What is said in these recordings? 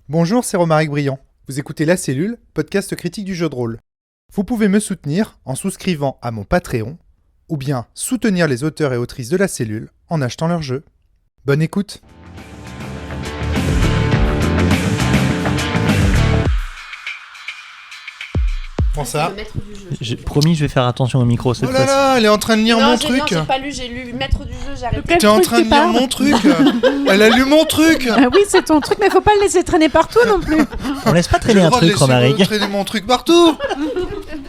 Bonjour, c'est Romaric Briand. Vous écoutez La Cellule, podcast critique du jeu de rôle. Vous pouvez me soutenir en souscrivant à mon Patreon, ou bien soutenir les auteurs et autrices de La Cellule en achetant leur jeu. Bonne écoute. Prends ça. J'ai promis, je vais faire attention au micro cette Oh là fois-ci. là, elle est en train de lire mon truc. Non, j'ai pas lu, j'ai lu maître du jeu, j'ai arrêté. T'es en train de lire mon truc. Elle a lu mon truc. Ah oui, c'est ton truc, mais faut pas le laisser traîner partout non plus. On laisse pas traîner un truc, Romaric. Traîner mon truc partout.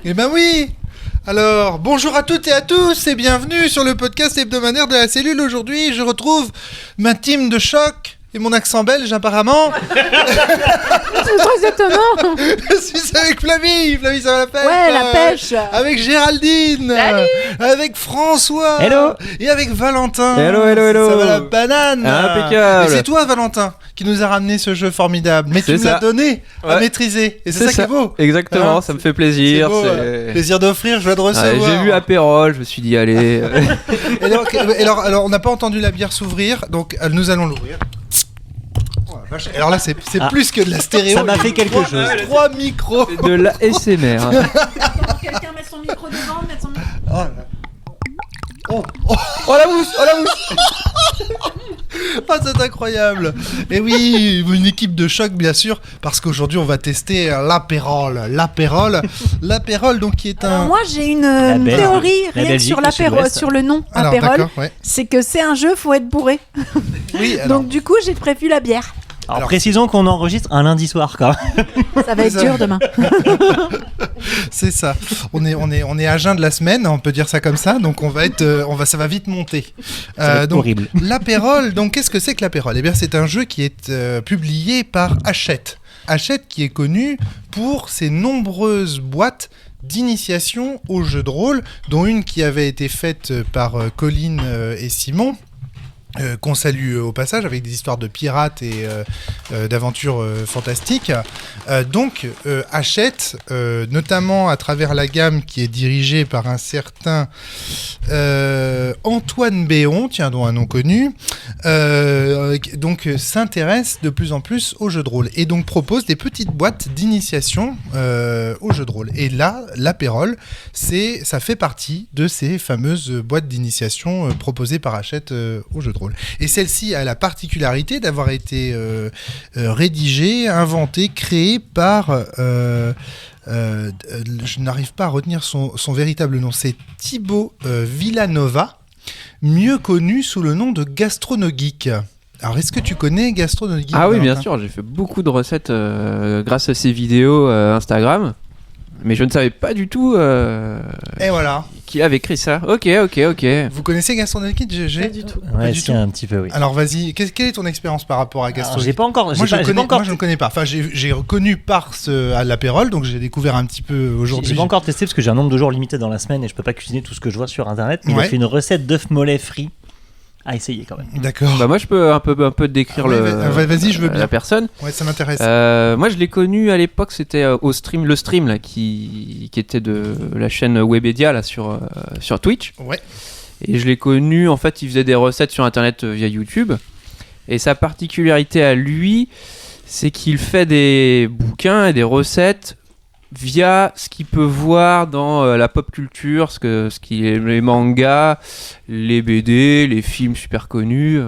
Eh ben oui. Alors, bonjour à toutes et à tous et bienvenue sur le podcast hebdomadaire de La Cellule. Aujourd'hui, je retrouve ma team de choc et mon accent belge apparemment. C'est très étonnant. Je suis avec Flavie. Flavie, ça va la pêche? Ouais, la pêche. Avec Géraldine. Salut. Avec François. Hello. Et avec Valentin. Hello, hello, hello. Ça va la banane. Impeccable. Et c'est toi, Valentin, qui nous a ramené ce jeu formidable. Mais tu C'est me l'as ça. donné à Ouais. maîtriser. Et c'est ça qui est beau. Exactement, Hein, ça me fait plaisir. C'est beau, plaisir d'offrir, je vais de recevoir. Ouais, j'ai vu Apérol, je me suis dit allez. Et alors, on n'a pas entendu la bière s'ouvrir, donc nous allons l'ouvrir. Oh la vache. Alors là, c'est Ah. plus que de la stéréo. Ça m'a fait quelque chose. 3 micros. de l'ASMR. Quelqu'un met son micro devant, met son micro. Oh là là. Oh, oh, Oh la mousse, oh la mousse. ah, c'est incroyable. Et oui, une équipe de choc, bien sûr, parce qu'aujourd'hui, on va tester l'apérole. L'apérole, donc, qui est Alors un... moi j'ai une Belgique. théorie La rien que Belgique, sur le l'apéro, sud-ouest. sur le nom Alors, apérole, d'accord, ouais. c'est que c'est un jeu, faut être bourré. Oui, alors, Donc du coup j'ai prévu la bière. Alors précisons qu'on enregistre un lundi soir quand même. Ça va être ça. dur demain. c'est ça. On est à jeun de la semaine, on peut dire ça comme ça. Donc ça va vite monter. Ça va être Donc, horrible. l'apérole. Donc qu'est-ce que c'est que l'apérole ? Eh bien, c'est un jeu qui est publié par Hachette. Hachette qui est connu pour ses nombreuses boîtes d'initiation au jeu de rôle, dont une qui avait été faite par Colline et Simon. Qu'on salue au passage, avec des histoires de pirates et d'aventures fantastiques. Donc, Hachette, notamment à travers la gamme qui est dirigée par un certain Antoine Béon, tiens, dont un nom connu, donc s'intéresse de plus en plus au jeu de rôle et donc propose des petites boîtes d'initiation au jeu de rôle. Et là, l'apérole, ça fait partie de ces fameuses boîtes d'initiation proposées par Hachette au jeu de rôle. Et celle-ci a la particularité d'avoir été rédigée, inventée, créée par... je n'arrive pas à retenir son véritable nom. C'est Thibaut Villanova, mieux connu sous le nom de Gastronogeek. Alors, est-ce que tu connais Gastronogeek ? Ah oui, bien Valentin ? sûr, j'ai fait beaucoup de recettes grâce à ces vidéos Instagram. Mais je ne savais pas du tout Et voilà. qui avait écrit ça. Ok. Vous connaissez Gastronogeek, GG ? Pas du tout. Ouais, du si, tout. un petit peu, oui. Alors, vas-y, quelle est ton expérience par rapport à Alors, Gastronogeek ? j'ai pas encore. Moi, j'ai je pas- j'ai pas encore- ne connais pas. Enfin, j'ai reconnu à l'apérole, donc j'ai découvert un petit peu aujourd'hui. J'ai pas encore testé parce que j'ai un nombre de jours limité dans la semaine et je peux pas cuisiner tout ce que je vois sur internet. Mais il Ouais. a fait une recette d'œuf mollet frit à essayer quand même. D'accord. Bah moi je peux un peu décrire Ah ouais, vas-y, je veux bien. la personne. Ouais, ça m'intéresse. Moi je l'ai connu à l'époque, c'était le stream là qui était de la chaîne Webedia là sur Twitch. Ouais. Et je l'ai connu, en fait il faisait des recettes sur internet via YouTube. Et sa particularité à lui, c'est qu'il fait des bouquins et des recettes via ce qu'il peut voir dans la pop culture, ce qui est les mangas, les BD, les films super connus.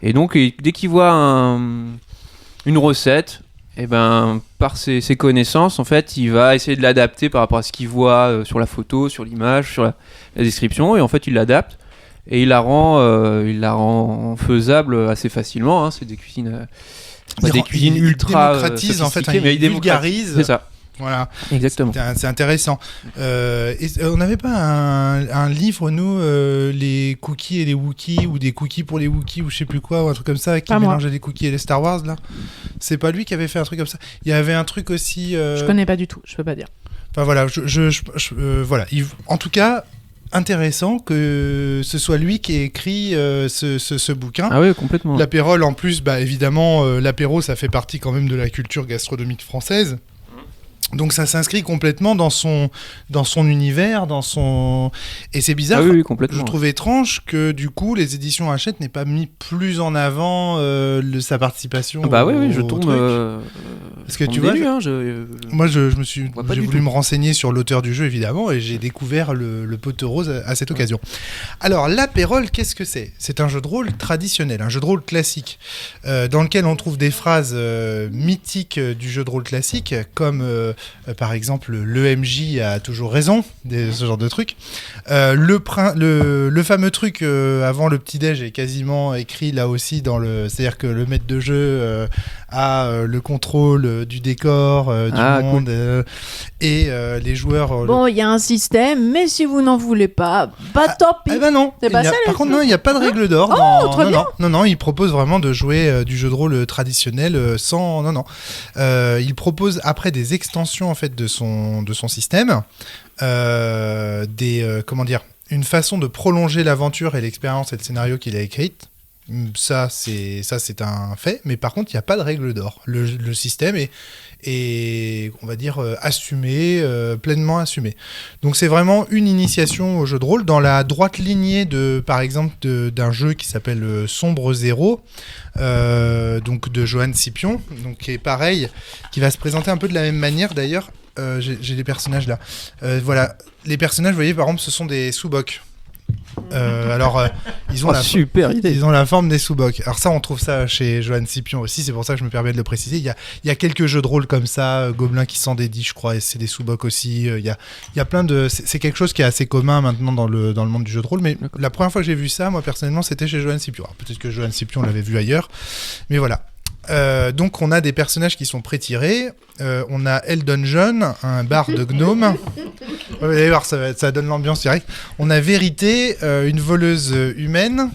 Et donc, dès qu'il voit une recette, et ben, par ses connaissances, en fait, il va essayer de l'adapter par rapport à ce qu'il voit sur la photo, sur l'image, sur la description. Et en fait, il l'adapte et il la rend faisable assez facilement. Hein. C'est des cuisines... des cuisines il ultra démocratise en fait, sophistiquées, mais il vulgarise. C'est ça. Voilà, Exactement. c'est intéressant. On n'avait pas un livre, nous, les cookies et les Wookiees, ou des cookies pour les Wookiees, ou je sais plus quoi, ou un truc comme ça, qui Pas moi. mélangeait les cookies et les Star Wars, là. C'est pas lui qui avait fait un truc comme ça. Il y avait un truc aussi... Je connais pas du tout, je peux pas dire. Enfin voilà, voilà. En tout cas, intéressant que ce soit lui qui ait écrit ce bouquin. Ah oui, complètement. L'apérole, en plus, bah, évidemment, l'apéro, ça fait partie quand même de la culture gastronomique française. Donc ça s'inscrit complètement dans son univers, et c'est bizarre. Ah oui, complètement. Je trouve étrange que du coup les éditions Hachette n'aient pas mis plus en avant sa participation. Oui, je au tombe. truc. Parce que tu vois, moi je me suis, vois pas j'ai du voulu tout. me renseigner sur l'auteur du jeu évidemment, et j'ai découvert le Pot Rose à cette occasion. Alors l'apérole, qu'est-ce que c'est ? C'est un jeu de rôle traditionnel, un jeu de rôle classique, dans lequel on trouve des phrases mythiques du jeu de rôle classique, comme par exemple, l'EMJ a toujours raison, ce genre de truc. Le fameux truc avant le petit-déj est quasiment écrit là aussi c'est-à-dire que le maître de jeu a le contrôle du décor, du monde, cool. Et les joueurs... Bon, il y a un système, mais si vous n'en voulez pas, tant pis. Eh ben non. C'est pas ça, Par contre, non, il n'y a pas de règle d'or. très bien. Non, il propose vraiment de jouer du jeu de rôle traditionnel sans... Non. Il propose après des extensions en fait de son système, une façon de prolonger l'aventure et l'expérience et le scénario qu'il a écrite. Ça c'est un fait, mais par contre il n'y a pas de règle d'or. Le système est on va dire assumé, pleinement assumé. Donc c'est vraiment une initiation au jeu de rôle dans la droite lignée par exemple d'un jeu qui s'appelle Sombre Zéro, donc de Johan Scipion, donc qui est pareil, qui va se présenter un peu de la même manière d'ailleurs. J'ai les personnages là. Voilà, les personnages, vous voyez, par exemple, ce sont des sous-bocs. Ils ont super idée. Ils ont la forme des sous-bocs. Alors ça, on trouve ça chez Johan Scipion aussi. C'est pour ça que je me permets de le préciser. Il y a quelques jeux de rôle comme ça, Gobelin qui s'en dédie, je crois, et c'est des sous-bocs aussi. Il y a plein de. C'est quelque chose qui est assez commun maintenant dans le monde du jeu de rôle. Mais la première fois que j'ai vu ça, moi personnellement, c'était chez Johan Scipion. Alors, peut-être que Johan Scipion l'avait vu ailleurs, mais voilà. Donc on a des personnages qui sont pré-tirés. On a Eldon John, un barde de gnome. Vous allez voir, ça donne l'ambiance directe. On a Vérité, une voleuse humaine.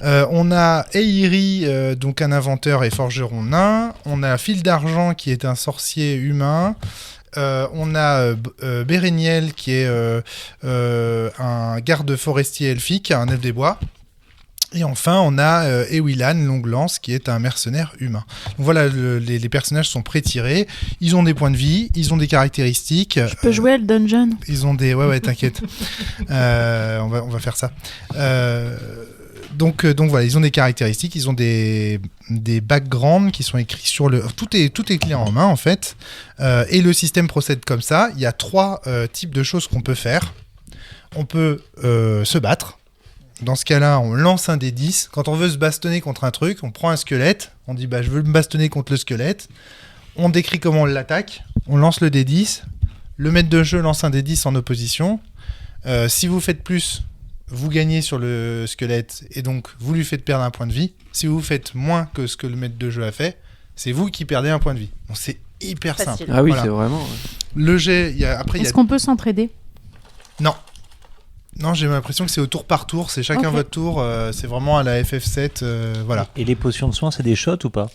On a Eiri, donc un inventeur et forgeron nain. On a Fil d'Argent qui est un sorcier humain. On a Béréniel qui est un garde forestier elfique, un elfe des bois. Et enfin, on a Ewilan, Longue-Lance, qui est un mercenaire humain. Donc voilà, les personnages sont pré-tirés, ils ont des points de vie, ils ont des caractéristiques. Je peux jouer le dungeon. Ils ont des... Ouais, t'inquiète. On va faire ça. Donc voilà, ils ont des caractéristiques, ils ont des backgrounds qui sont écrits sur le... Tout est clé en main, en fait. Et le système procède comme ça. Il y a 3 types de choses qu'on peut faire. On peut se battre. Dans ce cas-là, on lance un des 10. Quand on veut se bastonner contre un truc, on prend un squelette. On dit, je veux me bastonner contre le squelette. On décrit comment on l'attaque. On lance le dé 10. Le maître de jeu lance un dé 10 en opposition. Si vous faites plus, vous gagnez sur le squelette. Et donc, vous lui faites perdre un point de vie. Si vous faites moins que ce que le maître de jeu a fait, c'est vous qui perdez un point de vie. Donc, c'est hyper simple. Ah oui, Voilà. c'est vraiment... Le jet, Est-ce qu'on peut s'entraider ? Non. Non, j'ai l'impression que c'est au tour par tour, c'est chacun votre tour, c'est vraiment à la FF7, voilà. Et les potions de soins, c'est des shots ou pas ?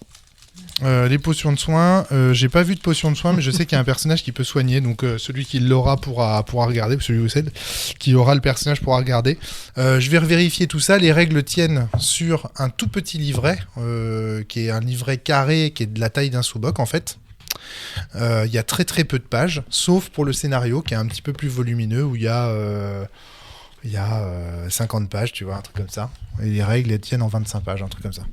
Les potions de soins, j'ai pas vu de potions de soins, mais je sais qu'il y a un personnage qui peut soigner, donc celui qui l'aura pourra regarder, ou celui ou celle qui aura le personnage pourra regarder. Je vais vérifier tout ça, les règles tiennent sur un tout petit livret, qui est un livret carré, qui est de la taille d'un sous-boc en fait. Il y a très très peu de pages, sauf pour le scénario, qui est un petit peu plus volumineux, où il y a 50 pages, tu vois, un truc comme ça. Et les règles, elles tiennent en 25 pages, un truc comme ça.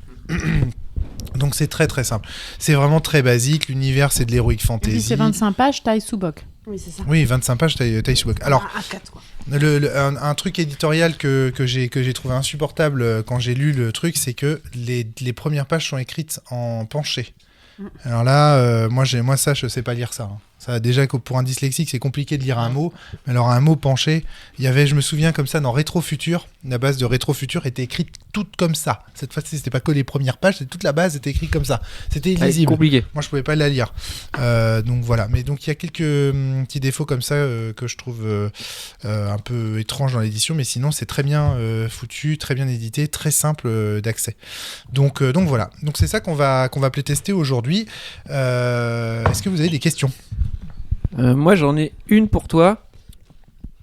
Donc c'est très très simple. C'est vraiment très basique. L'univers, c'est de l'heroic fantasy. Et puis c'est 25 pages, taille sous-boc. Oui, c'est ça. Oui, 25 pages, taille sous-boc. Alors, A4, quoi. un truc éditorial que j'ai trouvé insupportable quand j'ai lu le truc, c'est que les premières pages sont écrites en penché. Alors là, moi ça, je sais pas lire ça. Ça, déjà que pour un dyslexique, c'est compliqué de lire un mot. Mais alors un mot penché, je me souviens comme ça dans Rétro Futur, la base de Rétro Futur était écrite toute comme ça. Cette fois-ci, c'était pas que les premières pages, toute la base était écrite comme ça. C'était illisible. compliqué. Moi, je pouvais pas la lire. Donc voilà. Mais donc il y a quelques petits défauts comme ça que je trouve un peu étranges dans l'édition, mais sinon c'est très bien foutu, très bien édité, très simple d'accès. Donc voilà. Donc c'est ça qu'on va playtester aujourd'hui. Est-ce que vous avez des questions ? Moi, j'en ai une pour toi.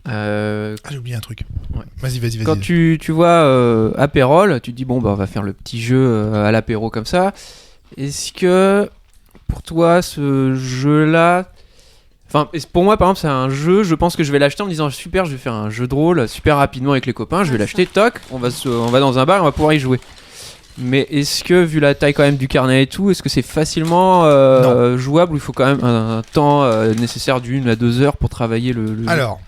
J'ai oublié un truc. Ouais. Vas-y. Quand tu vois apérole, tu te dis on va faire le petit jeu à l'apéro comme ça. Est-ce que pour toi ce jeu-là Enfin, pour moi, par exemple, c'est un jeu. Je pense que je vais l'acheter en me disant super, je vais faire un jeu de rôle super rapidement avec les copains. Je vais l'acheter, toc, on va dans un bar et on va pouvoir y jouer. Mais est-ce que, vu la taille quand même du carnet et tout, est-ce que c'est facilement jouable ou il faut quand même un temps nécessaire d'1 à 2 heures pour travailler le jeu ? Alors,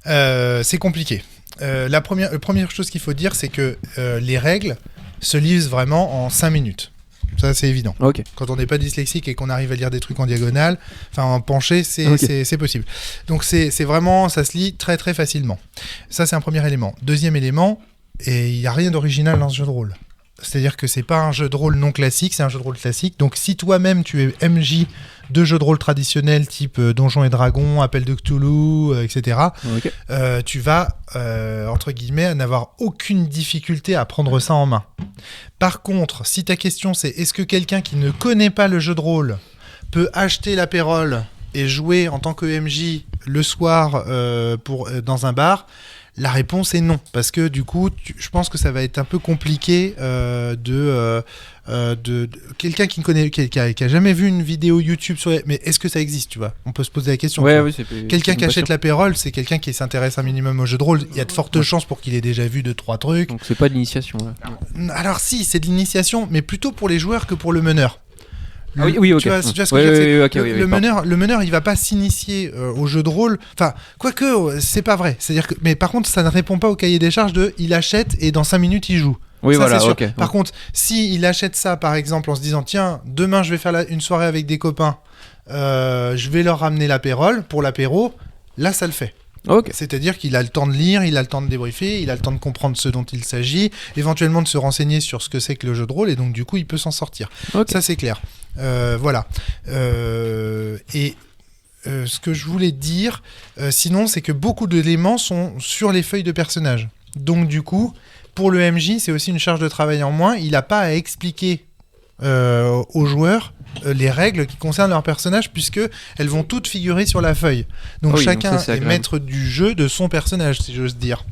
c'est compliqué. La première chose qu'il faut dire, c'est que les règles se lisent vraiment en 5 minutes. Ça, c'est évident. Ok. Quand on n'est pas dyslexique et qu'on arrive à lire des trucs en diagonale, enfin en penché, c'est possible. Donc c'est vraiment, ça se lit très très facilement. Ça, c'est un premier élément. Deuxième élément, et il n'y a rien d'original dans ce jeu de rôle. C'est-à-dire que c'est pas un jeu de rôle non classique, c'est un jeu de rôle classique. Donc si toi-même tu es MJ de jeux de rôle traditionnels type Donjons et Dragons, Appel de Cthulhu, etc., Ok. tu vas, entre guillemets, n'avoir aucune difficulté à prendre ça en main. Par contre, si ta question c'est est-ce que quelqu'un qui ne connaît pas le jeu de rôle peut acheter l'apérole et jouer en tant que MJ le soir dans un bar, la réponse est non, parce que du coup, je pense que ça va être un peu compliqué de quelqu'un qui a jamais vu une vidéo YouTube sur mais est-ce que ça existe, tu vois ? On peut se poser la question. Ouais, oui, Quelqu'un qui achète l'apérole, c'est quelqu'un qui s'intéresse un minimum au jeu de rôle. Il y a de fortes chances pour qu'il ait déjà vu 2-3 trucs. Donc c'est pas de l'initiation. Là. Alors si, c'est de l'initiation, mais plutôt pour les joueurs que pour le meneur. Oui, ok. Tu vois ce que je veux dire, le meneur, il va pas s'initier au jeu de rôle. Enfin, quoique, c'est pas vrai. C'est-à-dire que, mais par contre, ça ne répond pas au cahier des charges de il achète et dans 5 minutes il joue. Oui, ça, voilà, c'est sûr. ok. Par contre, s'il achète ça, par exemple, en se disant tiens, demain je vais faire une soirée avec des copains, je vais leur ramener l'apérole pour l'apéro, là ça le fait. Ok. C'est-à-dire qu'il a le temps de lire, il a le temps de débriefer, il a le temps de comprendre ce dont il s'agit, éventuellement de se renseigner sur ce que c'est que le jeu de rôle, et donc du coup il peut s'en sortir. Ok. Ça c'est clair. Voilà. Ce que je voulais dire, sinon, c'est que beaucoup d'éléments sont sur les feuilles de personnages. Donc du coup, pour le MJ, c'est aussi une charge de travail en moins. Il n'a pas à expliquer aux joueurs les règles qui concernent leur personnage, puisque elles vont toutes figurer sur la feuille. Donc chacun donc ça, est maître du jeu de son personnage, si j'ose dire.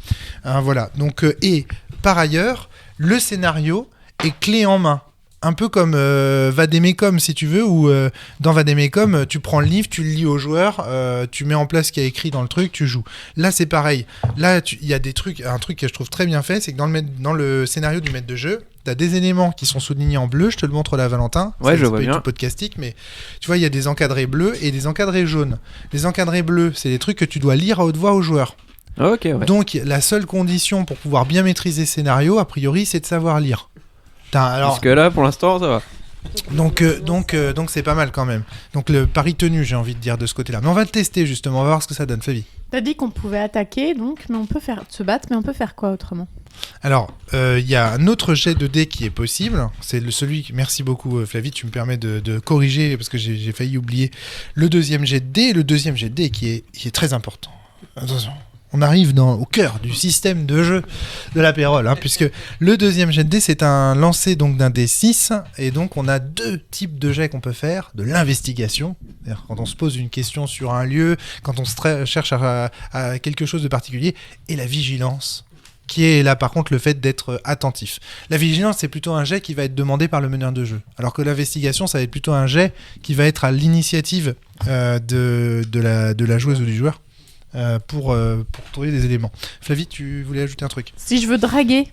Hein, voilà. Donc et par ailleurs, le scénario est clé en main. Un peu comme Vademecum, si tu veux, où dans Vademecum, tu prends le livre, tu le lis aux joueurs, tu mets en place ce qu'il y a écrit dans le truc, tu joues. Là, c'est pareil. Là, il y a un truc que je trouve très bien fait, c'est que dans le scénario du maître de jeu, tu as des éléments qui sont soulignés en bleu, je te le montre là, Valentin. Ouais, je vois bien. C'est pas du bien. tout podcastique, mais tu vois, il y a des encadrés bleus et des encadrés jaunes. Les encadrés bleus, c'est des trucs que tu dois lire à haute voix aux joueurs. Ok, ouais. Donc, la seule condition pour pouvoir bien maîtriser le scénario, a priori, c'est de savoir lire. Alors, parce que là, pour l'instant, ça va. donc c'est pas mal quand même. Donc le pari tenu, j'ai envie de dire, de ce côté-là. Mais on va le tester justement, on va voir ce que ça donne, Flavie. T'as dit qu'on pouvait attaquer, donc, mais on peut se battre, mais on peut faire quoi autrement ? Alors, il y a un autre jet de dés qui est possible. C'est celui. Merci beaucoup, Flavie, tu me permets de corriger parce que j'ai failli oublier le deuxième jet de dés. Le deuxième jet de dés qui est très important. Attention. On arrive au cœur du système de jeu de l'apérole, puisque le deuxième jet de dés, c'est un lancer donc d'un D6, et donc on a 2 types de jets qu'on peut faire, de l'investigation, c'est-à-dire quand on se pose une question sur un lieu, quand on cherche à quelque chose de particulier, et la vigilance, qui est là par contre le fait d'être attentif. La vigilance, c'est plutôt un jet qui va être demandé par le meneur de jeu, alors que l'investigation, ça va être plutôt un jet qui va être à l'initiative de la joueuse ou du joueur. Pour trouver des éléments. Flavie, tu voulais ajouter un truc ? Si je veux draguer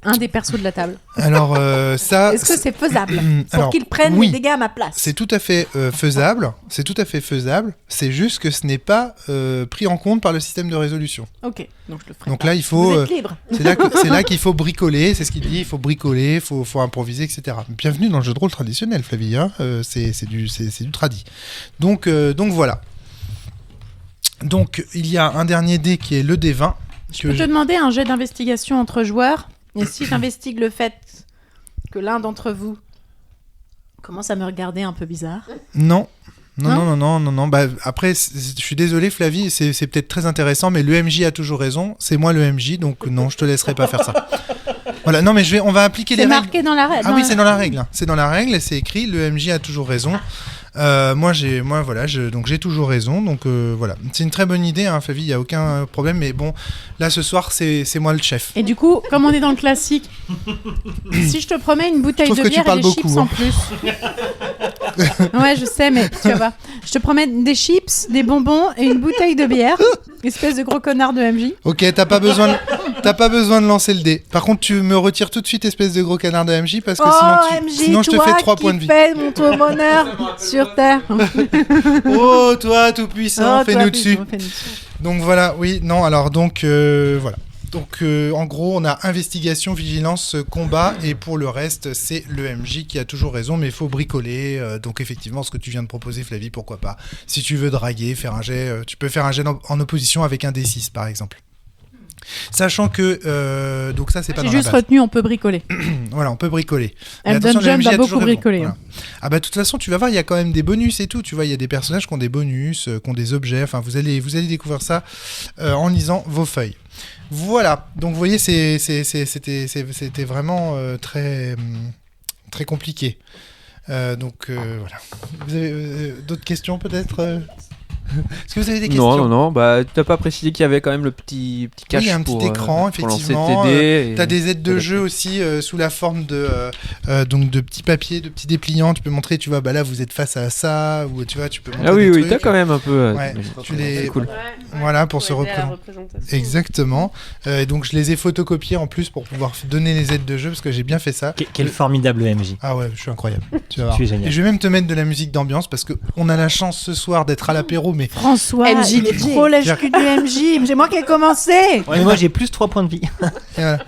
un des persos de la table, Alors ça... est-ce que c'est faisable pour alors, qu'il prenne oui. les dégâts à ma place ? C'est tout à fait faisable. C'est tout à fait faisable. C'est juste que ce n'est pas pris en compte par le système de résolution. Ok, donc je le ferai Donc pas. là, il faut... Vous êtes libre. c'est là qu'il faut bricoler. C'est ce qu'il dit. Il faut bricoler, faut improviser, etc. Bienvenue dans le jeu de rôle traditionnel, Flavie. C'est du tradi. Donc voilà. Donc, il y a un dernier dé qui est le D20. Je peux te demander un jet d'investigation entre joueurs. Et si j'investigue le fait que l'un d'entre vous commence à me regarder un peu bizarre. Non. Bah, après, je suis désolé, Flavie, c'est peut-être très intéressant, mais le MJ a toujours raison. C'est moi le MJ, donc non, je te laisserai pas faire ça. Voilà, non mais on va appliquer les C'est règles. marqué dans la règle. Ah oui, c'est dans la règle. C'est dans la règle et c'est écrit. Le MJ a toujours raison. Donc j'ai toujours raison. Donc voilà, c'est une très bonne idée, hein, Flavie. Il y a aucun problème. Mais bon, là ce soir, c'est moi le chef. Et du coup, comme on est dans le classique, si je te promets une bouteille Je trouve de que tu bière et parles des beaucoup, chips hein. en plus. Ouais, je sais, mais tu vas voir. Je te promets des chips, des bonbons et une bouteille de bière. Espèce de gros connard de MJ. Ok, t'as pas besoin de lancer le dé. Par contre, tu me retires tout de suite, espèce de gros canard de MJ, parce que sinon je te fais 3 points de vie. Fais mon bonheur sur terre. Oh, toi, tout puissant, fais-nous dessus. Fais-nous dessus. Donc voilà, oui, non, alors donc voilà. Donc en gros, on a investigation, vigilance, combat, et pour le reste, c'est le MJ qui a toujours raison, mais il faut bricoler. Donc effectivement, ce que tu viens de proposer, Flavie, pourquoi pas. Si tu veux draguer, faire un jet, tu peux faire un jet en opposition avec un D6, par exemple. Sachant que donc ça c'est pas J'ai dans la juste base. retenu, on peut bricoler. Voilà, on peut bricoler. Mais Elton attention, le John MJ va a beaucoup toujours raison. bricoler. Voilà. Ah bah de toute façon, tu vas voir, il y a quand même des bonus et tout. Tu vois, il y a des personnages qui ont des bonus, qui ont des objets. Enfin, vous allez découvrir ça en lisant vos feuilles. Voilà. Donc vous voyez, c'était vraiment très très compliqué. Donc voilà. Vous avez d'autres questions peut-être Est-ce que vous avez des questions? Non. Bah, t'as pas précisé qu'il y avait quand même le petit cache Oui, il y a un petit écran, pour lancer effectivement. tes dés. T'as des aides de jeu aussi sous la forme de petits papiers, de petits dépliants. Tu peux montrer, tu vois, bah là vous êtes face à ça, ou tu vois, tu peux montrer Ah oui, des oui, trucs. t'as quand même un peu. Ouais, tu les... C'est cool. Voilà, pour se aider à la représenter. représentation. Exactement. Et donc je les ai photocopiés en plus pour pouvoir donner les aides de jeu parce que j'ai bien fait ça. Quel formidable MJ. Ah ouais, je suis incroyable. Tu vas voir. Tu es génial. Et je vais même te mettre de la musique d'ambiance parce qu'on a la chance ce soir d'être à l'apéro, mais François, MJ, il est trop lèche-cul du MJ. C'est moi qui ai commencé. Ouais, mais moi j'ai plus 3 points de vie. Et voilà.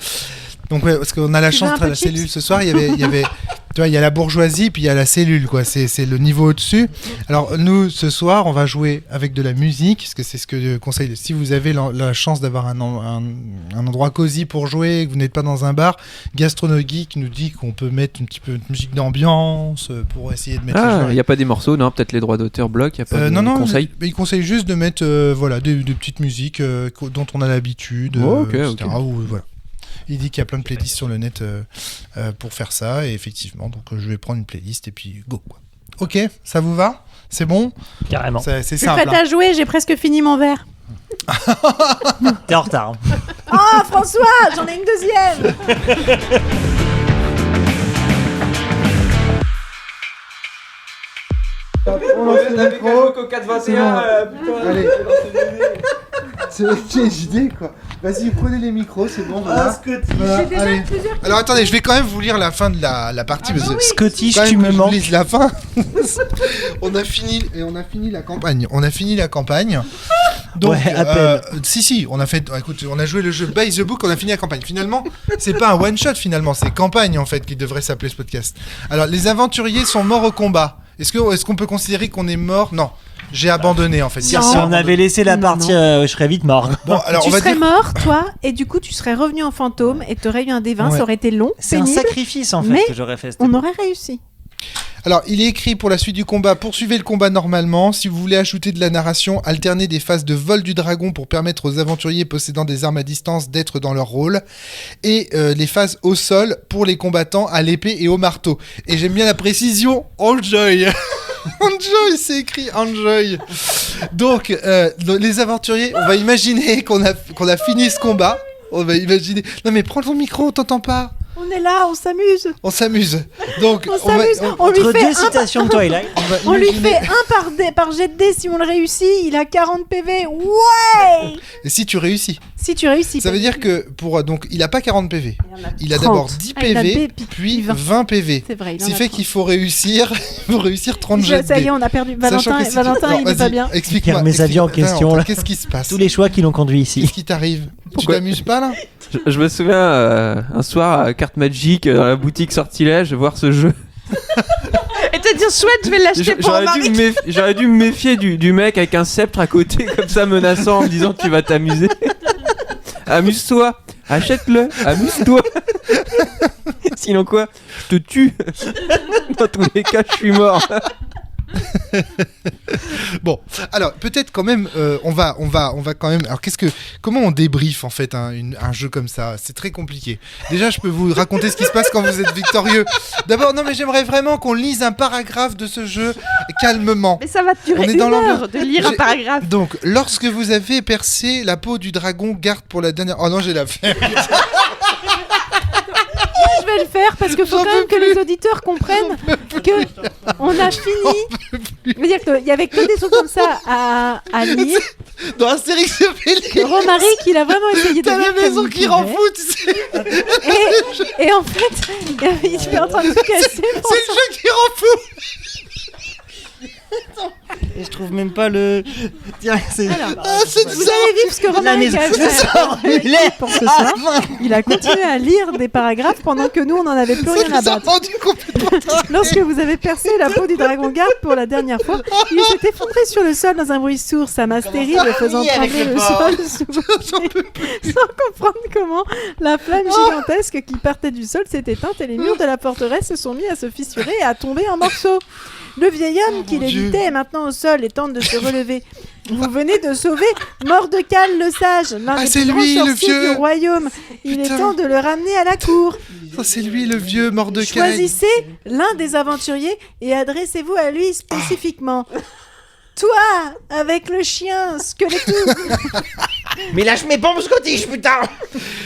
Donc ouais, parce qu'on a la Tu chance veux un d'être à peu la de chips cellule ce soir. Il y avait, tu vois, il y a la bourgeoisie puis il y a la cellule, quoi. C'est le niveau au-dessus. Alors nous, ce soir, on va jouer avec de la musique, parce que c'est ce que je conseille. Si vous avez la chance d'avoir un endroit cosy pour jouer, que vous n'êtes pas dans un bar, Gastronogeek nous dit qu'on peut mettre un petit peu de musique d'ambiance pour essayer de mettre. Ah, les il gens. n'y a pas des morceaux, non? Peut-être les droits d'auteur bloquent, il n'y a pas de Non, conseils. mais il conseille juste de mettre voilà, des petites musiques dont on a l'habitude, etc. ok. Ou, voilà. Il dit qu'il y a plein de playlists sur le net pour faire ça, et effectivement, donc je vais prendre une playlist et puis go, quoi. Ok, ça vous va? C'est bon? Carrément. C'est Je suis simple. prête à jouer, j'ai presque fini mon verre. T'es en retard. Hein. Oh François, j'en ai une deuxième. On lance le micro. Allez. C'est JD, quoi. Vas-y, prenez les micros, c'est bon. Voilà. Voilà, allez. Alors attendez, je vais quand même vous lire la fin de la partie. parce que Scottish, quand même tu que me je vous manques. lise la fin. on a fini la campagne. Donc, Ouais, à peine. si, on a fait. Écoute, on a joué le jeu By the Book, on a fini la campagne. Finalement, c'est pas un one shot. Finalement, c'est campagne en fait qui devrait s'appeler ce podcast. Alors, les aventuriers sont morts au combat. Est-ce qu'on peut considérer qu'on est mort? Non, j'ai abandonné en fait. Si on avait laissé la partie, je serais vite mort. Bon, alors Tu on va serais dire. mort, toi, et du coup tu serais revenu en fantôme et t'aurais eu un des 20, Ouais. ça aurait été long, C'est un pénible, sacrifice en fait mais que j'aurais fait. on aurait réussi. Alors, il est écrit pour la suite du combat, poursuivez le combat normalement. Si vous voulez ajouter de la narration, alternez des phases de vol du dragon pour permettre aux aventuriers possédant des armes à distance d'être dans leur rôle. Et les phases au sol pour les combattants à l'épée et au marteau. Et j'aime bien la précision, enjoy. Enjoy, c'est écrit enjoy. Donc, les aventuriers, on va imaginer qu'on a fini ce combat. On va imaginer... Non mais prends ton micro, on t'entend pas. On est là, on s'amuse. On s'amuse. Donc, On s'amuse. On lui Entre fait deux citations de Twilight. On lui imaginer- fait un par jet de dés, si on le réussit, il a 40 PV. Ouais. Et si tu réussis. Si tu réussis. Ça veut dire que donc il a pas 40 PV. Il a 30. d'abord 10 Ah, il a PV, des- puis 20. 20 PV. C'est vrai, il Ce en qui a fait 30. qu'il faut réussir 30 jets de Ça y est, dés. on a perdu Sachant Valentin. que si tu- Valentin, Alors, il est pas vas-y, bien. Explique-moi. Il remet sa vie en explique-moi. question, Attends, là. Qu'est-ce qui se passe? Tous les choix qui l'ont conduit ici. Qu'est-ce qui t'arrive? Tu t'amuses pas là? Je me souviens un soir à Carte Magic dans la boutique Sortilège voir ce jeu. Et te dire chouette, je vais l'acheter pour un mari. J'aurais dû me méfier du mec avec un sceptre à côté comme ça menaçant en me disant tu vas t'amuser. Amuse-toi, achète-le, amuse-toi. Sinon quoi, je te tue. Dans tous les cas, je suis mort. Bon, alors peut-être quand même, on va quand même. Alors comment on débriefe en fait un jeu comme ça? C'est très compliqué. Déjà, je peux vous raconter ce qui se passe quand vous êtes victorieux. D'abord, non, mais j'aimerais vraiment qu'on lise un paragraphe de ce jeu calmement. Mais ça va durer On est une dans heure de lire un paragraphe. Donc, lorsque vous avez percé la peau du dragon, garde pour la dernière. Oh non, j'ai la flemme. Je vais le faire parce qu'il faut J'en quand même peux que plus. les auditeurs comprennent que on a fini. Je veux dire qu'il y avait que des trucs comme ça à lire. Dans Astérix et Romaric, il a vraiment essayé de t'as la lire maison comme qui il rend pouvait. fou, tu sais. Et en fait, il est en train de tout casser. C'est le jeu qui rend fou. Et je trouve même pas le. Tiens, c'est. Ah, c'est Vous ça. avez vu ce que La Romaric maison. a fait pour ce soir. Il a continué à lire des paragraphes pendant que nous, on n'en avait plus rien à Ça battre. rend du complètement dingue. Lorsque vous avez percé la peau du dragon garde pour la dernière fois, il s'est effondré sur le sol dans un bruit sourd, sa masse terrible faisant trembler le sol sous vos pieds. Sans comprendre comment la flamme gigantesque qui partait du sol s'est éteinte et les murs de la forteresse se sont mis à se fissurer et à tomber en morceaux. Le vieil homme qui mon Dieu. lévitait est maintenant au sol et tente de se relever. Vous venez de sauver Mordecai le sage, l'un Ah, des c'est plus grands lui, le sorciers vieux. du royaume. Il Putain. est temps de le ramener à la cour. Ça, c'est lui, le vieux Mordecai. Choisissez l'un des aventuriers et adressez-vous à lui spécifiquement. Toi, avec le chien squelettou. Mais lâche mes bombes scottish, putain!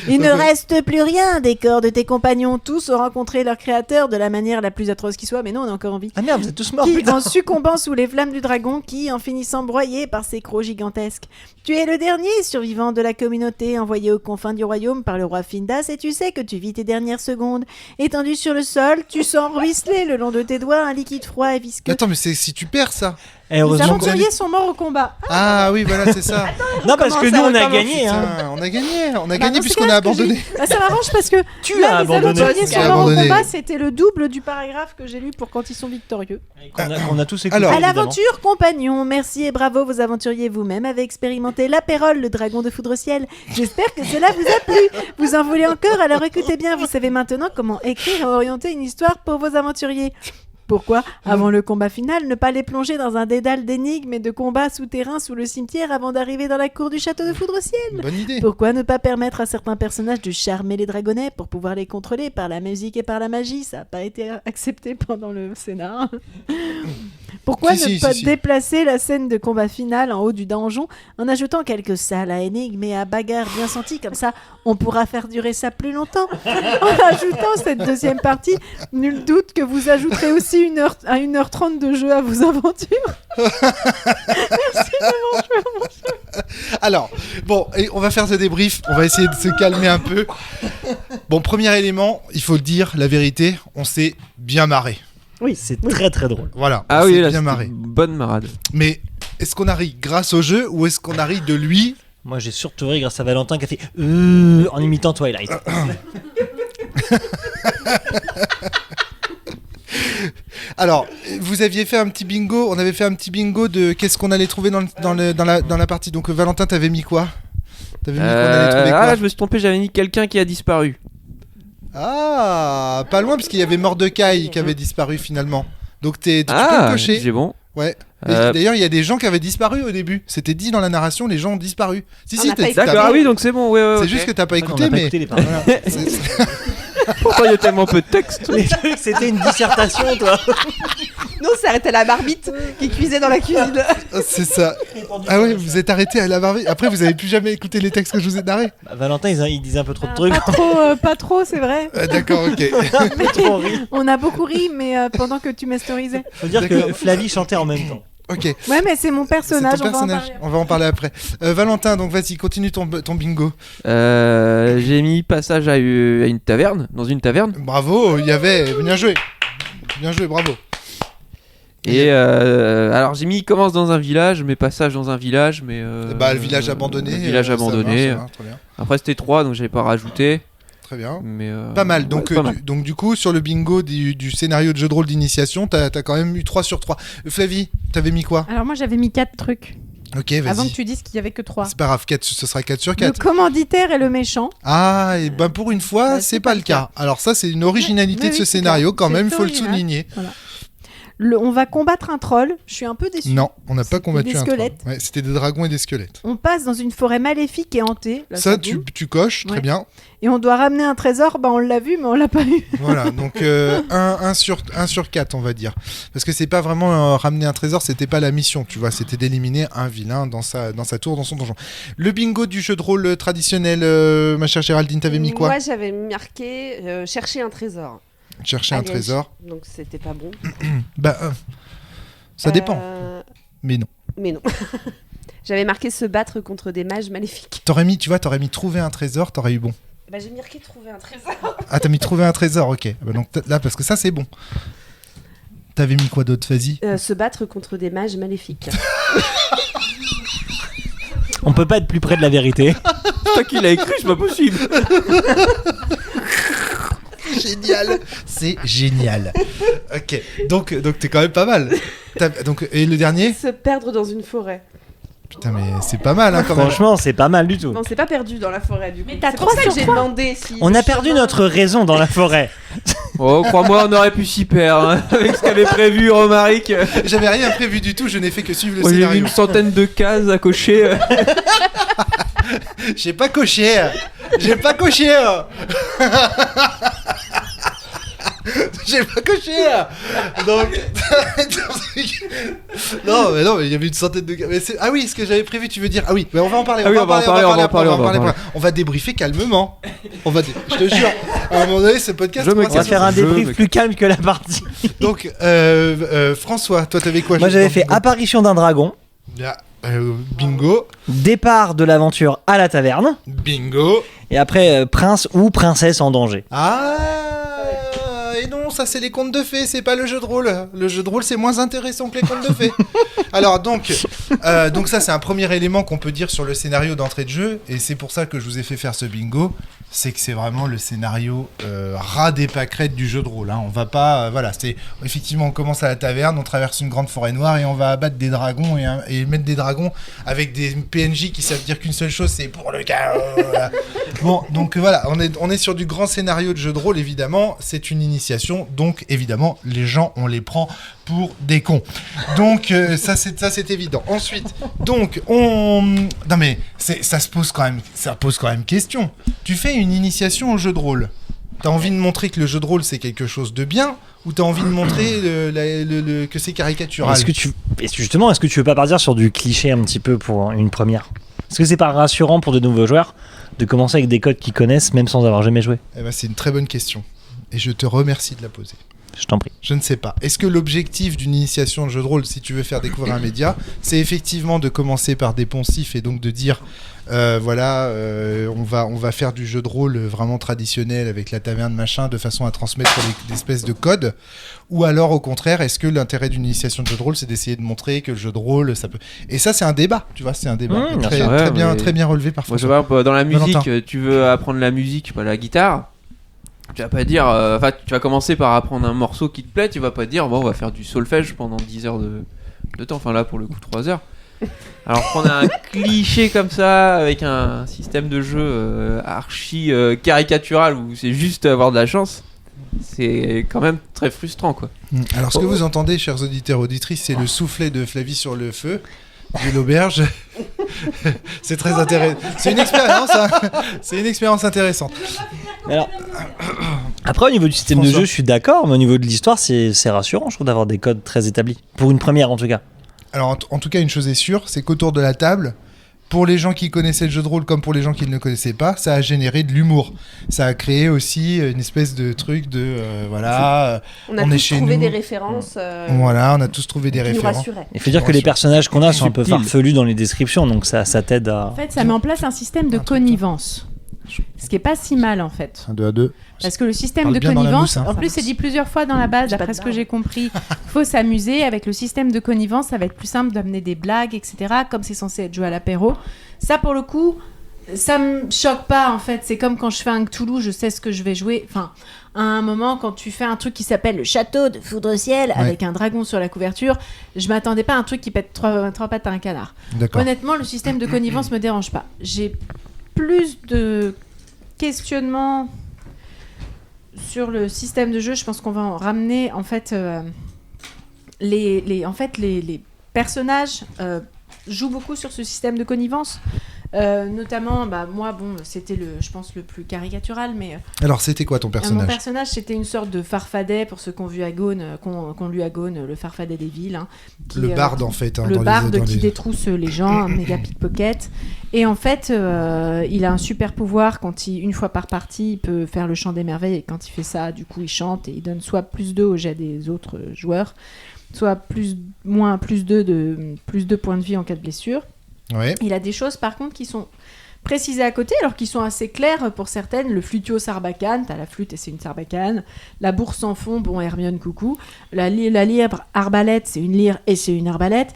Il ne reste plus rien des corps de tes compagnons. Tous ont rencontré leur créateur de la manière la plus atroce qui soit, mais non, on est encore en vie. Ah merde, vous êtes tous morts, Qui, putain. en succombant sous les flammes du dragon, qui, en finissant broyé par ses crocs gigantesques. Tu es le dernier survivant de la communauté envoyé aux confins du royaume par le roi Findas et tu sais que tu vis tes dernières secondes. Étendu sur le sol, tu sens ruisseler le long de tes doigts un liquide froid et visqueux. Attends, mais c'est si tu perds ça. Eh, Les heureusement que- aventuriers sont morts au combat. Ah oui, voilà, c'est ça. Non, parce que nous, on a gagné. Hein. Putain, on a gagné. On a Bah, gagné dans ce puisqu'on cas-là, a ce que abandonné. Bah, ça m'arrange parce que Tu là, as les abandonné. aventuriers sont J'ai morts au abandonné. combat, c'était le double du paragraphe que j'ai lu pour quand ils sont victorieux. Qu'on a tous écouté. Alors- À évidemment. l'aventure, compagnons, merci et bravo, vos aventuriers vous-même avez expérimenté l'apérole, le dragon de foudre-ciel. J'espère que cela vous a plu. Vous en voulez encore? Alors écoutez bien, vous savez maintenant comment écrire et orienter une histoire pour vos aventuriers. Pourquoi, avant le combat final, ne pas les plonger dans un dédale d'énigmes et de combats souterrains sous le cimetière avant d'arriver dans la cour du château de Foudre-Ciel? Bonne idée. Pourquoi ne pas permettre à certains personnages de charmer les dragonnets pour pouvoir les contrôler par la musique et par la magie? Ça n'a pas été accepté pendant le scénar. Pourquoi Si, ne si, pas si, si. déplacer la scène de combat final en haut du donjon en ajoutant quelques salles à énigmes et à bagarres bien senties? Comme ça, on pourra faire durer ça plus longtemps. En ajoutant cette deuxième partie, nul doute que vous ajouterez aussi 1h30 de jeu à vos aventures. Alors, bon, et on va faire ce débrief. On va essayer de se calmer un peu. Bon, premier élément, il faut le dire, la vérité, on s'est bien marré. Oui, c'est très très drôle. Voilà, Ah on oui, s'est là, bien c'était marré. une bonne marade. Mais est-ce qu'on a ri grâce au jeu ou est-ce qu'on a ri de lui? Moi, j'ai surtout ri grâce à Valentin qui a fait en imitant Twilight. Alors, vous aviez fait un petit bingo, on avait fait un petit bingo de qu'est-ce qu'on allait trouver dans la partie. Donc, Valentin, t'avais mis quoi? T'avais mis qu'on allait trouver quoi? Ah, je me suis trompé, j'avais mis quelqu'un qui a disparu. Ah, pas loin, parce qu'il y avait Mordecai qui avait disparu finalement. Donc, tu peux le cocher. c'est bon. Ouais. Et Euh, d'ailleurs, il y a des gens qui avaient disparu au début. C'était dit dans la narration, les gens ont disparu. Si, On si, n'a pas t'as- D'accord, ah oui, donc c'est bon. Ouais, ouais, c'est ok. juste que t'as pas On écouté, n'a pas mais. écouté les paroles. Voilà. C'est- Pourtant, il y a tellement peu de texte. Les trucs, c'était une dissertation, toi. Non, c'est arrêté la marmite qui cuisait dans la cuisine. C'est ça. Ah ouais, vous êtes arrêté à la barbie. Après, vous avez plus jamais écouté les textes que je vous ai narrés. Bah, Valentin, il disait un peu trop de trucs. Pas trop, c'est vrai. D'accord, ok. Trop ri. On a beaucoup ri, mais pendant que tu masterisais. Faut dire D'accord. que Flavie chantait en même temps. Ok. Ouais, mais c'est mon C'est personnage. ton personnage. On va en parler après. Valentin, donc vas-y, continue ton bingo. J'ai mis passage à une taverne, dans une taverne. Bravo, il y avait. Bien joué. Bien joué, bravo. Et alors j'ai mis commence dans un village, mais passage dans un village, mais Bah, le village abandonné. Le village ça abandonné. marche, ça marche, très bien. Après c'était 3, donc j'avais pas rajouté. Très bien. Mais Pas mal. Donc, ouais, pas mal. donc du coup, sur le bingo du scénario de jeu de rôle d'initiation, t'as quand même eu 3 sur 3. Flavie, t'avais mis quoi? Alors moi j'avais mis 4 trucs. Ok, Avant que vas-y. tu dises qu'il y avait que 3. C'est pas grave, 4, ce sera 4 sur Le 4. commanditaire et le méchant. Ah, et ben pour une fois, Bah, c'est pas le cas. Alors ça, c'est une originalité Oui, de ce oui, c'est scénario clair. quand même, il C'est faut le original. souligner. On va combattre un troll. Je suis un peu déçue. Non, on n'a pas C'était combattu des un troll. squelettes. Ouais, c'était des dragons et des squelettes. On passe dans une forêt maléfique et hantée. Là, Ça, c'est tu, bon. tu coches, très Ouais. bien. Et on doit ramener un trésor. On l'a vu, mais on l'a pas eu. Voilà, donc 1 sur 4, on va dire. Parce que c'est pas vraiment ramener un trésor, c'était pas la mission, tu vois. C'était d'éliminer un vilain dans sa tour, dans son donjon. Le bingo du jeu de rôle traditionnel, ma chère Géraldine, t'avais mis quoi? Moi, j'avais marqué chercher un trésor. Chercher un Allez, trésor. Donc, c'était pas bon. Bah, ça dépend. Mais non. Mais non. J'avais marqué se battre contre des mages maléfiques. T'aurais mis trouver un trésor, t'aurais eu bon. Bah, j'ai marqué trouver un trésor. Ah, t'as mis trouver un trésor, ok. Bah, donc là, parce que ça, c'est bon. T'avais mis quoi d'autre, vas-y? Se battre contre des mages maléfiques. On peut pas être plus près de la vérité. C'est toi qui l'as écrit, c'est pas possible. Génial, c'est génial. Ok, donc t'es quand même pas mal. Donc, et le dernier? Se perdre dans une forêt. Putain, mais c'est pas mal, hein, quand même. Franchement, c'est pas mal du tout. Non, c'est pas perdu dans la forêt du coup. Mais t'as C'est pour 3 ça que sur j'ai 3. demandé si. On le a perdu chemin- notre raison dans la forêt. Oh, crois-moi, on aurait pu s'y perdre hein, avec ce qu'avait prévu Romaric. J'avais rien prévu du tout, je n'ai fait que suivre le Moi, j'ai mis scénario. une centaine de cases à cocher. J'ai pas coché. J'ai pas coché. J'ai pas coché. Donc non, mais il y avait une centaine de mais ah oui, ce que j'avais prévu, tu veux dire? Ah oui, mais on va en parler. Ah oui, on va en parler. On va débriefer calmement. Je te jure. À un moment donné, ce podcast. Je me On va faire un Je débrief me- plus calme que la partie. Donc François, toi t'avais quoi? Moi, j'avais fait apparition d'un dragon, Ah, bingo, départ de l'aventure à la taverne, bingo. et après prince ou princesse en danger. Ah, et non, ça c'est les contes de fées, c'est pas le jeu de rôle. Le jeu de rôle c'est moins intéressant que les contes de fées. Alors donc ça c'est un premier élément qu'on peut dire sur le scénario d'entrée de jeu, et c'est pour ça que je vous ai fait faire ce bingo. C'est que c'est vraiment le scénario ras des pâquerettes du jeu de rôle. Hein. On va pas, voilà, c'est effectivement on commence à la taverne, on traverse une grande forêt noire et on va abattre des dragons et mettre des dragons avec des PNJ qui savent dire qu'une seule chose, c'est pour le chaos. Voilà. Bon, donc voilà, on est sur du grand scénario de jeu de rôle évidemment. C'est une initiation, donc évidemment les gens on les prend pour des cons. Donc ça c'est évident. Ensuite, donc non mais ça pose quand même question. Tu fais une initiation au jeu de rôle. T'as envie de montrer que le jeu de rôle c'est quelque chose de bien, ou t'as envie de montrer que c'est caricatural? Est-ce que tu veux pas partir sur du cliché un petit peu pour une première? Est-ce que c'est pas rassurant pour de nouveaux joueurs de commencer avec des codes qu'ils connaissent même sans avoir jamais joué? Eh ben, c'est une très bonne question. Et je te remercie de la poser. Je t'en prie. Je ne sais pas. Est-ce que l'objectif d'une initiation de jeu de rôle, si tu veux faire découvrir un média, c'est effectivement de commencer par des poncifs et donc de dire on va faire du jeu de rôle vraiment traditionnel avec la taverne machin de façon à transmettre des espèces de codes, ou alors au contraire est-ce que l'intérêt d'une initiation de jeu de rôle c'est d'essayer de montrer que le jeu de rôle ça peut, et ça c'est un débat, tu vois, c'est un débat Bien très, sûr. très Ouais, bien mais- très bien relevé par Moi, je François. vois, dans la musique, Valentin. tu veux apprendre la musique, pas la guitare. Tu vas pas dire, tu vas commencer par apprendre un morceau qui te plaît, tu vas pas dire, bon, on va faire du solfège pendant 10 heures de temps, enfin là pour le coup 3 heures. Alors prendre un cliché comme ça, avec un système de jeu archi caricatural où c'est juste avoir de la chance, c'est quand même très frustrant quoi. Alors ce que vous entendez, chers auditeurs auditrices, c'est le soufflet de Flavie sur le feu de l'auberge. C'est très intéressant. C'est une expérience, hein. C'est une expérience intéressante. Alors, après, au niveau du système de François. jeu, je suis d'accord, mais au niveau de l'histoire, c'est rassurant, je trouve, d'avoir des codes très établis. Pour une première, en tout cas. Alors en tout cas, une chose est sûre, c'est qu'autour de la table, pour les gens qui connaissaient le jeu de rôle comme pour les gens qui ne le connaissaient pas, ça a généré de l'humour. Ça a créé aussi une espèce de truc de voilà, On a On est tous chez trouvé nous. des références voilà, on a tous trouvé des qui nous références. rassuraient. Il faut dire que les personnages qu'on a sont un peu Subtil. farfelus dans les descriptions, donc ça t'aide à... En fait, ça met en place un système de connivence. Ce qui est pas si mal en fait. 1, 2 à 2. Parce que le système Parle de bien dans la connivence, mousse, hein. en plus c'est dit plusieurs fois dans la base, J'ai pas d'après de ce que barbe. j'ai compris, faut s'amuser avec le système de connivence, ça va être plus simple d'amener des blagues, etc. Comme c'est censé être joué à l'apéro. Ça pour le coup, ça me choque pas en fait. C'est comme quand je fais un Cthulhu, je sais ce que je vais jouer. Enfin, à un moment quand tu fais un truc qui s'appelle le château de Foudre-Ciel avec un dragon sur la couverture, je m'attendais pas à un truc qui pète trois pattes à un canard. D'accord. Honnêtement, le système de connivence me dérange pas. J'ai plus de questionnements sur le système de jeu. Je pense qu'on va en ramener en fait les personnages jouent beaucoup sur ce système de connivence. Notamment, moi, c'était je pense le plus caricatural, mais Alors, c'était quoi ton mon personnage? personnage, c'était une sorte de farfadet, pour ceux qui ont vu Agone, qu'on lu Agone, le farfadet des villes. Hein, Le barde, en fait. le barde qui détrousse les gens, un méga pickpocket. Et en fait, il a un super pouvoir quand une fois par partie, il peut faire le chant des merveilles. Et quand il fait ça, du coup, il chante et il donne soit plus 2 au jet des autres joueurs, soit plus 2 points de vie en cas de blessure. Ouais. Il a des choses par contre qui sont précisées à côté, alors qui sont assez claires pour certaines. Le flutio sarbacane, t'as la flûte et c'est une sarbacane. La bourse sans fond, bon Hermione coucou. La lyre arbalète, c'est une lyre et c'est une arbalète.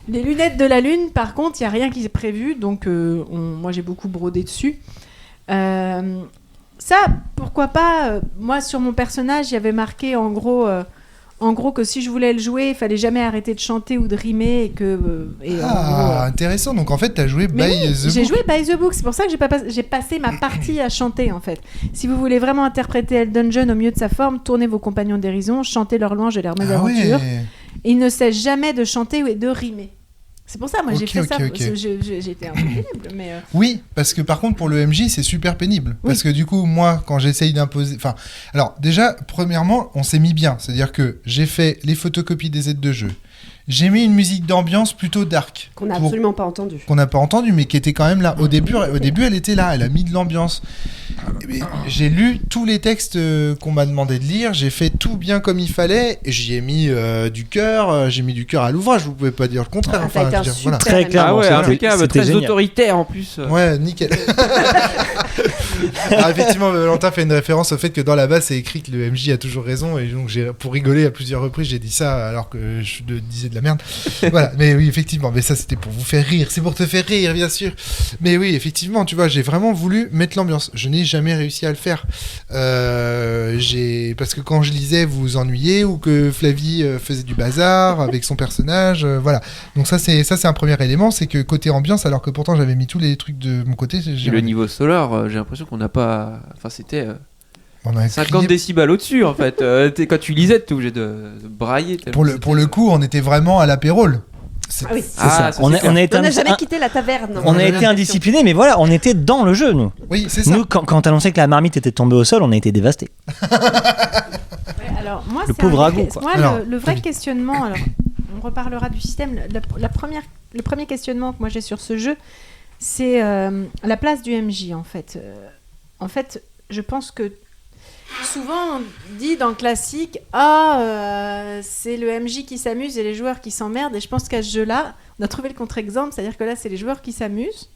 Les lunettes de la lune, par contre, il n'y a rien qui est prévu, donc moi j'ai beaucoup brodé dessus. Ça, pourquoi pas, moi sur mon personnage, il y avait marqué en gros que si je voulais le jouer, il fallait jamais arrêter de chanter ou de rimer et que Intéressant. Donc en fait, t'as joué mais By the j'ai Book. joué By the Book, c'est pour ça que j'ai passé ma partie à chanter en fait. Si vous voulez vraiment interpréter El Dungeon au mieux de sa forme, tournez vos compagnons d'Hérisson, chantez leurs louanges et leurs mésaventures. Ouais. Il ne cesse jamais de chanter ou de rimer. C'est pour ça, moi j'ai Ok, fait ok, ça. ok. J'étais un peu pénible, mais Oui, parce que par contre pour le MJ c'est super pénible. Oui. Parce que du coup moi quand j'essaye d'imposer... Enfin, alors déjà premièrement on s'est mis bien. C'est-à-dire que j'ai fait les photocopies des aides de jeu. J'ai mis une musique d'ambiance plutôt dark. Qu'on n'a pour- absolument pas entendu. Qu'on n'a pas entendu mais qui était quand même là. Au début elle était là, elle a mis de l'ambiance. Mais j'ai lu tous les textes qu'on m'a demandé de lire, j'ai fait tout bien comme il fallait, et j'y ai mis du cœur, j'ai mis du cœur à l'ouvrage, vous pouvez pas dire le contraire. Ah, ça a été je un veux dire, super Très MJ. clair. Ah ouais, c'était- impeccable, c'était très génial. autoritaire en plus. Ouais, nickel. Alors, effectivement, Valentin fait une référence au fait que dans la base, c'est écrit que le MJ a toujours raison, et donc pour rigoler à plusieurs reprises, j'ai dit ça alors que je disais de la merde. Voilà, mais oui, effectivement, mais ça c'était pour vous faire rire, c'est pour te faire rire, bien sûr. Mais oui, effectivement, tu vois, j'ai vraiment voulu mettre l'ambiance. Je n'ai jamais réussi à le faire. Parce que quand je lisais, vous vous ennuyez, ou que Flavie faisait du bazar avec son personnage, voilà. Donc ça c'est un premier élément, c'est que côté ambiance, alors que pourtant j'avais mis tous les trucs de mon côté, Et le niveau sonore, j'ai l'impression qu'on n'a pas. Enfin, c'était on a 50 crié. décibels au-dessus en fait. Quand tu lisais, t'es obligé de brailler. tellement Pour le coup, on était vraiment à l'apérole. Ah oui. C'est ça. ça, On c'est a été On n'a jamais un- quitté la taverne. on a été indisciplinés, mais voilà, on était dans le jeu, nous. Oui, c'est ça. Nous, quand t'annonçais que la marmite était tombée au sol, on a été dévastés. alors moi Le c'est pauvre un ragoût, vrai- quoi. moi, Alors, le vrai oui. questionnement, alors on reparlera du système. Le premier questionnement que moi j'ai sur ce jeu, c'est la place du MJ en fait. En fait, je pense que souvent on dit dans le classique, c'est le MJ qui s'amuse et les joueurs qui s'emmerdent. Et je pense qu'à ce jeu-là, on a trouvé le contre-exemple, c'est-à-dire que là c'est les joueurs qui s'amusent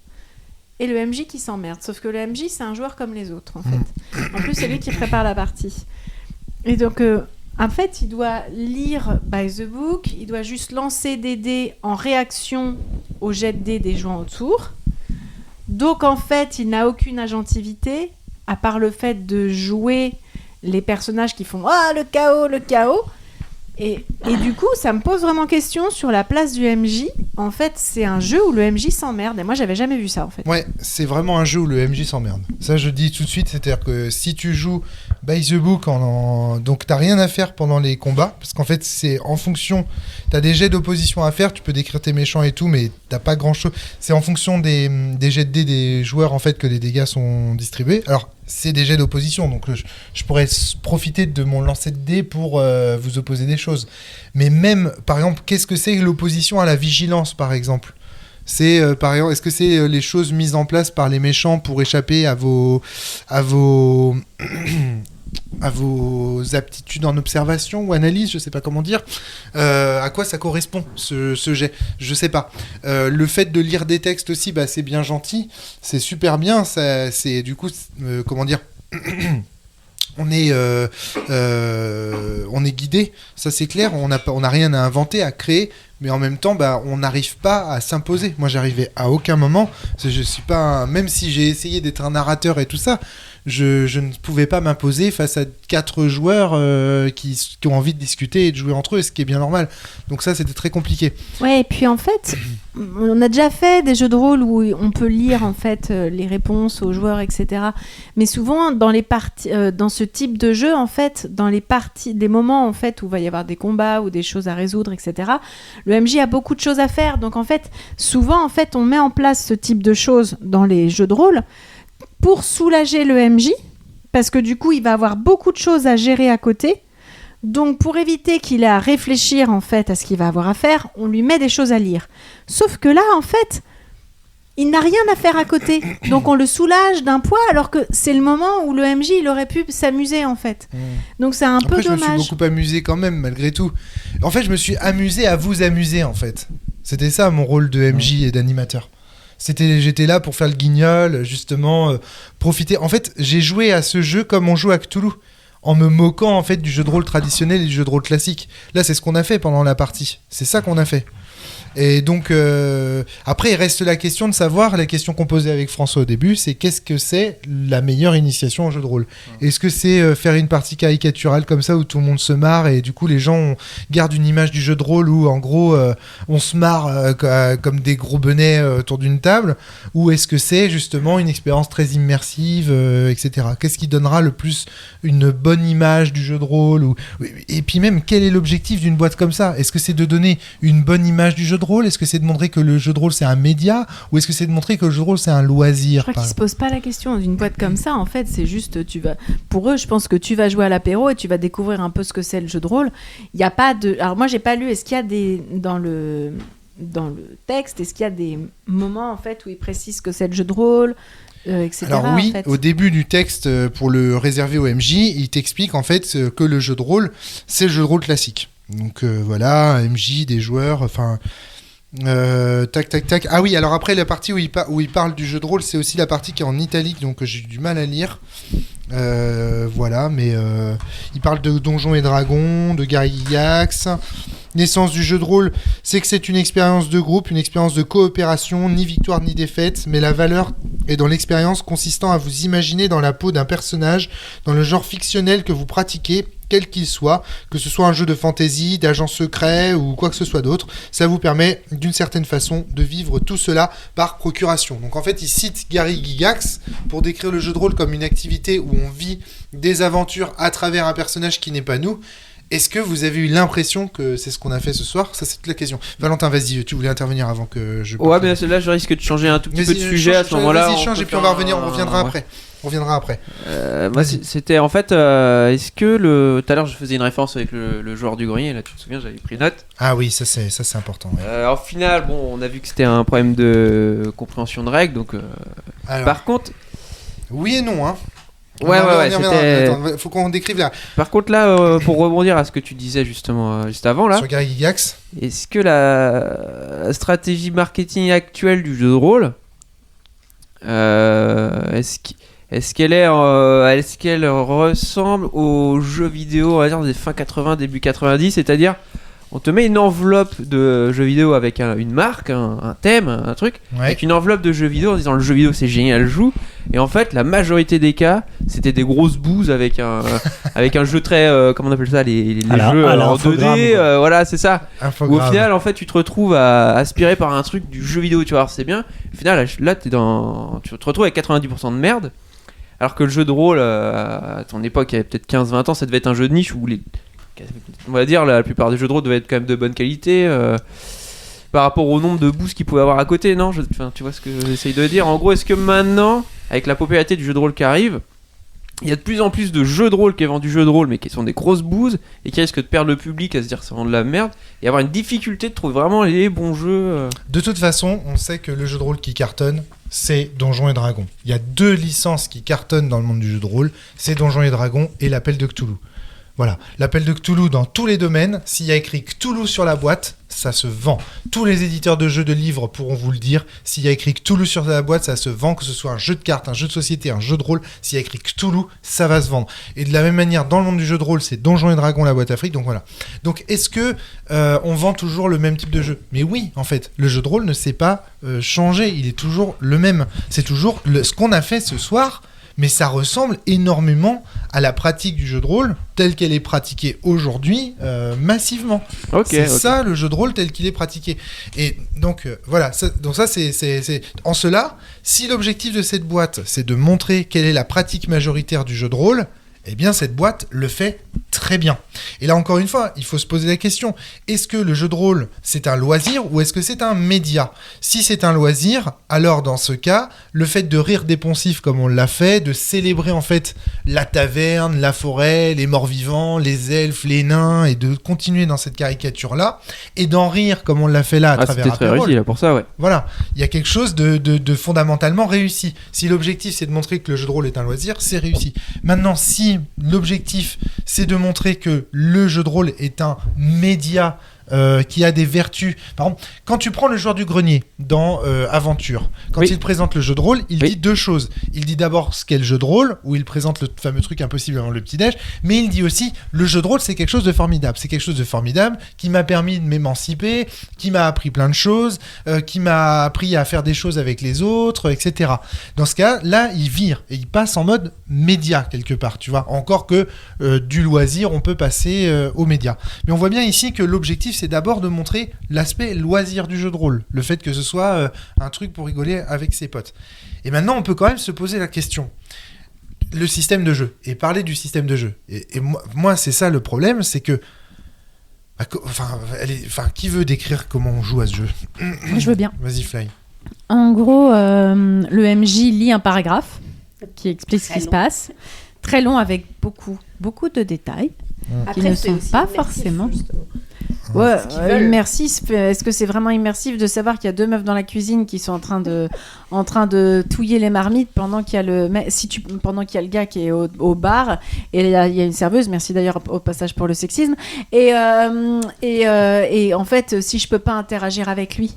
et le MJ qui s'emmerde. Sauf que le MJ c'est un joueur comme les autres en fait. En plus c'est lui qui prépare la partie. Et donc en fait, il doit lire By the Book, il doit juste lancer des dés en réaction au jet de dés des joueurs autour. Donc en fait, il n'a aucune agentivité, à part le fait de jouer les personnages qui font « Ah, le chaos, le chaos !» Et du coup, ça me pose vraiment question sur la place du MJ. En fait, c'est un jeu où le MJ s'emmerde, et moi, j'avais jamais vu ça, en fait. Ouais, c'est vraiment un jeu où le MJ s'emmerde. Ça, je dis tout de suite, c'est-à-dire que si tu joues By the Book, donc t'as rien à faire pendant les combats, parce qu'en fait, c'est en fonction, t'as des jets d'opposition à faire, tu peux décrire tes méchants et tout, mais t'as pas grand-chose. C'est en fonction des jets de dés des joueurs, en fait, que les dégâts sont distribués. Alors, c'est des jets d'opposition, donc je pourrais profiter de mon lancer de dés pour vous opposer des choses. Mais même, par exemple, qu'est-ce que c'est l'opposition à la vigilance, par exemple ? C'est, par exemple, est-ce que c'est les choses mises en place par les méchants pour échapper à vos aptitudes en observation ou analyse, je sais pas comment dire. À quoi ça correspond ce jet ? Je sais pas. Le fait de lire des textes aussi, bah, c'est bien gentil, c'est super bien. Ça, c'est du coup, comment dire. On est guidé, ça c'est clair, on n'a rien à inventer, à créer, mais en même temps, bah, on n'arrive pas à s'imposer. Moi, j'arrivais à aucun moment, je suis pas même si j'ai essayé d'être un narrateur et tout ça, je ne pouvais pas m'imposer face à 4 joueurs qui ont envie de discuter et de jouer entre eux, ce qui est bien normal. Donc ça, c'était très compliqué. Ouais, et puis en fait, on a déjà fait des jeux de rôle où on peut lire en fait les réponses aux joueurs, etc. Mais souvent, dans les parties, dans ce type de jeu, en fait, dans les parties, des moments en fait où il va y avoir des combats ou des choses à résoudre, etc. Le MJ a beaucoup de choses à faire. Donc en fait, souvent, en fait, on met en place ce type de choses dans les jeux de rôle pour soulager le MJ, parce que du coup, il va avoir beaucoup de choses à gérer à côté. Donc, pour éviter qu'il ait à réfléchir en fait à ce qu'il va avoir à faire, on lui met des choses à lire. Sauf que là, en fait, il n'a rien à faire à côté. Donc, on le soulage d'un poids, alors que c'est le moment où le MJ, il aurait pu s'amuser en fait. Donc, c'est un peu je me suis dommage. beaucoup amusé quand même, malgré tout. En fait, je me suis amusé à vous amuser, en fait. C'était ça mon rôle de MJ et d'animateur. J'étais là pour faire le guignol, justement, profiter. En fait, j'ai joué à ce jeu comme on joue à Cthulhu, en me moquant en fait du jeu de rôle traditionnel et du jeu de rôle classique. Là, c'est ce qu'on a fait pendant la partie. C'est ça qu'on a fait. Et donc, après, il reste la question de savoir, la question qu'on posait avec François au début, c'est qu'est-ce que c'est la meilleure initiation au jeu de rôle ? Est-ce que c'est faire une partie caricaturale comme ça où tout le monde se marre et du coup les gens gardent une image du jeu de rôle où en gros on se marre comme des gros benets autour d'une table ? Ou est-ce que c'est justement une expérience très immersive, etc. Qu'est-ce qui donnera le plus une bonne image du jeu de rôle ? Et puis même, quel est l'objectif d'une boîte comme ça ? Est-ce que c'est de donner une bonne image du jeu de rôle ? Est-ce que c'est de montrer que le jeu de rôle c'est un média, ou est-ce que c'est de montrer que le jeu de rôle c'est un loisir ? Je crois qu'ils se posent pas la question d'une boîte comme ça. En fait, c'est juste pour eux, je pense que tu vas jouer à l'apéro et tu vas découvrir un peu ce que c'est le jeu de rôle. Il y a pas de. Alors moi, j'ai pas lu. Est-ce qu'il y a des dans le texte, est-ce qu'il y a des moments en fait où ils précisent que c'est le jeu de rôle, etc. Alors oui, en fait. au début du texte, pour le réserver au MJ, il t'explique en fait que le jeu de rôle, c'est le jeu de rôle classique. Donc voilà, un MJ, des joueurs, enfin... tac. Ah oui, alors après la partie où il parle du jeu de rôle, c'est aussi la partie qui est en italique, donc j'ai du mal à lire. Voilà, mais il parle de Donjons et Dragons, de Gary Gygax. L'essence du jeu de rôle, c'est que c'est une expérience de groupe, une expérience de coopération, ni victoire ni défaite, mais la valeur est dans l'expérience consistant à vous imaginer dans la peau d'un personnage, dans le genre fictionnel que vous pratiquez, quel qu'il soit, que ce soit un jeu de fantasy, d'agent secret ou quoi que ce soit d'autre. Ça vous permet d'une certaine façon de vivre tout cela par procuration. Donc en fait, il cite Gary Gygax pour décrire le jeu de rôle comme une activité où on vit des aventures à travers un personnage qui n'est pas nous. Est-ce que vous avez eu l'impression que c'est ce qu'on a fait ce soir ? Ça, c'est toute la question. Valentin, vas-y, tu voulais intervenir avant que je... Ouais, mais là, je risque de changer un tout petit peu de sujet à ce moment-là. Vas-y, change et puis on reviendra après. On reviendra après. Moi, c'était en fait, est-ce que tout à l'heure, je faisais une référence avec le joueur du grenier, là, tu te souviens, j'avais pris note. Ah oui, ça c'est important. Ouais. Au final, bon, on a vu que c'était un problème de compréhension de règles, donc... Alors, par contre... Oui et non, hein. Ouais, c'était... Attends, faut qu'on décrive là. Par contre, là, pour rebondir à ce que tu disais justement juste avant, là... Sur Gary Gygax. Est-ce que la stratégie marketing actuelle du jeu de rôle, est-ce qu'elle ressemble aux jeux vidéo, on va dire, des fin 80, début 90, c'est-à-dire on te met une enveloppe de jeux vidéo avec une marque, un thème, un truc, avec une enveloppe de jeux vidéo en disant le jeu vidéo c'est génial, joue. Et en fait, la majorité des cas, c'était des grosses bouses avec un jeu très, comment on appelle ça, les jeux en 2D, voilà, c'est ça. Où au final, en fait, tu te retrouves aspiré par un truc du jeu vidéo, tu vois, alors c'est bien. Au final, là, tu te retrouves avec 90% de merde. Alors que le jeu de rôle, à ton époque, il y avait peut-être 15-20 ans, ça devait être un jeu de niche où on va dire la plupart des jeux de rôle devaient être quand même de bonne qualité par rapport au nombre de boosts qu'ils pouvaient avoir à côté, non ? Tu vois ce que j'essaye de dire. En gros, est-ce que maintenant, avec la popularité du jeu de rôle qui arrive, il y a de plus en plus de jeux de rôle qui vendent du jeu de rôle mais qui sont des grosses bouses et qui risquent de perdre le public à se dire que c'est vraiment de la merde et avoir une difficulté de trouver vraiment les bons jeux De toute façon, on sait que le jeu de rôle qui cartonne, c'est Donjons et Dragons. Il y a 2 licences qui cartonnent dans le monde du jeu de rôle, c'est Donjons et Dragons et l'Appel de Cthulhu. Voilà, l'Appel de Cthulhu dans tous les domaines, s'il y a écrit Cthulhu sur la boîte, ça se vend. Tous les éditeurs de jeux de livres pourront vous le dire, s'il y a écrit Cthulhu sur la boîte, ça se vend, que ce soit un jeu de cartes, un jeu de société, un jeu de rôle, s'il y a écrit Cthulhu, ça va se vendre. Et de la même manière, dans le monde du jeu de rôle, c'est Donjons et Dragons, la boîte Afrique, donc voilà. Donc est-ce que on vend toujours le même type de jeu ? Mais oui, en fait, le jeu de rôle ne s'est pas changé, il est toujours le même. C'est toujours ce qu'on a fait ce soir, mais ça ressemble énormément à la pratique du jeu de rôle telle qu'elle est pratiquée aujourd'hui massivement. Ça le jeu de rôle tel qu'il est pratiqué. Et donc voilà, donc ça c'est en cela, si l'objectif de cette boîte c'est de montrer quelle est la pratique majoritaire du jeu de rôle, eh bien cette boîte le fait très bien. Et là encore une fois, il faut se poser la question, est-ce que le jeu de rôle c'est un loisir ou est-ce que c'est un média ? Si c'est un loisir, alors dans ce cas, le fait de rire des poncifs comme on l'a fait, de célébrer en fait la taverne, la forêt, les morts-vivants, les elfes, les nains, et de continuer dans cette caricature-là, et d'en rire comme on l'a fait là à travers c'était très réussi là pour ça, ouais. Voilà, il y a quelque chose de fondamentalement réussi. Si l'objectif c'est de montrer que le jeu de rôle est un loisir, c'est réussi. Maintenant, si l'objectif c'est de montrer que le jeu de rôle est un média qui a des vertus. Par exemple, quand tu prends le joueur du grenier dans Aventure, quand il présente le jeu de rôle, il dit deux choses. Il dit d'abord ce qu'est le jeu de rôle, où il présente le fameux truc impossible avant le petit-déj, mais il dit aussi le jeu de rôle c'est quelque chose de formidable. C'est quelque chose de formidable qui m'a permis de m'émanciper, qui m'a appris plein de choses, qui m'a appris à faire des choses avec les autres, etc. Dans ce cas, là, il vire et il passe en mode média quelque part, tu vois. Encore que du loisir, on peut passer au média. Mais on voit bien ici que l'objectif c'est d'abord de montrer l'aspect loisir du jeu de rôle, le fait que ce soit un truc pour rigoler avec ses potes. Et maintenant, on peut quand même se poser la question, le système de jeu, et parler du système de jeu. Et moi, c'est ça le problème, c'est que qui veut décrire comment on joue à ce jeu ? Je veux bien. Vas-y, Fly. En gros, le MJ lit un paragraphe qui explique ce qui se passe, très long avec beaucoup de détails qui ne sont pas forcément... Ouais, immersif. Est-ce que c'est vraiment immersif de savoir qu'il y a deux meufs dans la cuisine qui sont en train de touiller les marmites pendant qu'il y a le gars qui est au bar et il y a une serveuse. Merci d'ailleurs au passage pour le sexisme. Et en fait, si je peux pas interagir avec lui,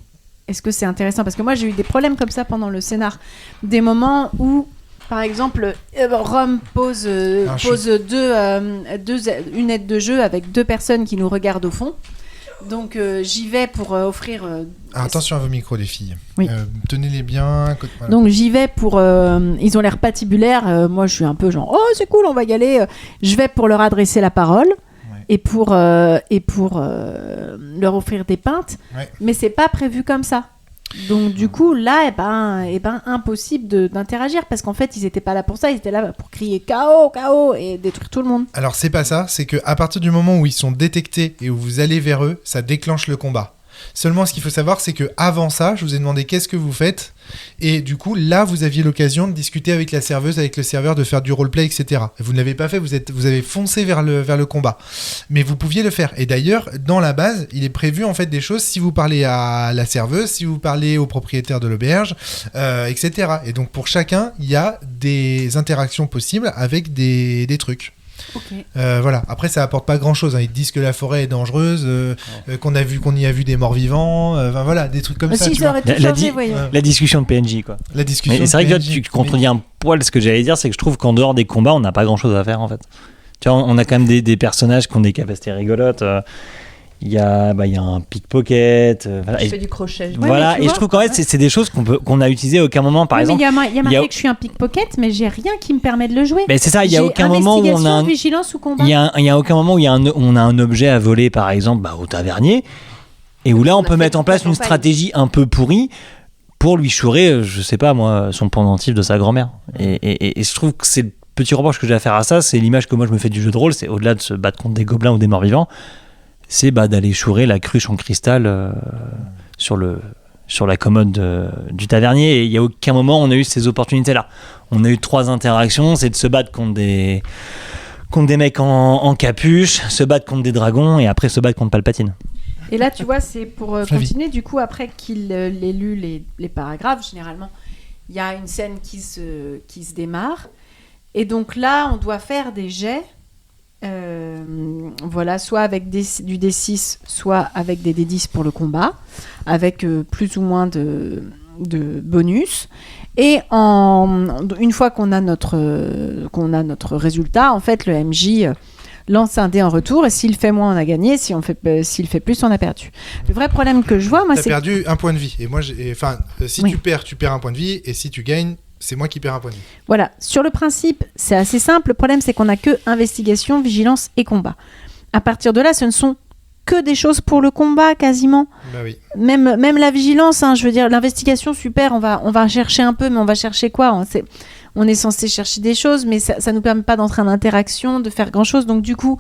est-ce que c'est intéressant ? Parce que moi j'ai eu des problèmes comme ça pendant le scénar, des moments où par exemple, Rome pose une aide de jeu avec deux personnes qui nous regardent au fond. Donc j'y vais pour offrir... attention à vos micros, les filles. Oui. Tenez-les bien. Voilà. Donc j'y vais pour... ils ont l'air patibulaires. Moi, je suis un peu genre, oh, c'est cool, on va y aller. Je vais pour leur adresser la parole et pour leur offrir des pintes. Ouais. Mais c'est pas prévu comme ça. Donc du coup là impossible d'interagir parce qu'en fait ils étaient pas là pour ça, ils étaient là pour crier KO et détruire tout le monde. Alors c'est pas ça, c'est que à partir du moment où ils sont détectés et où vous allez vers eux, ça déclenche le combat. Seulement ce qu'il faut savoir c'est que avant ça, je vous ai demandé qu'est-ce que vous faites et du coup là vous aviez l'occasion de discuter avec la serveuse, avec le serveur, de faire du roleplay, etc. Et vous ne l'avez pas fait, vous avez foncé vers le combat. Mais vous pouviez le faire. Et d'ailleurs dans la base, il est prévu en fait des choses si vous parlez à la serveuse, si vous parlez au propriétaire de l'auberge, etc. Et donc pour chacun, il y a des interactions possibles avec des trucs. Okay. Voilà. Après, ça apporte pas grand-chose. Ils te disent que la forêt est dangereuse, qu'on y a vu des morts-vivants. Voilà, des trucs comme ça. Si ça la discussion de PNJ, quoi. La discussion. Mais c'est vrai que tu contredis un poil ce que j'allais dire, c'est que je trouve qu'en dehors des combats, on n'a pas grand-chose à faire en fait. Tu vois, on a quand même des personnages qui ont des capacités rigolotes. Il y a un pickpocket. Voilà. Je fais du crochet. Voilà, et je trouve qu'en fait, c'est des choses qu'on a utilisées à aucun moment. Par exemple, il y a marqué que je suis un pickpocket, mais j'ai rien qui me permet de le jouer. Mais c'est ça, il y a aucun moment où on a vigilance ou combat. Il y a aucun moment où on a un objet à voler, par exemple, au tavernier, et où là on peut mettre en place une stratégie un peu pourrie pour lui chourer, je sais pas moi, son pendentif de sa grand-mère. Et je trouve que c'est le petit reproche que j'ai à faire à ça, c'est l'image que moi je me fais du jeu de rôle, c'est au-delà de se battre contre des gobelins ou des morts-vivants. C'est d'aller chourer la cruche en cristal sur la commode du tavernier. Et il n'y a aucun moment où on a eu ces opportunités-là. On a eu 3 interactions, c'est de se battre contre des mecs en capuche, se battre contre des dragons et après se battre contre Palpatine. Et là, tu vois, c'est pour continuer. Du coup, après qu'il ait lu les paragraphes, généralement, il y a une scène qui se démarre. Et donc là, on doit faire des jets. Voilà, soit avec du D6, soit avec des D10 pour le combat, avec plus ou moins de bonus. Et une fois qu'on a notre résultat, en fait, le MJ lance un dé en retour, et s'il fait moins, on a gagné. S'il fait plus, on a perdu. Le vrai problème que je vois, moi, c'est perdu un point de vie. Et moi, si tu perds un point de vie, et si tu gagnes, c'est moi qui perds un point de vie. Voilà, sur le principe, c'est assez simple. Le problème, c'est qu'on n'a que investigation, vigilance et combat. À partir de là, ce ne sont que des choses pour le combat, quasiment. Bah oui. Même la vigilance, je veux dire, l'investigation, super, on va chercher un peu, mais on va chercher quoi ? On est censé chercher des choses, mais ça ne nous permet pas d'entrer en interaction, de faire grand-chose. Donc du coup,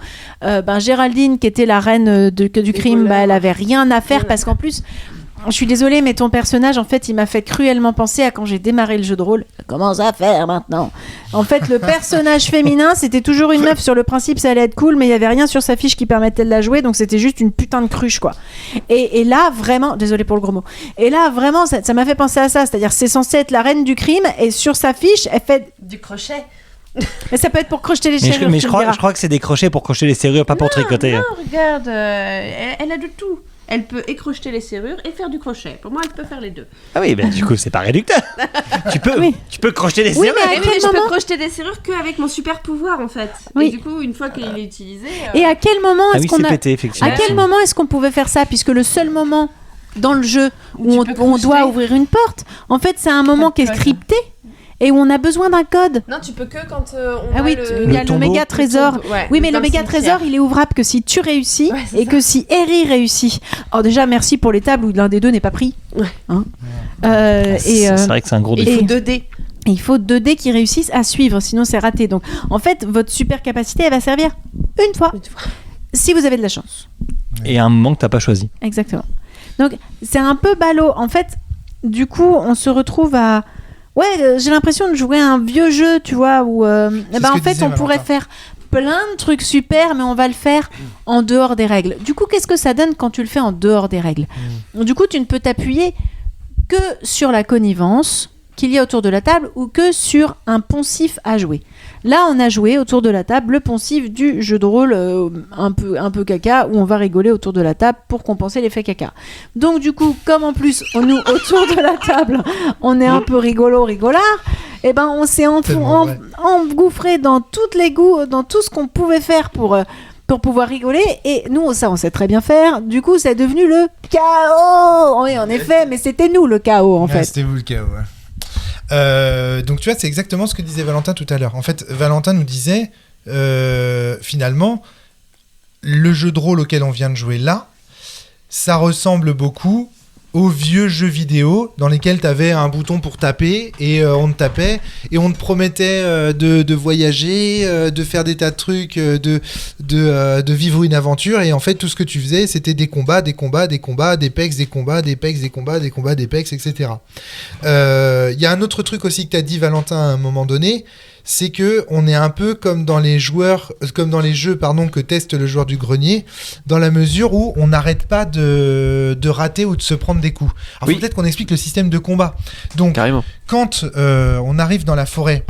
Géraldine, qui était la reine du crime, elle avait rien à faire, parce qu'en plus... Je suis désolée, mais ton personnage, en fait, il m'a fait cruellement penser à quand j'ai démarré le jeu de rôle. Comment ça faire maintenant ? En fait, le personnage féminin, c'était toujours une meuf. Sur le principe, ça allait être cool, mais il n'y avait rien sur sa fiche qui permettait de la jouer, donc c'était juste une putain de cruche, quoi. Et là, vraiment, désolée pour le gros mot. Et là, vraiment, ça m'a fait penser à ça. C'est-à-dire, c'est censé être la reine du crime, et sur sa fiche, elle fait Du crochet. Mais ça peut être pour crocheter les Mais, serrures. je crois que c'est des crochets pour crocheter les serrures, pas pour tricoter. Non, regarde, elle a de tout. Elle peut écrocheter les serrures et faire du crochet. Pour moi, elle peut faire les deux. Ah oui, ben du coup, c'est pas réducteur. tu peux crocheter les Oui, serrures. mais à Mais quel je peux moment crocheter des serrures qu'avec mon super pouvoir, en fait. Oui. Et du coup, une fois qu'il est utilisé... Et à quel moment Ah est-ce oui, qu'on c'est a... pété, effectivement. À quel moment est-ce qu'on pouvait faire ça ? Puisque le seul moment dans le jeu où tu peux on doit crocheter. ouvrir une porte, en fait, c'est un moment qui est scripté et où on a besoin d'un code. Non, tu peux que quand on Ah a oui, il y a le tombeau. méga trésor. Ouais, Oui, mais dans le méga trésor, il est ouvrable que si tu réussis Ouais, c'est et ça. que si Eri réussit. Alors déjà, merci pour les tables où l'un des deux n'est pas pris. Ouais. Hein C'est vrai que c'est un gros Il défaut. faut 2D. Et il faut 2 dés qui réussissent à suivre, sinon c'est raté. Donc, en fait, votre super capacité, elle va servir une fois, si vous avez de la chance. Et à un moment que t'as pas choisi. Exactement. Donc, c'est un peu ballot. En fait, du coup, on se retrouve à... Ouais, j'ai l'impression de jouer à un vieux jeu, tu vois, où ce en que fait, disait on pourrait Valentin. faire plein de trucs super, mais on va le faire en dehors des règles. Du coup, qu'est-ce que ça donne quand tu le fais en dehors des règles ? Du coup, tu ne peux t'appuyer que sur la connivence qu'il y a autour de la table ou que sur un poncif à jouer. Là, on a joué autour de la table le poncif du jeu de rôle un peu caca, où on va rigoler autour de la table pour compenser l'effet caca. Donc du coup, comme en plus, nous, autour de la table, on est un peu rigolard, et ben on s'est Tellement vrai. engouffré dans toutes les goûts, dans tout ce qu'on pouvait faire pour pouvoir rigoler, et nous, ça, on sait très bien faire. Du coup, c'est devenu le chaos. Oui, en effet, mais c'était nous le chaos, en Ouais, fait. C'était vous le chaos, ouais. Donc tu vois, c'est exactement ce que disait Valentin tout à l'heure. En fait, Valentin nous disait, finalement, le jeu de rôle auquel on vient de jouer là, ça ressemble beaucoup aux vieux jeux vidéo dans lesquels tu avais un bouton pour taper et on te tapait et on te promettait de voyager, de faire des tas de trucs, de vivre une aventure, et en fait tout ce que tu faisais c'était des combats, des pex, des pex, etc. Il y a un autre truc aussi que tu as dit, Valentin, à un moment donné, c'est que on est un peu comme dans les jeux que teste le joueur du grenier, dans la mesure où on n'arrête pas de rater ou de se prendre des coups. Alors Oui. faut peut-être qu'on explique le système de combat. Donc Carrément. quand on arrive dans la forêt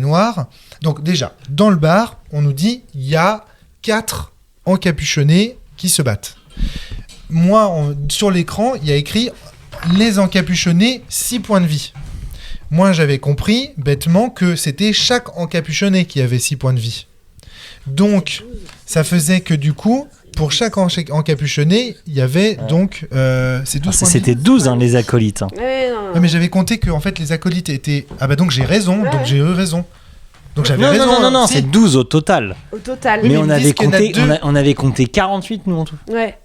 noire, donc déjà dans le bar, on nous dit il y a 4 encapuchonnés qui se battent. Moi, sur l'écran, il y a écrit les encapuchonnés 6 points de vie. Moi, j'avais compris bêtement que c'était chaque encapuchonné qui avait 6 points de vie. Donc, ça faisait que du coup, pour chaque encapuchonné, il y avait donc ces 12 points de vie. C'était 12, les acolytes. hein. Ouais, mais j'avais compté que en fait, les acolytes étaient... Ah bah donc j'ai raison, donc j'ai eu raison. Donc j'avais raison. Non, si. c'est 12 au total. Au total. Oui, Mais mais on ils avait, disent qu'il y en a compté, deux. on avait compté 48, nous, en tout. Ouais.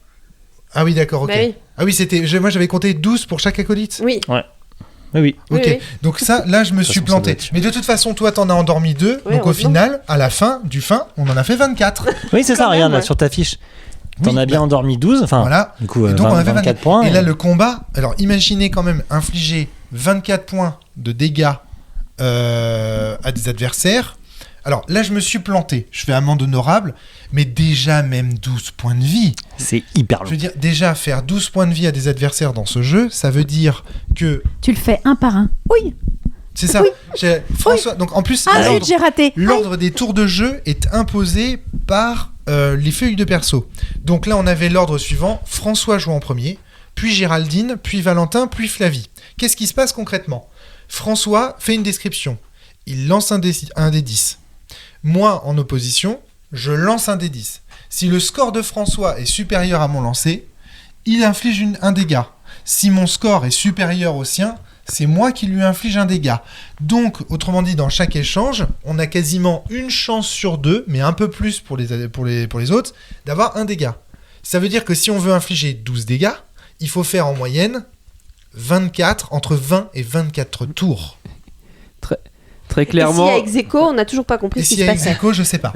Ah oui, d'accord, ok. Bah oui. Ah oui, moi j'avais compté 12 pour chaque acolyte. Oui. Oui. Ok, Oui. donc ça, là, je me De suis toute façon, ça planté. doit être- Mais de toute façon, toi, t'en as endormi 2. Oui, Donc au heureusement. final, à la fin, on en a fait 24. Oui, c'est ça, Quand regarde, même, là, ouais. sur ta fiche. T'en Oui, as bien bah, endormi 12, enfin, Voilà. du coup, Et donc on a fait 24 points. Et là, le combat, alors imaginez quand même infliger 24 points de dégâts à des adversaires. Alors là, je me suis planté. Je fais amende honorable, mais déjà même 12 points de vie. C'est hyper Je long. veux dire, déjà faire 12 points de vie à des adversaires dans ce jeu, ça veut dire que... Tu le fais un par un. Oui. C'est ça. Oui. François, donc en plus, Ah zut, j'ai raté. l'ordre des tours de jeu est imposé par les feuilles de perso. Donc là, on avait l'ordre suivant. François joue en premier, puis Géraldine, puis Valentin, puis Flavie. Qu'est-ce qui se passe concrètement ? François fait une description. Il lance un des 10. Moi, en opposition, je lance un des 10. Si le score de François est supérieur à mon lancer, il inflige un dégât. Si mon score est supérieur au sien, c'est moi qui lui inflige un dégât. Donc, autrement dit, dans chaque échange, on a quasiment une chance sur 2, mais un peu plus pour les autres, d'avoir un dégât. Ça veut dire que si on veut infliger 12 dégâts, il faut faire en moyenne 24, entre 20 et 24 tours. Très clairement. Et s'il y a ex-aequo, on n'a toujours pas compris Et ce qui s'il y se a passait. ex-aequo, je sais pas.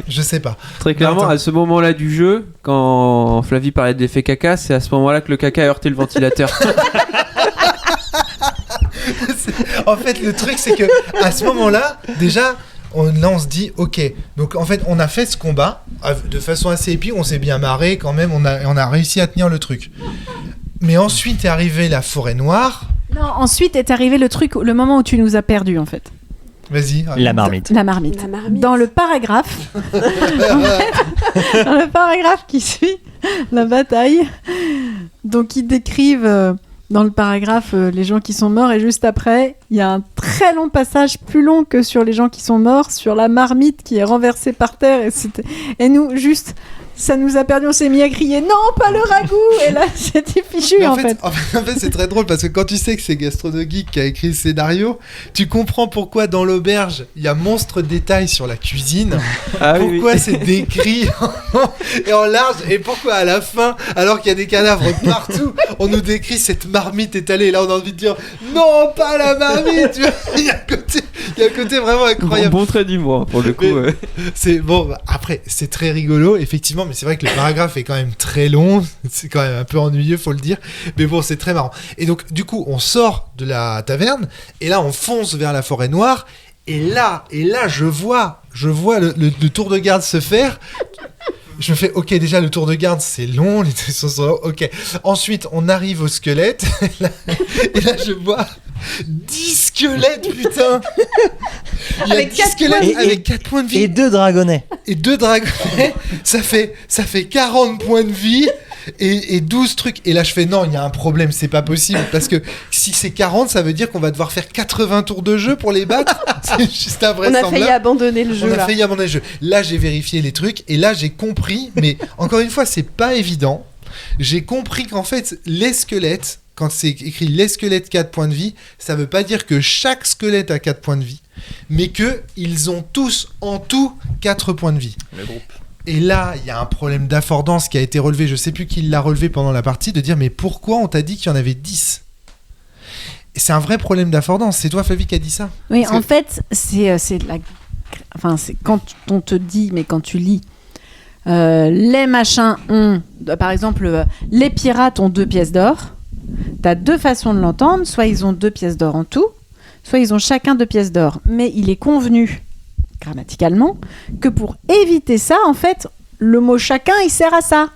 Je sais pas. Très clairement, Attends. à ce moment-là du jeu, quand Flavie parlait de l'effet caca, c'est à ce moment-là que le caca a heurté le ventilateur. En fait, le truc, c'est que à ce moment-là, déjà, on se dit, ok. Donc, en fait, on a fait ce combat de façon assez épique. On s'est bien marré quand même. On a réussi à tenir le truc. Mais ensuite est arrivée la forêt noire. Non, ensuite est arrivé le moment où tu nous as perdus, en fait. Vas-y. La marmite. La marmite. La marmite. Dans le paragraphe, dans le paragraphe qui suit la bataille, donc ils décrivent dans le paragraphe les gens qui sont morts, et juste après, il y a un très long passage, plus long que sur les gens qui sont morts, sur la marmite qui est renversée par terre, et nous, juste... Ça nous a perdu, on s'est mis à crier non, pas le ragoût, et là c'était fichu Mais en fait. En fait, c'est très drôle parce que quand tu sais que c'est Gastronogeek qui a écrit le scénario, tu comprends pourquoi dans l'auberge il y a monstre détail sur la cuisine, pourquoi c'est décrit et en large, et pourquoi à la fin, alors qu'il y a des cadavres partout, on nous décrit cette marmite étalée. Et là on a envie de dire non, pas la marmite. Il y a un côté vraiment incroyable. Bon trait d'humour pour le coup. C'est bon. Après, c'est très rigolo, effectivement, mais c'est vrai que le paragraphe est quand même très long. C'est quand même un peu ennuyeux, faut le dire. Mais bon, c'est très marrant. Et donc, du coup, on sort de la taverne et là, on fonce vers la forêt noire. Et là, je vois le tour de garde se faire. Je me fais, ok, déjà le tour de garde c'est long, les trucs sont longs, ok. Ensuite, on arrive au squelette, et là je vois 10 squelettes, putain. Il y a Avec 10 quatre squelettes avec 4 points de vie. Et 2 dragonnets. Et 2 dragonnets, ça fait 40 points de vie. Et 12 trucs. Et là, je fais non, il y a un problème, c'est pas possible. Parce que si c'est 40, ça veut dire qu'on va devoir faire 80 tours de jeu pour les battre. C'est juste On invraisemblable. a failli abandonner le jeu On a là. failli abandonner le jeu. Là, j'ai vérifié les trucs. Et là, j'ai compris. Mais encore une fois, c'est pas évident. J'ai compris qu'en fait, les squelettes, quand c'est écrit les squelettes 4 points de vie, ça veut pas dire que chaque squelette a 4 points de vie. Mais qu'ils ont tous en tout 4 points de vie. Le groupe. Et là, il y a un problème d'affordance qui a été relevé, je sais plus qui l'a relevé pendant la partie, de dire mais pourquoi on t'a dit qu'il y en avait 10 ? Et c'est un vrai problème d'affordance. C'est toi, Flavie, qui a dit ça ? Oui, Parce en que- fait, c'est quand on te dit, mais quand tu lis, les machins ont, par exemple, les pirates ont 2 pièces d'or. T'as 2 façons de l'entendre. Soit ils ont 2 pièces d'or en tout, soit ils ont chacun 2 pièces d'or. Mais il est convenu, grammaticalement, que pour éviter ça, en fait, le mot chacun, il sert à ça.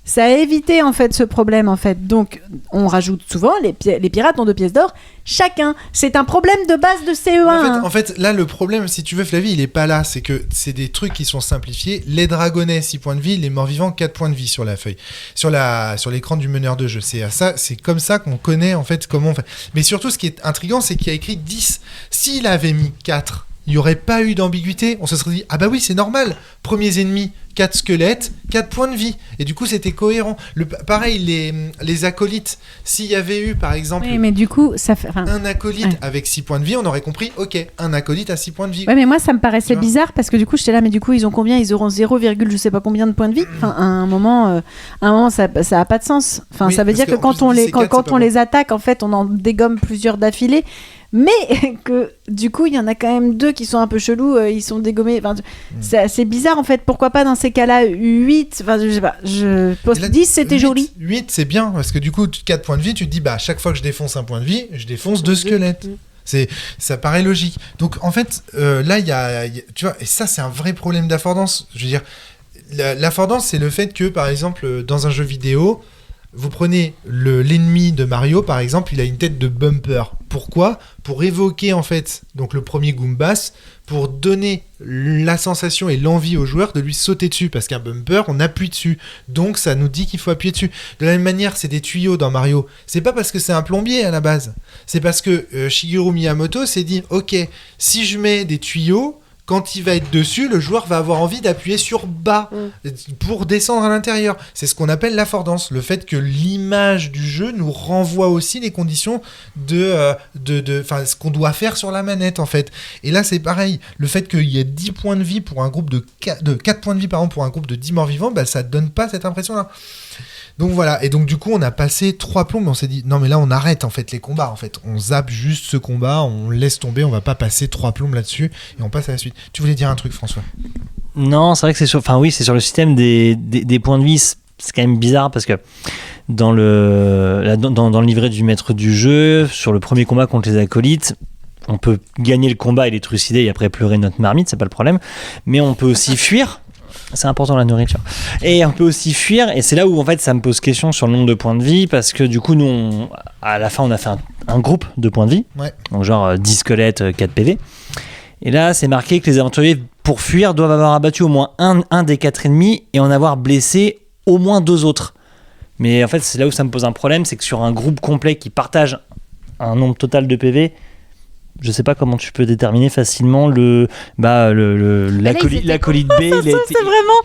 Ça a évité, en fait, ce problème, en fait. Donc, on rajoute souvent, les pirates ont 2 pièces d'or, chacun. C'est un problème de base de CE1. En fait, là, le problème, si tu veux, Flavie, il est pas là. C'est que c'est des trucs qui sont simplifiés. Les dragonnets, 6 points de vie. Les morts-vivants, 4 points de vie sur la feuille. Sur l'écran du meneur de jeu. C'est comme ça qu'on connaît, en fait, comment on fait. Mais surtout, ce qui est intriguant, c'est qu'il y a écrit 10. S'il avait mis 4, il n'y aurait pas eu d'ambiguïté. On se serait dit, ah bah oui, c'est normal. Premiers ennemis, 4 squelettes, 4 points de vie. Et du coup, c'était cohérent. Pareil, les acolytes. S'il y avait eu, par exemple, Oui, mais du coup, ça fait... un acolyte Ouais. avec 6 points de vie, on aurait compris, ok, un acolyte à 6 points de vie. Ouais, mais moi, ça me paraissait Tu vois bizarre parce que du coup, j'étais là, mais du coup, ils ont combien ? Ils auront 0, je sais pas combien de points de vie. Enfin, à un moment, ça a pas de sens. Enfin, Oui, ça veut dire parce que qu'en quand plus, on 10 les, et 4, quand c'est on pas les attaque, en fait, on en dégomme plusieurs d'affilée. Mais que du coup, il y en a quand même 2 qui sont un peu chelous, ils sont dégommés. Enfin, c'est assez bizarre en fait. Pourquoi pas dans ces cas-là 8 ? Enfin, je sais pas. Je pense Et là, 10, c'était 8, joli. 8, c'est bien, parce que du coup, 4 points de vie, tu te dis, bah, à chaque fois que je défonce un point de vie, je défonce 2 squelettes. Ça paraît logique. Donc, en fait, là, il y a, tu vois, et ça, c'est un vrai problème d'affordance. Je veux dire, l'affordance, c'est le fait que, par exemple, dans un jeu vidéo, vous prenez l'ennemi de Mario, par exemple, il a une tête de bumper. Pourquoi ? Pour évoquer, en fait, donc le premier Goombas, pour donner la sensation et l'envie aux joueurs de lui sauter dessus. Parce qu'un bumper, on appuie dessus. Donc, ça nous dit qu'il faut appuyer dessus. De la même manière, c'est des tuyaux dans Mario. C'est pas parce que c'est un plombier, à la base. C'est parce que Shigeru Miyamoto s'est dit, ok, si je mets des tuyaux, quand il va être dessus, le joueur va avoir envie d'appuyer sur bas pour descendre à l'intérieur. C'est ce qu'on appelle l'affordance, le fait que l'image du jeu nous renvoie aussi les conditions de ce qu'on doit faire sur la manette en fait. Et là c'est pareil, le fait qu'il y ait 10 points de vie pour un groupe de 4 points de vie par exemple pour un groupe de 10 morts vivants, ça donne pas cette impression là. Donc voilà, et donc du coup on a passé 3 plombs, mais on s'est dit non mais là on arrête en fait les combats, en fait on zappe juste ce combat, on laisse tomber, on va pas passer 3 plombs là-dessus et on passe à la suite. Tu voulais dire un truc François? Non, c'est vrai que c'est sur le système des points de vie, c'est quand même bizarre parce que dans le livret du maître du jeu, sur le premier combat contre les acolytes, on peut gagner le combat et les trucider et après pleurer notre marmite, c'est pas le problème, mais on peut aussi fuir. C'est important la nourriture. Et on peut aussi fuir, et c'est là où en fait ça me pose question sur le nombre de points de vie, parce que du coup nous à la fin on a fait un groupe de points de vie, donc genre 10 squelettes, 4 PV. Et là c'est marqué que les aventuriers pour fuir doivent avoir abattu au moins un des 4 ennemis et en avoir blessé au moins 2 autres. Mais en fait c'est là où ça me pose un problème, c'est que sur un groupe complet qui partage un nombre total de PV, je sais pas comment tu peux déterminer facilement l'acolyte B. C'est vraiment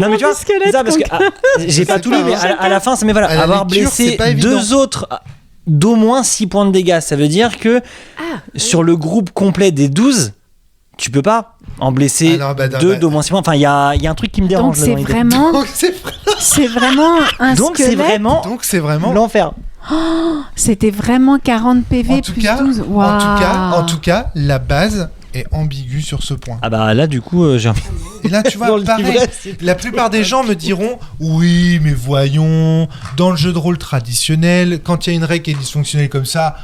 non mais tu vois, c'est ça parce que j'ai pas tout lu, mais à la fin, mais voilà, avoir blessé 2 autres d'au moins 6 points de dégâts, ça veut dire que sur le groupe complet des 12, tu peux pas en blesser 2 d'au moins 6 points. Enfin, il y a un truc qui me dérange. Donc c'est vraiment un squelette. Donc c'est vraiment l'enfer. Oh, c'était vraiment 40 PV plus 12. Wow. En tout cas, la base est ambiguë sur ce point. Ah bah là, du coup, j'ai envie. Et là, tu vois, pareil, la plupart des gens me diront oui, mais voyons, dans le jeu de rôle traditionnel, quand il y a une règle qui est dysfonctionnelle comme ça,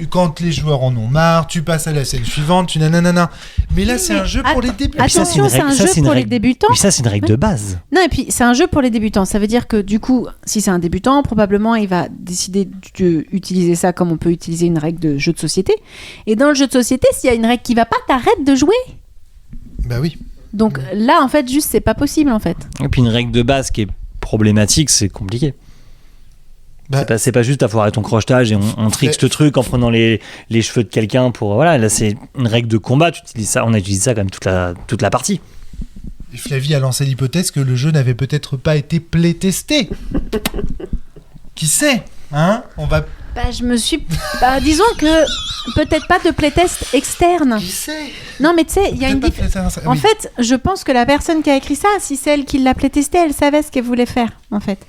quand les joueurs en ont marre, tu passes à la scène suivante, tu nanana. Mais là, c'est un jeu pour les débutants. Attention, c'est un jeu pour les débutants. Puis ça, c'est une règle de base. Non, et puis c'est un jeu pour les débutants. Ça veut dire que du coup, si c'est un débutant, probablement il va décider d'utiliser ça comme on peut utiliser une règle de jeu de société. Et dans le jeu de société, s'il y a une règle qui va pas, t'arrêtes de jouer. Bah oui. Donc là, en fait, juste, c'est pas possible, en fait. Et puis une règle de base qui est problématique, c'est compliqué. C'est pas juste à foirer ton crochetage et on trixe le truc en prenant les cheveux de quelqu'un pour... Voilà, là c'est une règle de combat, tu utilises ça, on a utilisé ça quand même toute la partie. Et Flavie a lancé l'hypothèse que le jeu n'avait peut-être pas été playtesté. Qui sait, hein? On va... je me suis... disons que peut-être pas de playtest externe. Qui sait? Non, mais tu sais, il y a une différence. En fait, je pense que la personne qui a écrit ça, si c'est elle qui l'a playtesté, elle savait ce qu'elle voulait faire, en fait.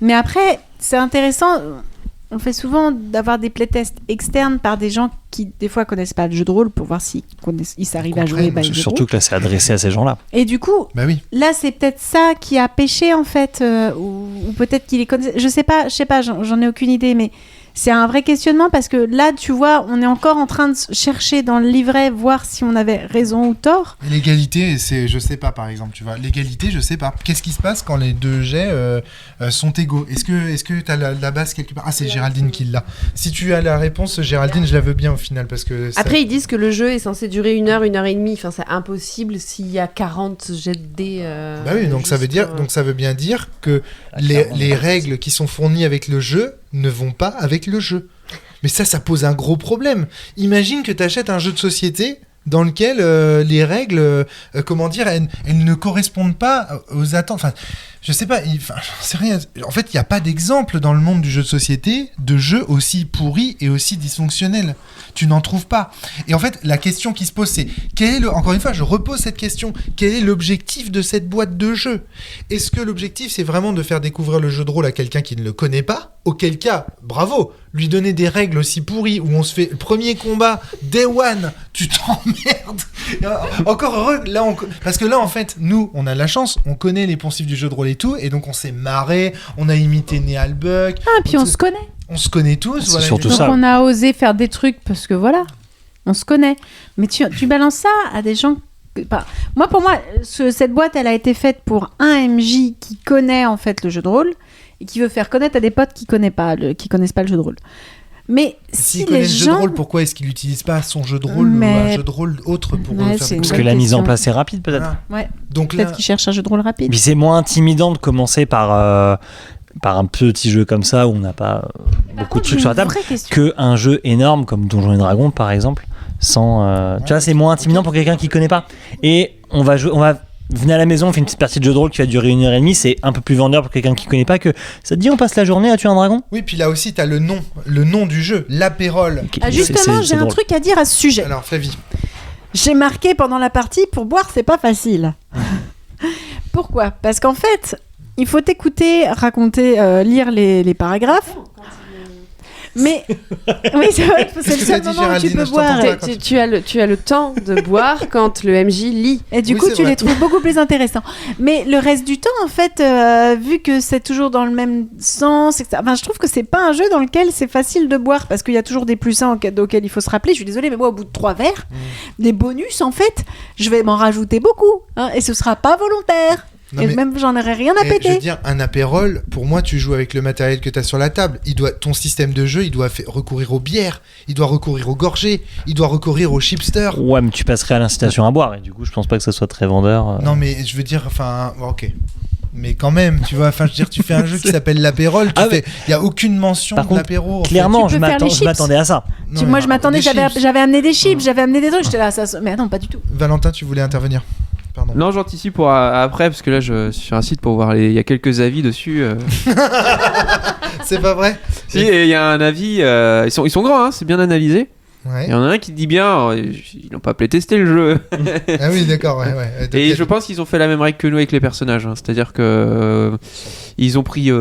Mais après, c'est intéressant. On fait souvent d'avoir des playtests externes par des gens qui, des fois, connaissent pas le jeu de rôle pour voir s'ils s'arrivent à jouer. Surtout que là, c'est adressé à ces gens-là. Et du coup, là, c'est peut-être ça qui a pêché, en fait. Ou peut-être qu'il les connaissait. Je sais pas, j'en ai aucune idée, mais... C'est un vrai questionnement parce que là, tu vois, on est encore en train de chercher dans le livret, voir si on avait raison ou tort. L'égalité, je sais pas, par exemple, tu vois. L'égalité, je sais pas. Qu'est-ce qui se passe quand les deux jets sont égaux? Est-ce que tu as la base quelque part? Ah, c'est Géraldine qui l'a. Si tu as la réponse, Géraldine, je la veux bien au final parce que... Après, ils disent que le jeu est censé durer 1 heure, 1 heure et demie. Enfin, c'est impossible s'il y a 40 jets de dés. Bah oui, donc ça veut bien dire que les règles qui sont fournies avec le jeu ne vont pas avec le jeu. Mais ça pose un gros problème. Imagine que tu achètes un jeu de société dans lequel les règles, elles ne correspondent pas aux attentes. Enfin, je sais pas, c'est rien. En fait, il n'y a pas d'exemple dans le monde du jeu de société de jeu aussi pourri et aussi dysfonctionnel. Tu n'en trouves pas. Et en fait, la question qui se pose, c'est encore une fois, je repose cette question. Quel est l'objectif de cette boîte de jeu? Est-ce que l'objectif, c'est vraiment de faire découvrir le jeu de rôle à quelqu'un qui ne le connaît pas? Auquel cas, bravo, lui donner des règles aussi pourries où on se fait le premier combat, day one, tu t'emmerdes. Encore heureux, parce que là, en fait, nous, on a la chance, on connaît les poncifs du jeu de rôle et tout, et donc on s'est marré, on a imité Neal Buck. Ah, puis on se connaît. On se connaît tous. C'est voilà, surtout donc ça. On a osé faire des trucs parce que voilà, on se connaît. Mais tu balances ça à des gens... Pour moi, cette boîte, elle a été faite pour un MJ qui connaît en fait le jeu de rôle et qui veut faire connaître à des potes qui connaissent pas le jeu de rôle. Mais s'il connaît le jeu de rôle, pourquoi est-ce qu'il n'utilise pas son jeu de rôle ou un jeu de rôle autre pour faire parce que la mise en place est rapide, peut-être. Ouais. Donc peut-être qu'il cherche un jeu de rôle rapide. Puis c'est moins intimidant de commencer par un petit jeu comme ça où on n'a pas beaucoup de trucs sur la table qu'un jeu énorme comme Donjons et Dragons, par exemple. sans. Tu vois, c'est moins intimidant pour quelqu'un qui connaît pas. Et on va venez à la maison, on fait une petite partie de jeu de rôle qui va durer 1h30, c'est un peu plus vendeur pour quelqu'un qui connaît pas que ça te dit on passe la journée à tuer un dragon. Oui, puis là aussi t'as le nom du jeu, l'apérole. Justement, j'ai un truc à dire à ce sujet. Alors Flavie. J'ai marqué pendant la partie, pour boire, c'est pas facile. Pourquoi ? Parce qu'en fait, il faut t'écouter, raconter, lire les paragraphes. Mais oui, c'est vrai, c'est le seul moment où tu peux boire. Tu as le temps de boire quand le MJ lit. Et du coup, tu les trouves beaucoup plus intéressants. Mais le reste du temps, en fait, vu que c'est toujours dans le même sens, etc., je trouve que c'est pas un jeu dans lequel c'est facile de boire parce qu'il y a toujours des plus 1 auxquels il faut se rappeler. Je suis désolée, mais moi, au bout de 3 verres, des bonus, en fait, je vais m'en rajouter beaucoup. Et ce sera pas volontaire. Non, et même j'en aurais rien à péter. Je veux dire, un apérole, pour moi, tu joues avec le matériel que tu as sur la table. Ton système de jeu, il doit recourir aux bières, il doit recourir aux gorgées, il doit recourir aux chipsters. Ouais, mais tu passerais à l'incitation à boire, et du coup, je pense pas que ça soit très vendeur. Non, mais je veux dire, ok. Mais quand même, tu vois, je veux dire, tu fais un jeu qui s'appelle l'apérole, il n'y a aucune mention de l'apéro. Clairement, je m'attendais à ça. Moi, je m'attendais, j'avais amené des chips, j'avais amené des trucs, j'étais là, mais non, pas du tout. Valentin, tu voulais intervenir? Pardon. Non, j'anticipe pour après, parce que là, je suis sur un site pour voir, il y a quelques avis dessus. C'est pas vrai? Si, il y a un avis, ils sont grands, hein, c'est bien analysé. Ouais. Il y en a un qui dit bien, ils n'ont pas playtesté le jeu. Ah oui, d'accord, ouais. Et je pense qu'ils ont fait la même règle que nous avec les personnages, hein. C'est-à-dire que ils ont pris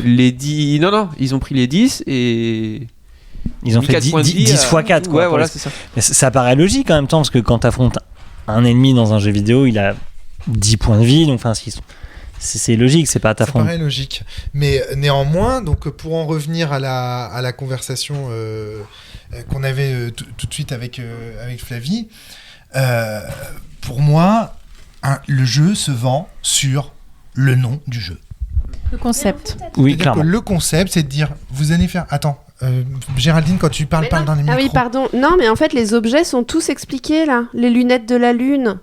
les 10. Non, ils ont pris les 10 et. Ils ont fait 10 x 4, quoi. Ouais, voilà, c'est ça. Mais ça paraît logique en même temps, parce que quand t'affrontes un ennemi dans un jeu vidéo, il a 10 points de vie, donc c'est logique, c'est pas ta front. Ça paraît logique. Mais néanmoins, donc pour en revenir à la conversation qu'on avait tout de suite avec Flavie, pour moi, le jeu se vend sur le nom du jeu. Le concept. Oui, clairement. Le concept, c'est de dire, vous allez faire... Attends. Géraldine, quand tu parles dans les micros. Ah oui, pardon. Non, mais en fait, les objets sont tous expliqués là. Les lunettes de la lune.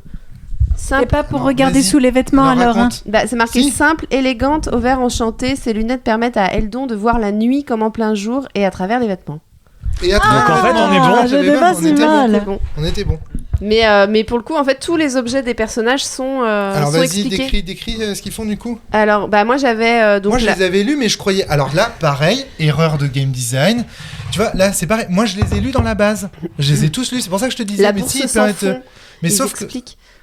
Simple. Et pas pour regarder sous les vêtements alors. Hein. C'est marqué simple, élégante, au vert enchanté. Ces lunettes permettent à Eldon de voir la nuit comme en plein jour et à travers les vêtements. Et donc en fait, on est bon. On était bon. Mais pour le coup, en fait, tous les objets des personnages sont alors expliqués. vas-y, décris ce qu'ils font du coup. Alors, moi j'avais moi je les avais lus, mais je croyais. Alors là, pareil, erreur de game design. Tu vois, là c'est pareil. Moi je les ai lus dans la base. Je les ai tous lus. C'est pour ça que je te disais. La bourse sans fond. Mais sauf que.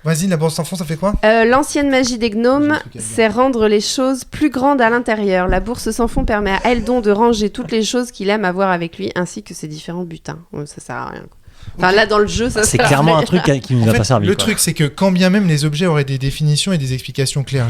Vas-y, la bourse sans fond, ça fait quoi? L'ancienne magie des gnomes, c'est rendre les choses plus grandes à l'intérieur. La bourse sans fond permet à Eldon de ranger toutes les choses qu'il aime avoir avec lui, ainsi que ses différents butins. Ça sert à rien. Enfin, là, dans le jeu, ça c'est clairement un truc qui nous a pas servi. Le truc, c'est que quand bien même les objets auraient des définitions et des explications claires,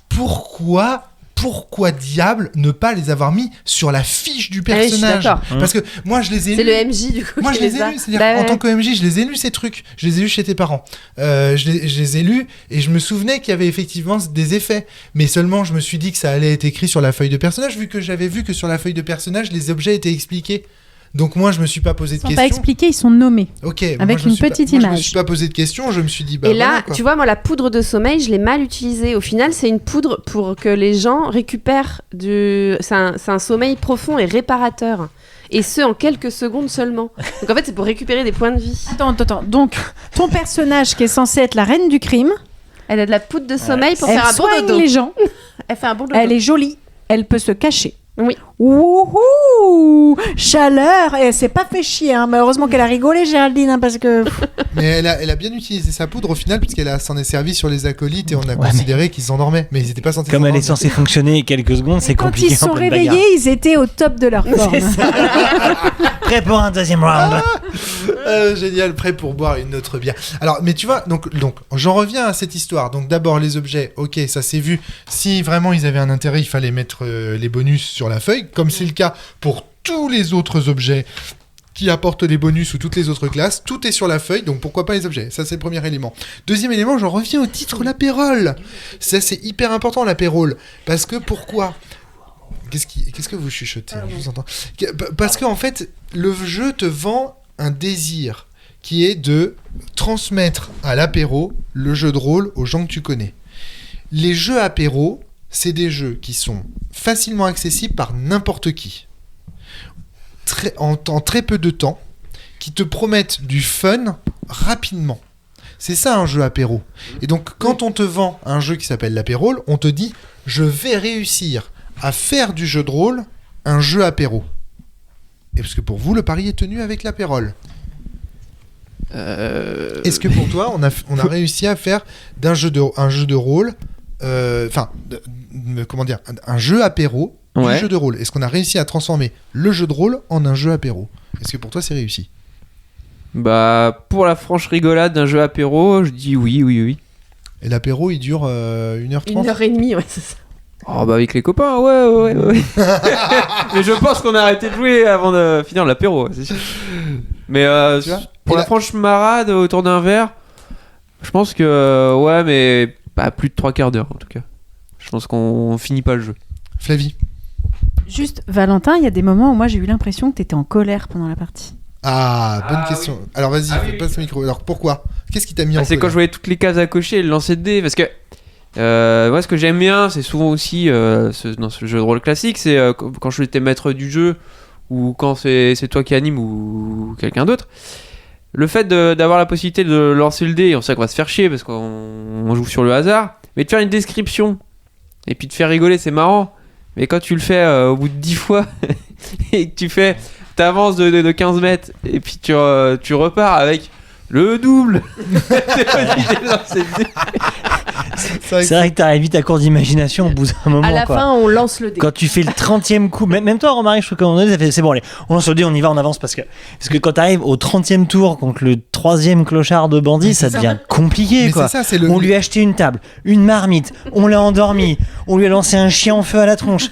pourquoi diable ne pas les avoir mis sur la fiche du personnage? Parce que moi je les ai lus. C'est le MJ du coup. Moi je les ai lus, c'est-à-dire en tant que MJ, je les ai lus ces trucs. Je les ai lus chez tes parents. Je les ai lus et je me souvenais qu'il y avait effectivement des effets. Mais seulement je me suis dit que ça allait être écrit sur la feuille de personnage vu que j'avais vu que sur la feuille de personnage les objets étaient expliqués. Donc moi je me suis pas posé de questions. Ils sont pas expliqués, ils sont nommés. Ok. Avec une petite image. Moi, je me suis pas posé de questions, je me suis dit et là, tu vois, moi la poudre de sommeil, je l'ai mal utilisée. Au final, c'est une poudre pour que les gens récupèrent c'est un sommeil profond et réparateur. Et ce, en quelques secondes seulement. Donc en fait, c'est pour récupérer des points de vie. Attends. Donc, ton personnage qui est censé être la reine du crime, elle a de la poudre de sommeil pour faire un bon dodo. Elle soigne les gens. Elle fait un bon dodo. Elle est jolie. Elle peut se cacher. Oui. Wouhou, chaleur. Et elle s'est pas fait chier, hein. Mais heureusement qu'elle a rigolé, Géraldine, hein, parce que. Mais elle a bien utilisé sa poudre au final, puisqu'elle s'en est servi sur les acolytes et on a considéré qu'ils s'endormaient. Mais ils étaient pas censés. Comme elle est censée fonctionner quelques secondes, c'est compliqué. Quand ils sont réveillés, ils étaient au top de leur forme. Prêt pour un deuxième round. Génial, prêt pour boire une autre bière. Alors, mais tu vois, donc j'en reviens à cette histoire. Donc d'abord les objets, ok, ça s'est vu. Si vraiment ils avaient un intérêt, il fallait mettre les bonus sur la feuille, comme c'est le cas pour tous les autres objets qui apportent des bonus ou toutes les autres classes. Tout est sur la feuille, donc pourquoi pas les objets? Ça, c'est le premier élément. Deuxième élément, j'en reviens au titre, l'apérole. Ça, c'est hyper important, l'apérole. Parce que pourquoi? Qu'est-ce que vous chuchotez? Je vous entends. Parce qu'en fait, le jeu te vend un désir qui est de transmettre à l'apéro le jeu de rôle aux gens que tu connais. Les jeux apéro, c'est des jeux qui sont facilement accessibles par n'importe qui. En très peu de temps, qui te promettent du fun rapidement. C'est ça un jeu apéro. Et donc quand on te vend un jeu qui s'appelle l'apérole, on te dit je vais réussir à faire du jeu de rôle un jeu apéro. Et parce que pour vous le pari est tenu avec l'apérole. Est-ce que pour toi on a réussi à faire un jeu de rôle un jeu apéro du jeu de rôle. Est-ce qu'on a réussi à transformer le jeu de rôle en un jeu apéro? Est-ce que pour toi c'est réussi? Bah, pour la franche rigolade d'un jeu apéro, je dis oui. Et l'apéro il dure 1h30? 1h30, ouais, c'est ça. Oh bah avec les copains, ouais. Mais je pense qu'on a arrêté de jouer avant de finir l'apéro, c'est sûr. Mais pour la franche marade autour d'un verre, je pense que ouais, mais pas plus de 3/4 d'heure en tout cas. Je pense qu'on finit pas le jeu. Flavie. Juste, Valentin, il y a des moments où moi j'ai eu l'impression que t'étais en colère pendant la partie. Ah, bonne question. Oui. Alors vas-y, passe le micro. Alors pourquoi? Qu'est-ce qui t'a mis en C'est colère? quand je voyais toutes les cases à cocher et le lancer de dés, parce que moi ce que j'aime bien, c'est souvent aussi dans ce jeu de rôle classique, c'est quand je étais maître du jeu ou quand c'est toi qui anime ou quelqu'un d'autre. Le fait d'avoir la possibilité de lancer le dé, on sait qu'on va se faire chier parce qu'on joue sur le hasard, mais de faire une description et puis de faire rigoler, c'est marrant. Mais quand tu le fais au bout de 10 fois et que t'avances de 15 mètres et puis tu repars avec le double. C'est vrai que t'arrives vite à court d'imagination au bout d'un moment. À la fin, on lance le dé. Quand tu fais le 30e coup, même toi, Romaric, je trouve qu'à un moment donné, ça fait c'est bon, allez, on lance le dé, on y va, on avance. Parce que quand t'arrives au 30e tour contre le 3e clochard de bandit, ça devient compliqué. Mais quoi. c'est ça, On lui a acheté une table, une marmite, on l'a endormi, on lui a lancé un chien en feu à la tronche.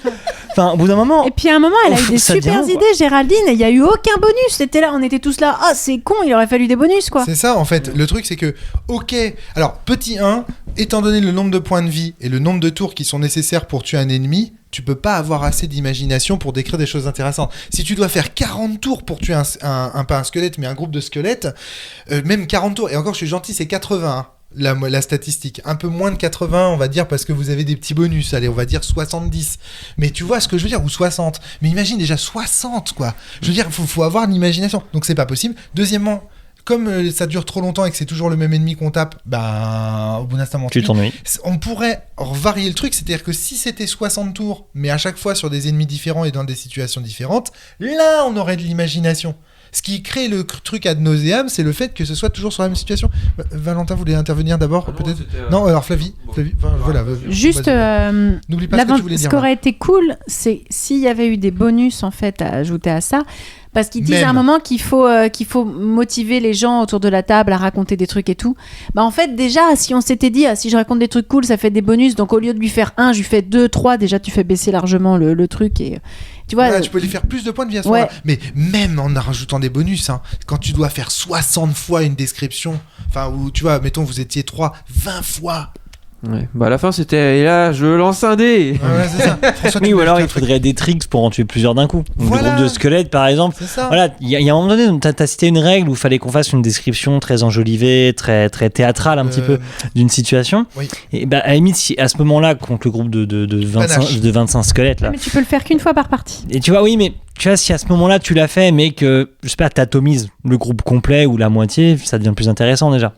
Enfin, au bout d'un moment. Et puis à un moment, elle a eu des ça super devient, idées, Géraldine, et il y a eu aucun bonus. C'était là, on était tous là. Ah, c'est con, il aurait fallu des bonus, quoi. C'est ça en fait. Le truc c'est que, ok, alors petit 1, étant donné le nombre de points de vie et le nombre de tours qui sont nécessaires pour tuer un ennemi, tu peux pas avoir assez d'imagination pour décrire des choses intéressantes. Si tu dois faire 40 tours pour tuer pas un squelette mais un groupe de squelettes, même 40 tours, et encore je suis gentil, c'est 80. Hein. La statistique, un peu moins de 80 on va dire parce que vous avez des petits bonus, allez on va dire 70, mais tu vois ce que je veux dire, ou 60, mais imagine déjà 60 quoi, je veux dire faut avoir de l'imagination, donc c'est pas possible. Deuxièmement, comme ça dure trop longtemps et que c'est toujours le même ennemi qu'on tape, au bout d'un instant tu t'ennuies. On pourrait varier le truc, c'est-à-dire que si c'était 60 tours mais à chaque fois sur des ennemis différents et dans des situations différentes, là on aurait de l'imagination. Ce qui crée le truc ad nauseam, c'est le fait que ce soit toujours sur la même situation. Valentin voulait intervenir d'abord, peut-être. Non, alors Flavie, voilà. Juste, n'oublie pas ce que tu voulais dire. Ce qui aurait été cool, c'est s'il y avait eu des bonus en fait à ajouter à ça. Parce qu'ils disent à un moment qu'il faut motiver les gens autour de la table à raconter des trucs et tout. Bah en fait déjà si on s'était dit si je raconte des trucs cool ça fait des bonus, donc au lieu de lui faire 1 je lui fais 2, 3, déjà tu fais baisser largement le truc et tu vois. Ouais, tu peux lui faire plus de points de vie à ce moment-là. Mais même en rajoutant des bonus, hein, quand tu dois faire 60 fois une description, enfin ou tu vois, mettons vous étiez 20 fois. Ouais. Bah à la fin c'était et là je lance un dé. Ouais, c'est ça. François, oui, ou alors il faudrait des tricks pour en tuer plusieurs d'un coup. Voilà. Le groupe de squelettes par exemple. C'est ça. Voilà, il y a un moment donné, t'as cité une règle où il fallait qu'on fasse une description très enjolivée, très théâtrale un petit peu d'une situation. Oui. Et bah à la limite, si à ce moment-là, contre le groupe de 25 squelettes là. Mais tu peux le faire qu'une fois par partie. Et tu vois, oui, mais tu vois, si à ce moment-là tu l'as fait, mais que je sais pas, t'atomises le groupe complet ou la moitié, ça devient plus intéressant déjà.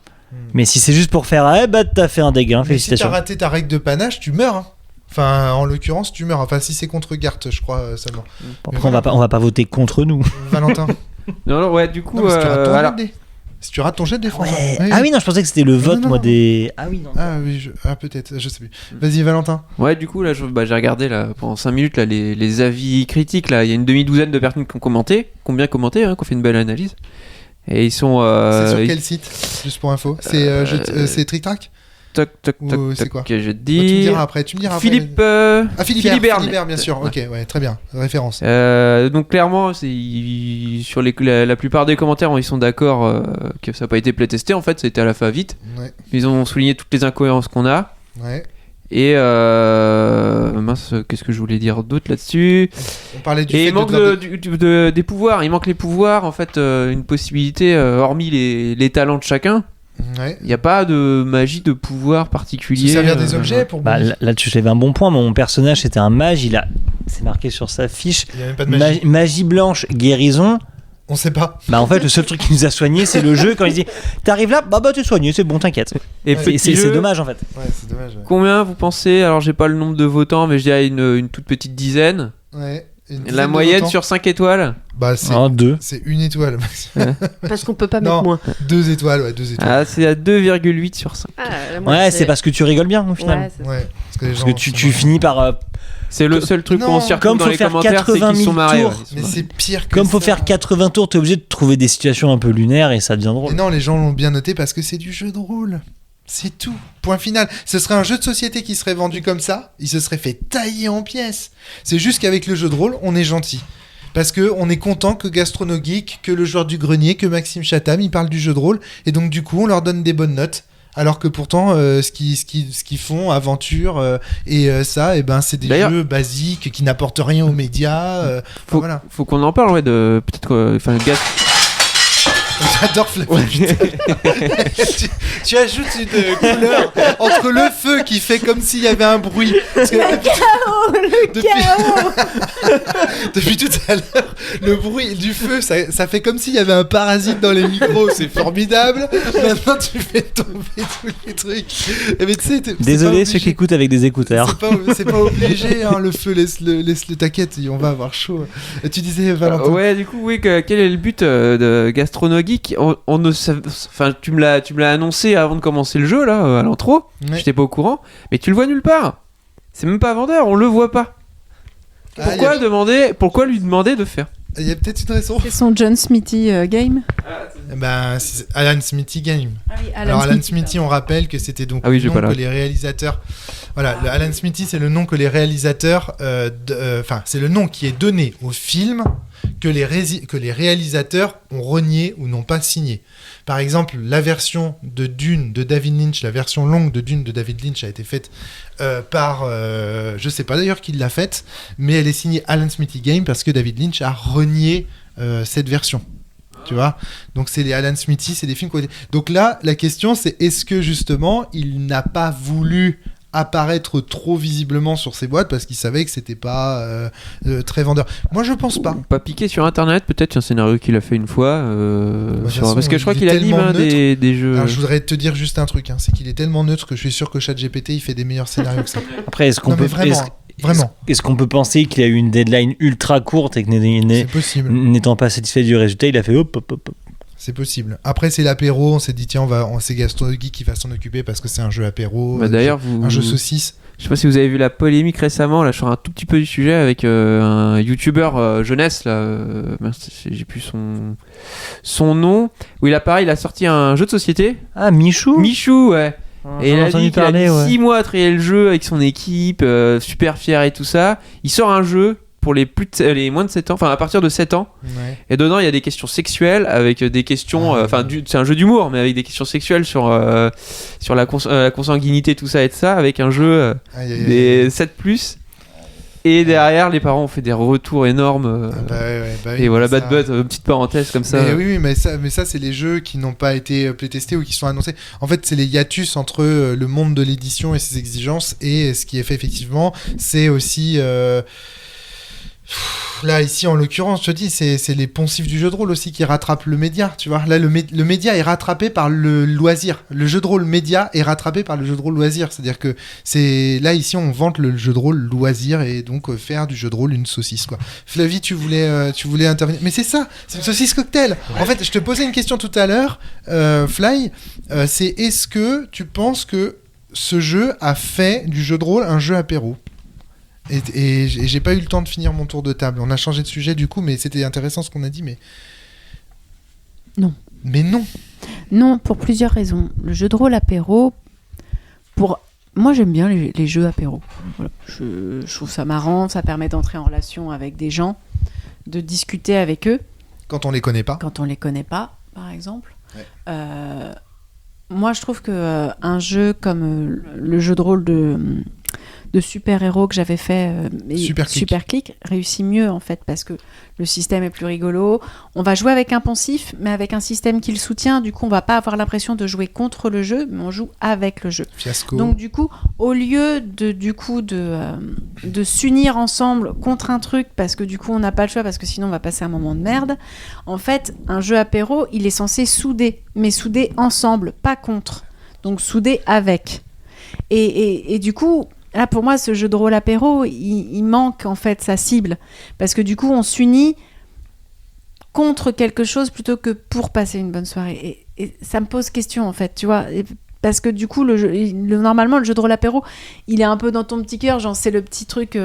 Mais si c'est juste pour faire t'as fait un dégât, félicitations. Si t'as raté ta règle de panache, tu meurs. Hein. Enfin, en l'occurrence, tu meurs. Enfin, si c'est contre Garth, je crois seulement. Après, on va pas voter contre nous. Valentin. Non, ouais, du coup. Si tu rates ton jet de défense. Ouais. Oui. Ah oui, non, je pensais que c'était le vote, moi, des. Ah oui, non. Ah oui, peut-être, je sais plus. Vas-y, Valentin. Ouais, du coup, là, j'ai regardé là, pendant 5 minutes là, les avis critiques. Là, il y a une demi-douzaine de personnes qui ont commenté, qui ont fait une belle analyse. Et ils sont. C'est sur quel site? Juste pour info. C'est Trick Track? C'est quoi? Je te dis. Tu me diras après. Philippe. Philibert, bien sûr. Ok, ouais, très bien. Référence. Donc clairement, sur la plupart des commentaires, ils sont d'accord que ça n'a pas été playtesté. En fait, ça a été à la fin vite. Ouais. Ils ont souligné toutes les incohérences qu'on a. Ouais. Et qu'est-ce que je voulais dire d'autre là-dessus? On parlait du fait il manque des pouvoirs. Il manque les pouvoirs, en fait, une possibilité, hormis les talents de chacun. Ouais. Il n'y a pas de magie de pouvoir particulier. Se servir des objets pour. Là, tu lèves un bon point. Mon personnage, c'était un mage. C'est marqué sur sa fiche. Il n'y a même pas de magie. Magie blanche, guérison. On sait pas. Bah en fait, le seul truc qui nous a soigné, c'est le jeu quand il dit t'arrives là, bah t'es soigné, c'est bon, t'inquiète. Et Ouais. C'est dommage en fait. Ouais, c'est dommage. Combien vous pensez? Alors j'ai pas le nombre de votants, mais je dirais une toute petite dizaine. Ouais. Une La dizaine de moyenne votants. sur 5 étoiles. Bah, c'est 2. c'est une étoile. Parce qu'on peut pas Non. mettre moins. 2 étoiles, ouais, 2 étoiles. Ah, c'est à 2,8 sur 5. Ah, la Ouais, moitié. c'est parce que tu rigoles bien au final. Ouais, c'est ça. Ouais. Parce que, les Parce gens que tu sont- finis par. C'est le seul truc Non. qu'on s'y retrouve Comme dans faut les faire commentaires, c'est 80 qu'ils 000 sont marrés. tours. ouais, ils sont Mais marrés. c'est pire que Comme faut ça. faire 80 tours, t'es obligé de trouver des situations un peu lunaires et ça devient Et drôle. non, les gens l'ont bien noté parce que c'est du jeu de rôle. C'est tout. Point final. Ce serait un jeu de société qui serait vendu comme ça. Il se serait fait tailler en pièces. C'est juste qu'avec le jeu de rôle, on est gentil. Parce que on est content que Gastronogeek, que le joueur du grenier, que Maxime Chatham, ils parlent du jeu de rôle. Et donc, du coup, on leur donne des bonnes notes. Alors que pourtant, ce qu'ils font, aventure ça, et ben, c'est des D'ailleurs- jeux basiques qui n'apportent rien aux médias. Faut, Voilà. faut qu'on en parle, ouais, de peut-être que. Enfin, J'adore Flavie. tu ajoutes une couleur entre le feu qui fait comme s'il y avait un bruit. Parce que depuis tout à l'heure, le bruit du feu, ça fait comme s'il y avait un parasite dans les micros. C'est formidable. Maintenant, tu fais tomber tous les trucs. Mais tu sais, Désolé ceux qui écoutent avec des écouteurs. C'est pas obligé, hein, le feu, laisse-le, t'inquiète, on va avoir chaud. Tu disais, Valentin. ouais, du coup, oui, quel est le but de Gastronogeek? On ne sait- Enfin, tu me l'as annoncé avant de commencer le jeu, là, à l'intro. Ouais. J'étais pas au courant, mais tu le vois nulle part. C'est même pas vendeur, on le voit pas. Ah, Pourquoi lui demander de faire? Il y a peut-être une raison. C'est son John Smithy game. Ben, c'est Alan Smithy Game. Ah oui, Alors Alan Smithy, on rappelle que c'était donc Ah oui, le j'ai nom pas là. que les réalisateurs. Voilà, le Alan Smithy, c'est le nom que les réalisateurs, enfin, c'est le nom qui est donné au film que les réalisateurs ont renié ou n'ont pas signé. Par exemple, la version de Dune de David Lynch, la version longue de Dune de David Lynch a été faite par, je sais pas d'ailleurs qui l'a faite, mais elle est signée Alan Smithy Game parce que David Lynch a renié cette version. Tu vois, donc c'est les Alan Smithy, c'est des films qu'on... Donc là, la question c'est est-ce que justement il n'a pas voulu apparaître trop visiblement sur ses boîtes parce qu'il savait que c'était pas très vendeur. Moi je pense pas. Pas piqué sur internet, peut-être un scénario qu'il a fait une fois. De toute façon, Parce que je crois il qu'il est anime tellement des jeux. Alors, je voudrais te dire juste un truc, hein, c'est qu'il est tellement neutre que je suis sûr que ChatGPT il fait des meilleurs scénarios que ça. Après, est-ce qu'on Non, mais peut vraiment, vraiment. Est-ce qu'on peut penser qu'il a eu une deadline ultra courte et que C'est possible. n'étant pas satisfait du résultat, il a fait hop hop hop. C'est possible. Après c'est l'apéro, on s'est dit tiens c'est Gastronogeek qui va s'en occuper parce que c'est un jeu apéro, Bah, d'ailleurs, un jeu saucisse. Je sais pas si vous avez vu la polémique récemment, là je sors un tout petit peu du sujet avec un youtubeur jeunesse, là, mince, j'ai plus son nom, où il a sorti un jeu de société. Ah, Michou. Michou, ouais. Et il a entendu dit qu'il a parler, mis ouais. 6 mois à créer le jeu avec son équipe, super fier et tout ça. Il sort un jeu pour les moins de 7 ans, enfin à partir de 7 ans. Ouais. Et dedans, il y a des questions sexuelles avec des questions. Enfin, c'est un jeu d'humour, mais avec des questions sexuelles sur la consanguinité, tout ça et tout ça, avec un jeu Aïe, aïe, aïe. des 7+. Et derrière, les parents ont fait des retours énormes. Bah oui, Et voilà, ça- Bad Bud, petite parenthèse comme ça. Mais oui, mais ça c'est les jeux qui n'ont pas été playtestés ou qui sont annoncés. En fait, c'est les hiatus entre le monde de l'édition et ses exigences et ce qui est fait effectivement, c'est aussi là ici en l'occurrence, je te dis, c'est les poncifs du jeu de rôle aussi qui rattrapent le média, tu vois. Là, le média est rattrapé par le loisir. Le jeu de rôle média est rattrapé par le jeu de rôle loisir. C'est-à-dire que là ici on vante le jeu de rôle loisir et donc faire du jeu de rôle une saucisse quoi. Flavie, tu voulais intervenir. Mais c'est ça, c'est une saucisse cocktail. En fait, je te posais une question tout à l'heure, Fly. C'est est-ce que tu penses que ce jeu a fait du jeu de rôle un jeu apéro? Et j'ai pas eu le temps de finir mon tour de table. On a changé de sujet du coup, mais c'était intéressant ce qu'on a dit. Mais Non. Mais non. Non, pour plusieurs raisons. Le jeu de rôle apéro, moi j'aime bien les jeux apéro. Voilà. Je trouve ça marrant, ça permet d'entrer en relation avec des gens, de discuter avec eux. Quand on les connaît pas. Quand on les connaît pas, par exemple. Ouais. Moi je trouve que un jeu comme le jeu de rôle de super-héros que j'avais fait, Super Click, réussit mieux en fait, parce que le système est plus rigolo. On va jouer avec un poncif, mais avec un système qui le soutient. Du coup, on va pas avoir l'impression de jouer contre le jeu, mais on joue avec le jeu. Fiasco. Donc du coup, au lieu de s'unir ensemble contre un truc, parce que du coup on n'a pas le choix, parce que sinon on va passer un moment de merde, en fait, un jeu apéro, il est censé souder, mais souder ensemble, pas contre. Donc souder avec. Et du coup, là pour moi, ce jeu de rôle apéro, il manque en fait sa cible, parce que du coup on s'unit contre quelque chose plutôt que pour passer une bonne soirée. Et ça me pose question en fait, tu vois. Parce que du coup, normalement, le jeu de rôle apéro, il est un peu dans ton petit cœur, genre c'est le petit truc,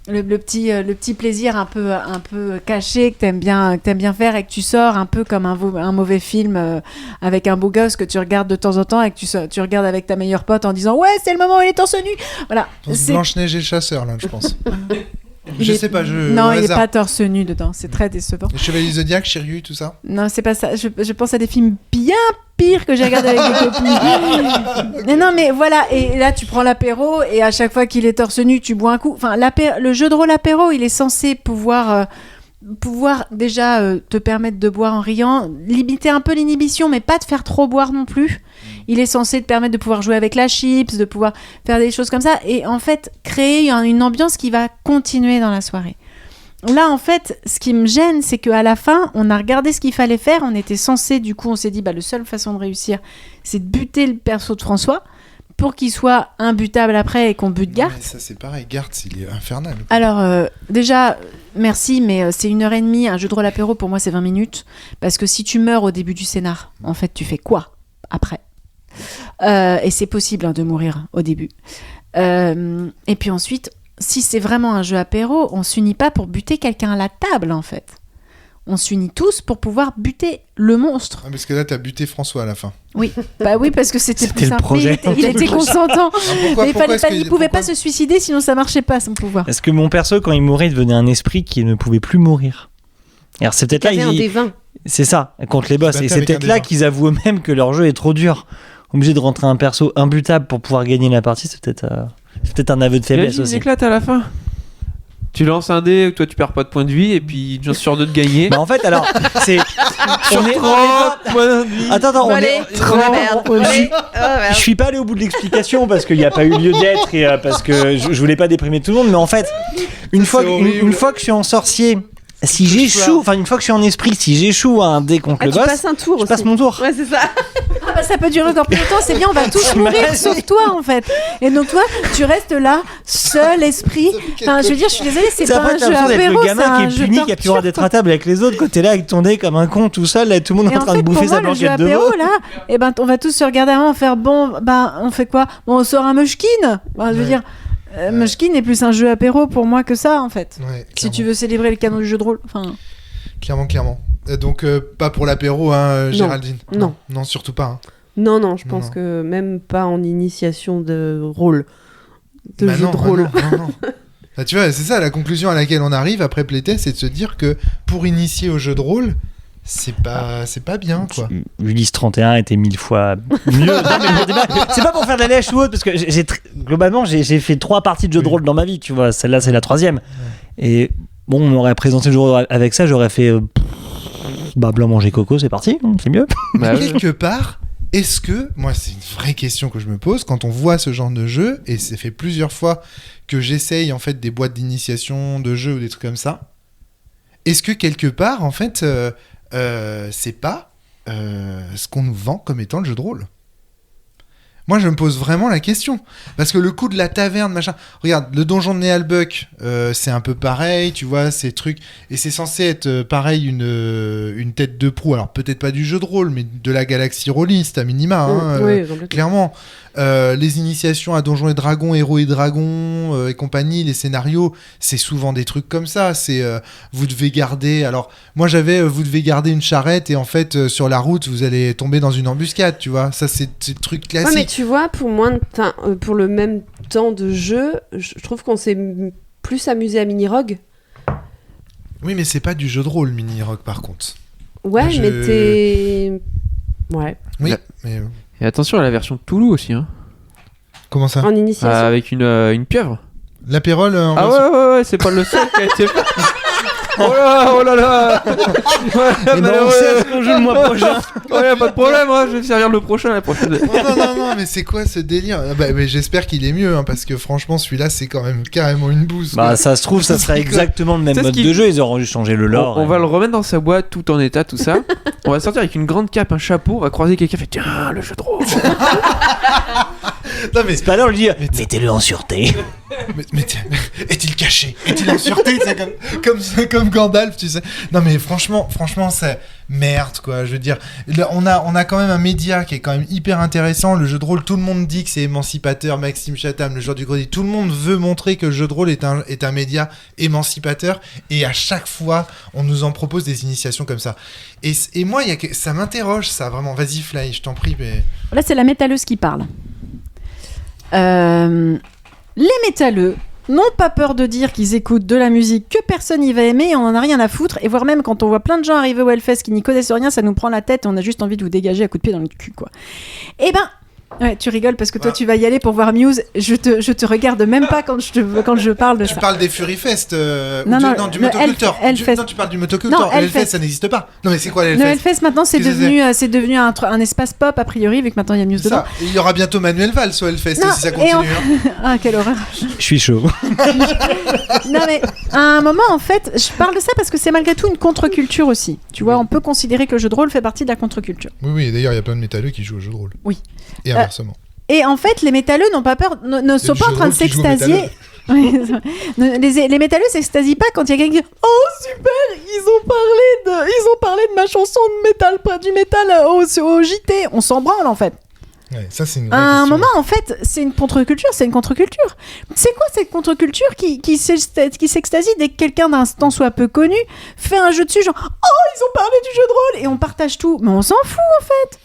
le petit plaisir un peu caché que t'aimes bien faire, et que tu sors un peu comme un mauvais film avec un beau gosse que tu regardes de temps en temps, et que tu regardes avec ta meilleure pote en disant ouais, c'est le moment où il est torse nu. Voilà. C'est Blanche-Neige et le chasseur, là, je pense. Je sais pas, Non, il est pas torse nu dedans, c'est très décevant. Les Chevaliers du Zodiac, Shiryu, tout ça. Non, c'est pas ça. Je pense à des films bien pires que j'ai regardés avec des copines. Mais non, mais voilà. Et là, tu prends l'apéro, et à chaque fois qu'il est torse nu, tu bois un coup. Enfin, le jeu de rôle apéro, il est censé pouvoir déjà te permettre de boire en riant, limiter un peu l'inhibition, mais pas te faire trop boire non plus. Il est censé te permettre de pouvoir jouer avec la chips, de pouvoir faire des choses comme ça, et en fait créer une ambiance qui va continuer dans la soirée. Là, en fait, ce qui me gêne, c'est qu'à la fin, on a regardé ce qu'il fallait faire, on était censé, du coup, on s'est dit, la seule façon de réussir, c'est de buter le perso de François, pour qu'il soit imbutable après et qu'on bute Garth. Ça c'est pareil, Garth il est infernal. Alors déjà, merci, mais c'est 1h30, un jeu de rôle apéro pour moi c'est 20 minutes, parce que si tu meurs au début du scénar, en fait tu fais quoi après ? Et c'est possible de mourir au début. Et puis ensuite, si c'est vraiment un jeu apéro, on s'unit pas pour buter quelqu'un à la table en fait. On s'unit tous pour pouvoir buter le monstre. Ah, parce que là, t'as buté François à la fin. Oui, oui, parce que c'était plus le simple. projet. Il était consentant. Pourquoi Il pouvait pas se suicider, sinon ça marchait pas son pouvoir. Parce que mon perso, quand il mourait, il devenait un esprit qui ne pouvait plus mourir. Alors c'est peut-être là, un des 20. c'est ça, contre les boss. Et c'est avec peut-être un là des qu'ils avouent eux-mêmes que leur jeu est trop dur. Obligé de rentrer un perso imbutable pour pouvoir gagner la partie, c'est peut-être un aveu de faiblesse aussi. Éclate à la fin. Tu lances un dé, toi tu perds pas de points de vie, et puis une chance sur deux de gagner. Bah en fait, alors, c'est. Sur 30 points de vie. Attends, on Allez, est. merde. Allez. Oh, merde. Je suis pas allé au bout de l'explication parce qu'il n'y a pas eu lieu d'être et parce que je voulais pas déprimer tout le monde, mais en fait, une fois que je suis en sorcier, si j'échoue, enfin une fois que je suis en esprit, si j'échoue à un dé contre le tu boss, passes un tour je aussi. passe mon tour. Ouais, c'est ça. Ça peut durer encore plus longtemps, c'est bien, on va tous mourir sauf toi en fait. Et donc toi, tu restes là, seul esprit. Enfin, je veux dire, je suis désolée, c'est pas après, un t'as jeu l'impression d'être apéro, le c'est gamin qui un est jeu puni, qui a plus le droit d'être à table avec les autres, quand t'es là avec ton dé comme un con tout seul, là, tout le monde est Et en train en fait, de bouffer pour moi, sa le jeu blanquette de apéro, veau. là, on va tous se regarder avant, faire on fait quoi ? Bon, on sort un Munchkin. Je veux dire, Munchkin est plus un jeu apéro pour moi que ça en fait. Ouais, Si tu veux célébrer le canon du jeu de rôle. Enfin, Clairement. Donc, pas pour l'apéro, Géraldine. Non. Non, surtout pas. Non, je pense Non. que même pas en initiation de rôle. De Bah jeu de rôle. Non. Bah, tu vois, c'est ça la conclusion à laquelle on arrive après Playtest, c'est de se dire que pour initier au jeu de rôle, c'est pas bien quoi. Ulysse 31 était 1000 fois mieux. Non, mais pour débattre, c'est pas pour faire de la lèche ou autre, parce que globalement j'ai fait 3 parties de jeu de rôle dans ma vie, tu vois. Celle-là c'est la 3e. Et bon, on m'aurait présenté le jeu de rôle avec ça, j'aurais fait blanc manger coco, c'est parti, c'est mieux. Bah, ouais. Quelque part, est-ce que, moi c'est une vraie question que je me pose quand on voit ce genre de jeu, et c'est fait plusieurs fois que j'essaye en fait des boîtes d'initiation de jeux ou des trucs comme ça, est-ce que quelque part en fait c'est pas ce qu'on nous vend comme étant le jeu de rôle? Moi, je me pose vraiment la question. Parce que le coup de la taverne, machin... Regarde, le donjon de Néalbuck, c'est un peu pareil, tu vois, ces trucs... Et c'est censé être, pareil, une tête de proue. Alors, peut-être pas du jeu de rôle, mais de la galaxie rôliste, à minima, Oui, complètement. clairement. Les initiations à Donjons et Dragons, Héros et Dragons et compagnie, les scénarios, c'est souvent des trucs comme ça. C'est vous devez garder... Alors, moi, j'avais vous devez garder une charrette et en fait, sur la route, vous allez tomber dans une embuscade, tu vois. Ça, c'est des trucs classiques. Ouais, mais tu vois, pour le même temps de jeu, je trouve qu'on s'est plus amusé à Mini Rogue. Oui, mais c'est pas du jeu de rôle, Mini Rogue, par contre. Ouais, Je- mais t'es... Ouais. Oui, La- mais... Et attention à la version Toulouse aussi. Hein. Comment ça? En initiation. Avec une pieuvre. L'apérole en Ah version- ouais, c'est pas le seul qui a été fait. Oh là là. Et ben, on sait ce qu'on joue le mois prochain. Ouais, y a pas de problème, hein, je vais servir le prochain, la prochaine. Non, mais c'est quoi ce délire? Mais j'espère qu'il est mieux, hein, parce que franchement, celui-là, c'est quand même carrément une bouse. Bah, quoi. ça se trouve, ça serait exactement le même C'est ce mode qui- de jeu. Ils auront juste changé le lore. On va le remettre dans sa boîte, tout en état, tout ça. On va sortir avec une grande cape, un chapeau, on va croiser quelqu'un, fait tiens, le jeu de rôle. Non, mais C'est pas là, on lui dit mettez-le en sûreté. Mais est-il caché? Est-il en sûreté? C'est comme Gandalf, tu sais. Non, mais franchement, c'est merde, quoi. Je veux dire, là, on a quand même un média qui est quand même hyper intéressant. Le jeu de rôle, tout le monde dit que c'est émancipateur. Maxime Chatham, le joueur du Grenier, tout le monde veut montrer que le jeu de rôle est un média émancipateur. Et à chaque fois, on nous en propose des initiations comme ça. Et moi, ça m'interroge, ça, vraiment. Vas-y, Fly, je t'en prie. Mais... Là, c'est la métalleuse qui parle. Les métalleux n'ont pas peur de dire qu'ils écoutent de la musique que personne n'y va aimer et on en a rien à foutre. Et voire même quand on voit plein de gens arriver au Hellfest qui n'y connaissent rien, ça nous prend la tête et on a juste envie de vous dégager à coups de pied dans le cul, quoi. Eh ben... Ouais, tu rigoles parce que toi tu vas y aller pour voir Muse. Je te regarde même pas quand je parle de ça. Tu parles des Fury Fest Non, du le Motocultor. Hellfest. Non, tu parles du Motocultor. Non, Le Hellfest, Hellfest. ça n'existe pas. Non, mais c'est quoi le Le Hellfest? Hellfest maintenant c'est Qu'est-ce que devenu un espace pop a priori vu que maintenant il y a Muse dedans. Ça, il y aura bientôt Manuel Valls au Hellfest Non, si ça et continue. hein. Ah quelle horreur. Je suis chaud. Non mais à un moment en fait, je parle de ça parce que c'est malgré tout une contre-culture aussi. Tu vois, on peut considérer que le jeu de rôle fait partie de la contre-culture. Oui, d'ailleurs, il y a plein de métalleux qui jouent au jeu de rôle. Oui. Et inversement. Et en fait, les métalleux n'ont pas peur, ne sont du pas en jeu de train de rôle qui joue aux s'extasier. Oui, c'est vrai. Les métalleux s'extasient pas quand il y a quelqu'un qui dit oh super, ils ont parlé de ma chanson de métal, du métal au JT. On s'en branle en fait. Ouais, ça, c'est une À vraie un question. moment, en fait, c'est une contre-culture. C'est quoi cette contre-culture qui s'extasie dès que quelqu'un d'un tant soit peu connu fait un jeu dessus, genre oh, ils ont parlé du jeu de rôle et on partage tout. Mais on s'en fout, en fait.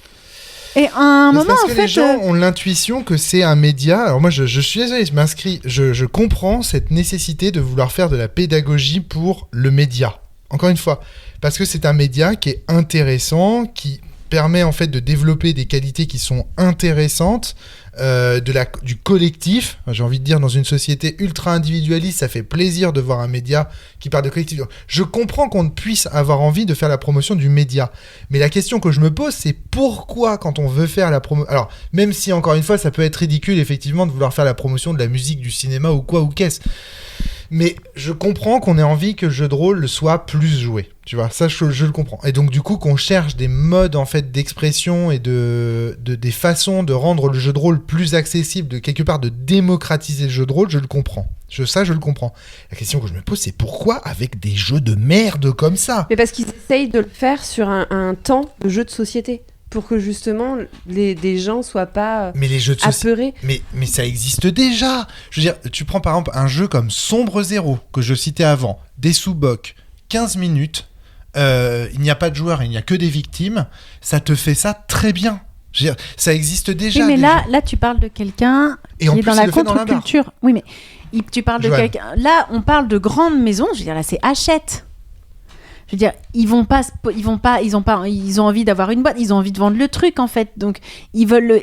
Et à un Mais moment, parce en que fait... les gens ont l'intuition que c'est un média. Alors moi, je suis désolé, je m'inscris. Je comprends cette nécessité de vouloir faire de la pédagogie pour le média. Encore une fois, parce que c'est un média qui est intéressant, qui permet en fait de développer des qualités qui sont intéressantes, du collectif. J'ai envie de dire, dans une société ultra individualiste, ça fait plaisir de voir un média qui parle de collectif. Je comprends qu'on puisse avoir envie de faire la promotion du média, mais la question que je me pose, c'est pourquoi quand on veut faire la promotion... Alors, même si encore une fois, ça peut être ridicule effectivement de vouloir faire la promotion de la musique, du cinéma ou quoi ou qu'est-ce. Mais je comprends qu'on ait envie que le jeu de rôle soit plus joué. Tu vois, ça, je le comprends. Et donc, du coup, qu'on cherche des modes, en fait, d'expression et des façons de rendre le jeu de rôle plus accessible, de quelque part, de démocratiser le jeu de rôle, je le comprends. Ça, je le comprends. La question que je me pose, c'est pourquoi avec des jeux de merde comme ça? Mais parce qu'ils essayent de le faire sur un temps de jeu de société. Pour que justement des gens soient pas Mais les jeux de société... apeurés. Mais ça existe déjà. Je veux dire, tu prends par exemple un jeu comme Sombre Zéro, que je citais avant, des sous-bocs, 15 minutes, il n'y a pas de joueurs, il n'y a que des victimes, ça te fait ça très bien. Je veux dire, ça existe déjà. Oui, mais déjà. là, tu parles de quelqu'un Et qui en est plus, dans il la le fait dans la barre. contre-culture. Oui, mais tu parles de Joanne. quelqu'un... Là, on parle de grandes maisons. Je veux dire, là, c'est Hachette. Je veux dire, ils ont envie d'avoir une boîte, ils ont envie de vendre le truc en fait. Donc ils veulent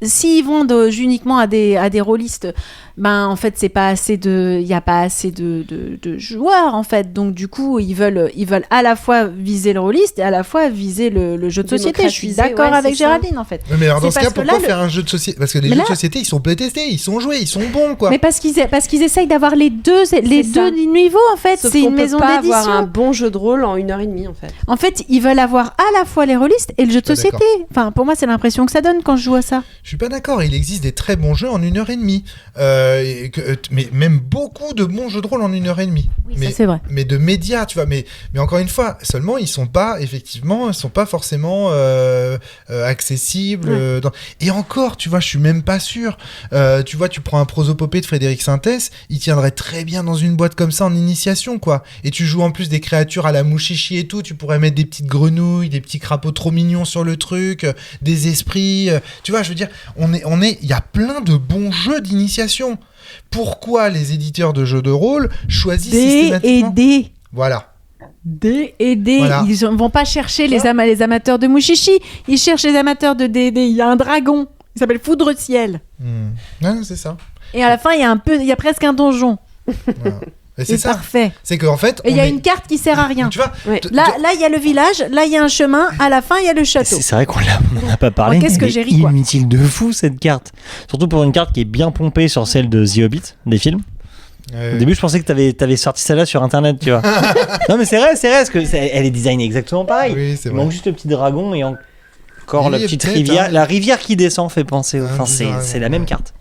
s'ils vendent uniquement à des rôlistes, ben en fait il y a pas assez de joueurs en fait. Donc du coup, ils veulent à la fois viser le rôliste et à la fois viser le jeu de société. Je suis d'accord avec Géraldine en fait. Mais alors dans ce C'est cas, parce que pourquoi là, faire un jeu de société? Parce que les Mais jeux là- de société, ils sont playtestés, ils sont joués, ils sont bons quoi. Mais parce qu'ils essayent d'avoir les deux ça. niveaux en fait. Sauf C'est qu'on une peut maison pas d'édition. avoir un bon jeu de rôle en 1h30 en fait. En fait, ils veulent avoir à la fois les rôlistes et le jeu de Pas société. Enfin, pour moi, c'est l'impression que ça donne quand je joue à ça. Je suis pas d'accord, il existe des très bons jeux en 1h30. Mais même beaucoup de bons jeux de rôle en 1h30. Ça, c'est vrai. Mais de médias, tu vois. Mais encore une fois, seulement, ils sont pas forcément accessibles. Et encore, tu vois, je suis même pas sûr. Tu vois, tu prends un prosopopée de Frédéric Sintès, il tiendrait très bien dans une boîte comme ça en initiation, quoi. Et tu joues en plus des créatures à la mouchichi et tout, tu pourrais mettre des petites grenouilles, des petits crapauds trop mignons sur le truc, des esprits. Tu vois, je veux dire, il y a plein de bons jeux d'initiation. Pourquoi les éditeurs de jeux de rôle choisissent systématiquement D&D. Voilà. D&D. Voilà. Ils vont pas chercher les amateurs de Mushishi. Ils cherchent les amateurs de D&D. Il y a un dragon. Il s'appelle Foudre Ciel. Non, c'est ça. Et à la fin, il y a presque un donjon. Voilà. Et c'est C'est ça. parfait. C'est qu'en fait. Et il y a une carte qui sert à rien. Tu vois, Ouais. Là, il y a le village, là, il y a un chemin, à la fin, il y a le château. C'est vrai qu'on n'en a pas parlé. Oh, qu'est-ce mais que elle j'ai est ri, quoi. inutile de fou cette carte. Surtout pour une carte qui est bien pompée sur celle de The Hobbit, des films. Au début, je pensais que t'avais sorti celle-là sur internet, tu vois. Non, mais c'est vrai, parce que elle est designée exactement pareil. Oui, c'est Il vrai. manque juste le petit dragon et encore Oui, la petite peut-être, rivière. hein. La rivière qui descend fait penser. Enfin, petit dragon, c'est la même carte.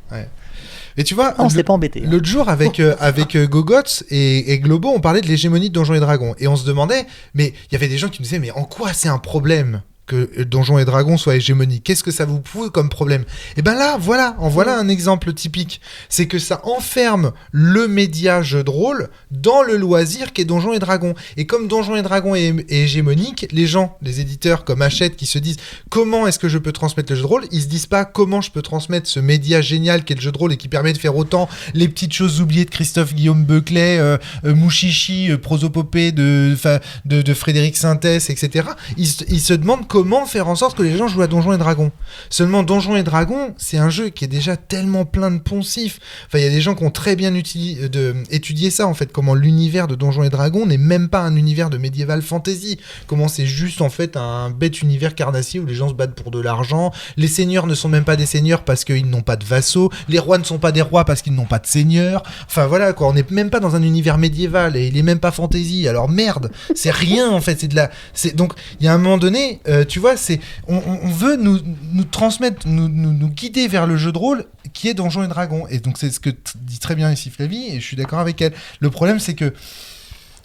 Et tu vois, on s'est pas embêté. l'autre jour avec Gogots et Globo, on parlait de l'hégémonie de Donjons et Dragons. Et on se demandait, mais il y avait des gens qui nous disaient, mais en quoi c'est un problème que Donjons et Dragons soit hégémonique? Qu'est-ce que ça vous pose comme problème? Et ben là, voilà un exemple typique. C'est que ça enferme le média jeu de rôle dans le loisir qu'est Donjons et Dragons. Et comme Donjons et Dragons est hégémonique, les gens, les éditeurs comme Hachette qui se disent comment est-ce que je peux transmettre le jeu de rôle, ils se disent pas comment je peux transmettre ce média génial qu'est le jeu de rôle et qui permet de faire autant les petites choses oubliées de Christophe Guillaume Beuclet, Mouchichi, prosopopée de Frédéric Sintès, etc. Ils se demandent comment faire en sorte que les gens jouent à Donjons et Dragons. Seulement, Donjons et Dragons, c'est un jeu qui est déjà tellement plein de poncifs. Enfin, il y a des gens qui ont très bien étudié ça, en fait, comment l'univers de Donjons et Dragons n'est même pas un univers de médiéval fantasy. Comment c'est juste, en fait, un bête univers carnassier où les gens se battent pour de l'argent. Les seigneurs ne sont même pas des seigneurs parce qu'ils n'ont pas de vassaux. Les rois ne sont pas des rois parce qu'ils n'ont pas de seigneurs. Enfin, voilà, quoi. On n'est même pas dans un univers médiéval et il est même pas fantasy. Alors, merde, c'est rien, en fait. Donc, il y a un moment donné, tu vois, on veut nous transmettre, nous guider vers le jeu de rôle qui est Donjons et Dragons. Et donc c'est ce que dit très bien ici Flavie, et je suis d'accord avec elle. Le problème, c'est que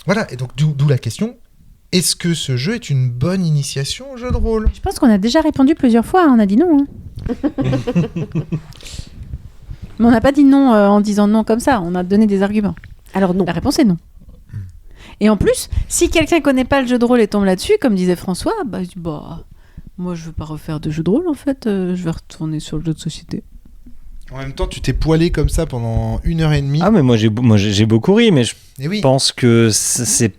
voilà, et donc d'où la question: est-ce que ce jeu est une bonne initiation au jeu de rôle? Je pense qu'on a déjà répondu plusieurs fois, on a dit non. Mais on n'a pas dit non en disant non comme ça, on a donné des arguments. Alors non. La réponse est non. Et en plus, si quelqu'un connaît pas le jeu de rôle et tombe là-dessus, comme disait François, bah, il dit, moi je veux pas refaire de jeu de rôle en fait, je vais retourner sur le jeu de société. En même temps, tu t'es poilé comme ça pendant 1h30. Ah, mais moi j'ai beaucoup ri, mais je Et oui. pense que c'est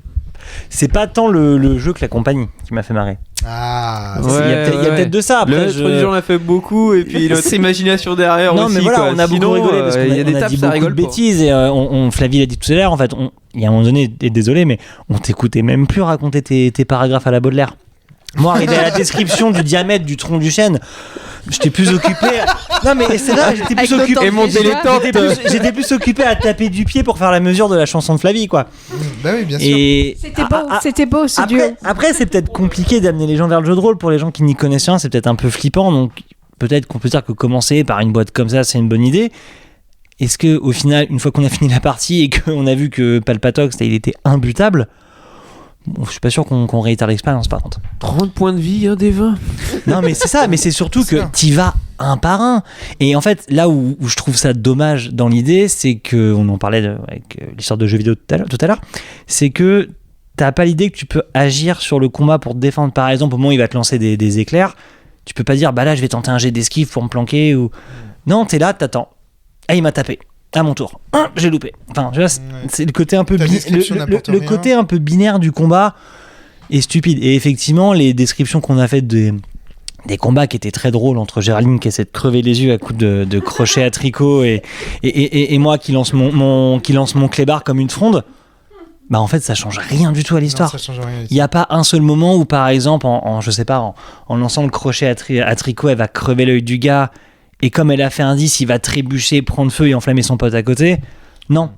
pas tant le jeu que la compagnie qui m'a fait marrer. Ah, Il y a peut-être de ça. Après, Le gens l'a fait beaucoup et puis notre imagination derrière non, aussi. mais voilà, quoi. on a Sinon, beaucoup rigolé parce qu'on il y a des on a tapes, dit ça beaucoup de rigole pas. bêtises et Flavie l'a dit tout à l'heure. En fait, il y a un moment donné, et désolé, mais on t'écoutait même plus raconter tes paragraphes à la Baudelaire. Moi, arrivé à la description du diamètre du tronc du chêne, j'étais plus occupé. Non, mais c'est là, j'étais plus occupé. Et monter les tentes. J'étais plus occupé à taper du pied pour faire la mesure de la chanson de Flavie, quoi. Bah oui, bien sûr. Et C'était beau ce duo. après, c'est peut-être compliqué d'amener les gens vers le jeu de rôle. Pour les gens qui n'y connaissent rien, c'est peut-être un peu flippant. Donc, peut-être qu'on peut dire que commencer par une boîte comme ça, c'est une bonne idée. Est-ce que, au final, une fois qu'on a fini la partie et qu'on a vu que Palpatox, il était imbutable, je suis pas sûr qu'on réitère l'expérience, par contre. 30 points de vie, des 20. Non, mais c'est ça. Mais c'est surtout C'est que ça. t'y vas un par un. Et en fait, là où je trouve ça dommage dans l'idée, c'est que, on en parlait avec l'histoire de jeux vidéo tout à l'heure, c'est que t'as pas l'idée que tu peux agir sur le combat pour te défendre. Par exemple, au moment où il va te lancer des éclairs, tu peux pas dire, bah là, je vais tenter un jet d'esquive pour me planquer ou. Non, t'es là, t'attends. Ah, il m'a tapé. À mon tour. J'ai loupé. Enfin, tu vois, c'est le côté un peu Ta description n'apporte le rien. côté un peu binaire du combat est stupide. Et effectivement, les descriptions qu'on a faites des combats qui étaient très drôles entre Géraldine qui essaie de crever les yeux à coups de crochet à tricot et moi qui lance mon clébard comme une fronde, bah en fait ça change rien du tout à l'histoire. Non, ça change rien. Il n'y a pas un seul moment où par exemple je sais pas, en lançant le crochet à tricot, elle va crever l'œil du gars et comme elle a fait un 10, il va trébucher, prendre feu et enflammer son pote à côté. Non,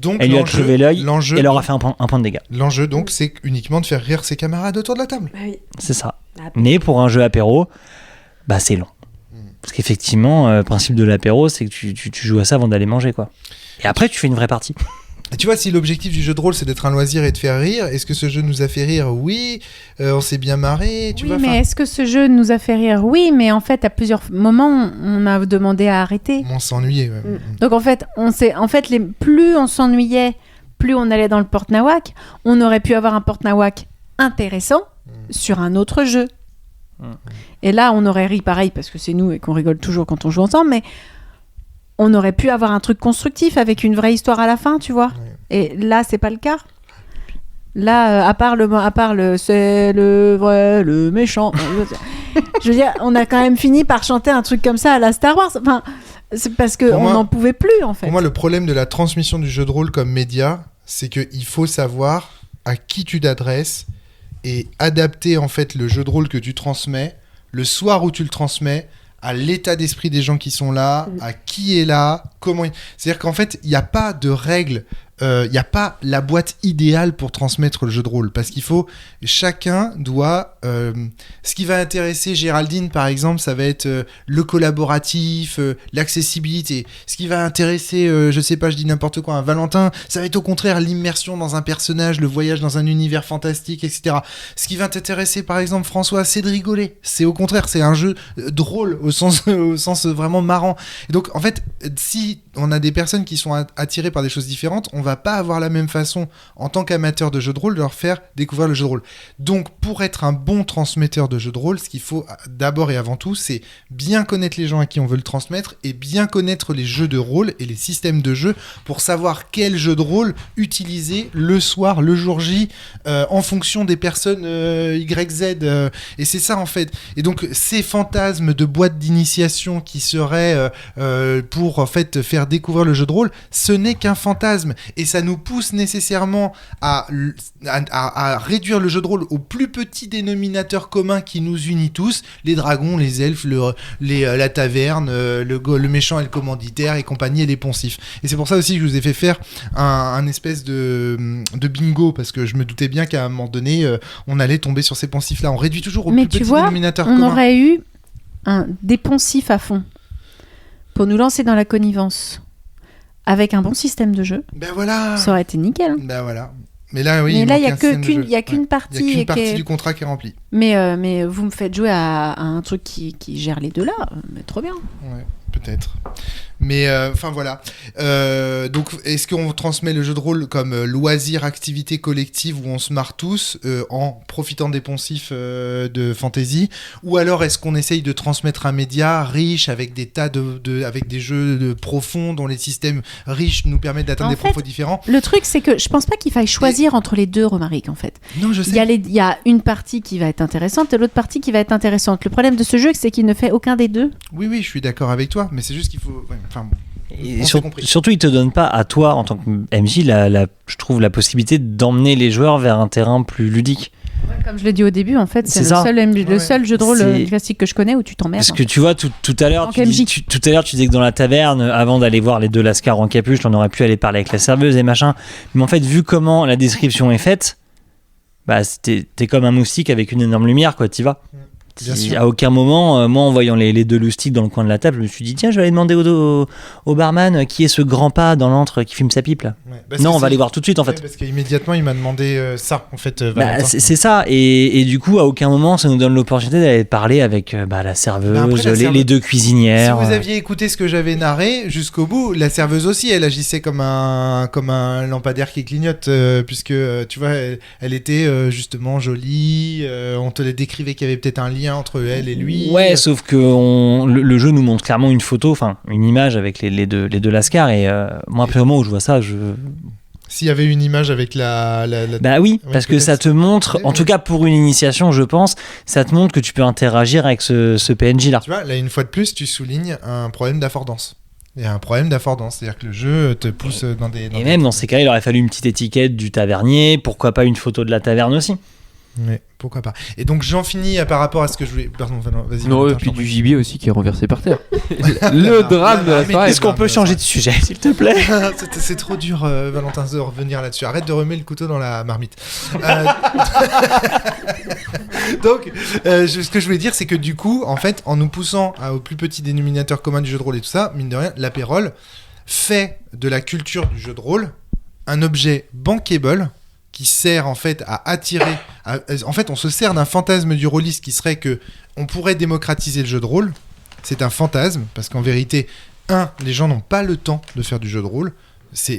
Donc, elle lui a crevé l'œil l'enjeu, et elle aura fait un point de dégâts. L'enjeu, donc, c'est uniquement de faire rire ses camarades autour de la table. Bah oui. C'est ça. Mais pour un jeu apéro, bah c'est long. Parce qu'effectivement, le principe de l'apéro, c'est que tu joues à ça avant d'aller manger, quoi. Et après, tu fais une vraie partie. Et tu vois, si l'objectif du jeu de rôle, c'est d'être un loisir et de faire rire, est-ce que ce jeu nous a fait rire? Oui. On s'est bien marré, tu Oui, vois. mais est-ce que ce jeu nous a fait rire? Oui, mais en fait, à plusieurs moments, on a demandé à arrêter. On s'ennuyait. Ouais. Donc en fait, plus on s'ennuyait, plus on allait dans le porte-nawak. On aurait pu avoir un porte-nawak intéressant sur un autre jeu. Et là, on aurait ri pareil parce que c'est nous et qu'on rigole toujours quand on joue ensemble, mais on aurait pu avoir un truc constructif avec une vraie histoire à la fin, tu vois. Et là, c'est pas le cas. Là, à part le c'est le vrai, le méchant. Je veux dire, on a quand même fini par chanter un truc comme ça à la Star Wars. Enfin, C'est parce qu'on Pour moi- n'en pouvait plus, en fait. Pour moi, le problème de la transmission du jeu de rôle comme média, c'est qu'il faut savoir à qui tu t'adresses et adapter en fait le jeu de rôle que tu transmets, le soir où tu le transmets, à l'état d'esprit des gens qui sont là, à qui est là, comment... C'est-à-dire qu'en fait, il n'y a pas de règles, il n'y a pas la boîte idéale pour transmettre le jeu de rôle, parce qu'il faut... Chacun doit... ce qui va intéresser Géraldine, par exemple, ça va être le collaboratif, l'accessibilité. Ce qui va intéresser, je sais pas, je dis n'importe quoi, un Valentin, ça va être au contraire l'immersion dans un personnage, le voyage dans un univers fantastique, etc. Ce qui va t'intéresser, par exemple, François, c'est de rigoler. C'est au contraire, c'est un jeu drôle, au sens vraiment marrant. Et donc, en fait, si on a des personnes qui sont attirées par des choses différentes, on va pas avoir la même façon, en tant qu'amateur de jeu de rôle, de leur faire découvrir le jeu de rôle. Donc, pour être un bon transmetteur de jeu de rôle, ce qu'il faut d'abord et avant tout, c'est bien connaître les gens à qui on veut le transmettre et bien connaître les jeux de rôle et les systèmes de jeu pour savoir quel jeu de rôle utiliser le soir, le jour J, en fonction des personnes YZ. Et c'est ça, en fait. Et donc, ces fantasmes de boîte d'initiation qui seraient pour, en fait, faire découvrir le jeu de rôle, ce n'est qu'un fantasme. Et ça nous pousse nécessairement à réduire le jeu de rôle au plus petit dénominateur commun qui nous unit tous, les dragons, les elfes, la taverne, le méchant et le commanditaire et compagnie et les poncifs. Et c'est pour ça aussi que je vous ai fait faire un espèce de bingo, parce que je me doutais bien qu'à un moment donné, on allait tomber sur ces poncifs-là. On réduit toujours au plus petit dénominateur commun. On aurait eu des poncifs à fond pour nous lancer dans la connivence avec un bon système de jeu. Ben voilà. Ça aurait été nickel. Hein. Ben voilà. Mais là, oui. Mais là, il n'y a manque un système de jeu. qu'une partie. Il y a qu'une partie du contrat qui est remplie. Mais vous me faites jouer à un truc qui gère les deux là. Mais trop bien. Ouais, peut-être. Mais enfin voilà. Donc, est-ce qu'on transmet le jeu de rôle comme loisir, activité collective où on se marre tous en profitant des poncifs de fantasy, ou alors est-ce qu'on essaye de transmettre un média riche avec des tas avec des jeux profonds dont les systèmes riches nous permettent d'atteindre des propos différents. Le truc, c'est que je pense pas qu'il faille choisir entre les deux, Romaric, en fait. Non, je sais. Il y a une partie qui va être intéressante et l'autre partie qui va être intéressante. Le problème de ce jeu, c'est qu'il ne fait aucun des deux. Oui, je suis d'accord avec toi, mais c'est juste qu'il faut. Ouais, enfin, et surtout, il te donne pas à toi, en tant que MJ, je trouve la possibilité d'emmener les joueurs vers un terrain plus ludique. Ouais, comme je l'ai dit au début, en fait, c'est le le seul jeu de rôle classique que je connais où tu t'emmerdes. Parce que tu vois, tout à l'heure, tu disais que dans la taverne, avant d'aller voir les deux lascars en capuche, on aurait pu aller parler avec la serveuse et machin. Mais en fait, vu comment la description est faite, bah, t'es comme un moustique avec une énorme lumière, quoi, t'y vas. À aucun moment, moi en voyant les deux loustiques dans le coin de la table, je me suis dit tiens, je vais aller demander au barman qui est ce grand pas dans l'antre qui fume sa pipe là. Ouais, non, on va aller voir tout de suite en fait. Parce qu'immédiatement il m'a demandé ça en fait. C'est ça, et du coup à aucun moment ça nous donne l'opportunité d'aller parler avec la serveuse, les deux cuisinières. Si vous aviez écouté ce que j'avais narré jusqu'au bout, la serveuse aussi elle agissait comme un lampadaire qui clignote, puisque tu vois elle était justement jolie, on te décrivait qu'il y avait peut-être un lien entre elle et lui. Ouais, sauf que le jeu nous montre clairement une photo, enfin une image avec les deux lascars, et moi après le moment où je vois ça, s'il y avait une image avec Bah oui, parce que ça te montre, en tout cas pour une initiation je pense, ça te montre que tu peux interagir avec ce PNJ là. Tu vois, là une fois de plus tu soulignes un problème d'affordance. Il y a un problème d'affordance, c'est-à-dire que le jeu te pousse dans des... Même dans ces cas, il aurait fallu une petite étiquette du tavernier, pourquoi pas une photo de la taverne aussi. Oui, pourquoi pas. Et donc j'en finis par rapport à ce que je voulais... Pardon, vas-y. Non, et puis du gibier aussi qui est renversé par terre. Le drame de la soirée. Est-ce qu'on peut changer de sujet, s'il te plaît? C'est trop dur, Valentin, de revenir là-dessus. Arrête de remettre le couteau dans la marmite. Donc, ce que je voulais dire, c'est que du coup, en fait, en nous poussant au plus petit dénominateur commun du jeu de rôle et tout ça, mine de rien, l'apérole fait de la culture du jeu de rôle un objet bankable qui sert en fait à attirer... en fait, on se sert d'un fantasme du rôliste qui serait que on pourrait démocratiser le jeu de rôle. C'est un fantasme, parce qu'en vérité, les gens n'ont pas le temps de faire du jeu de rôle.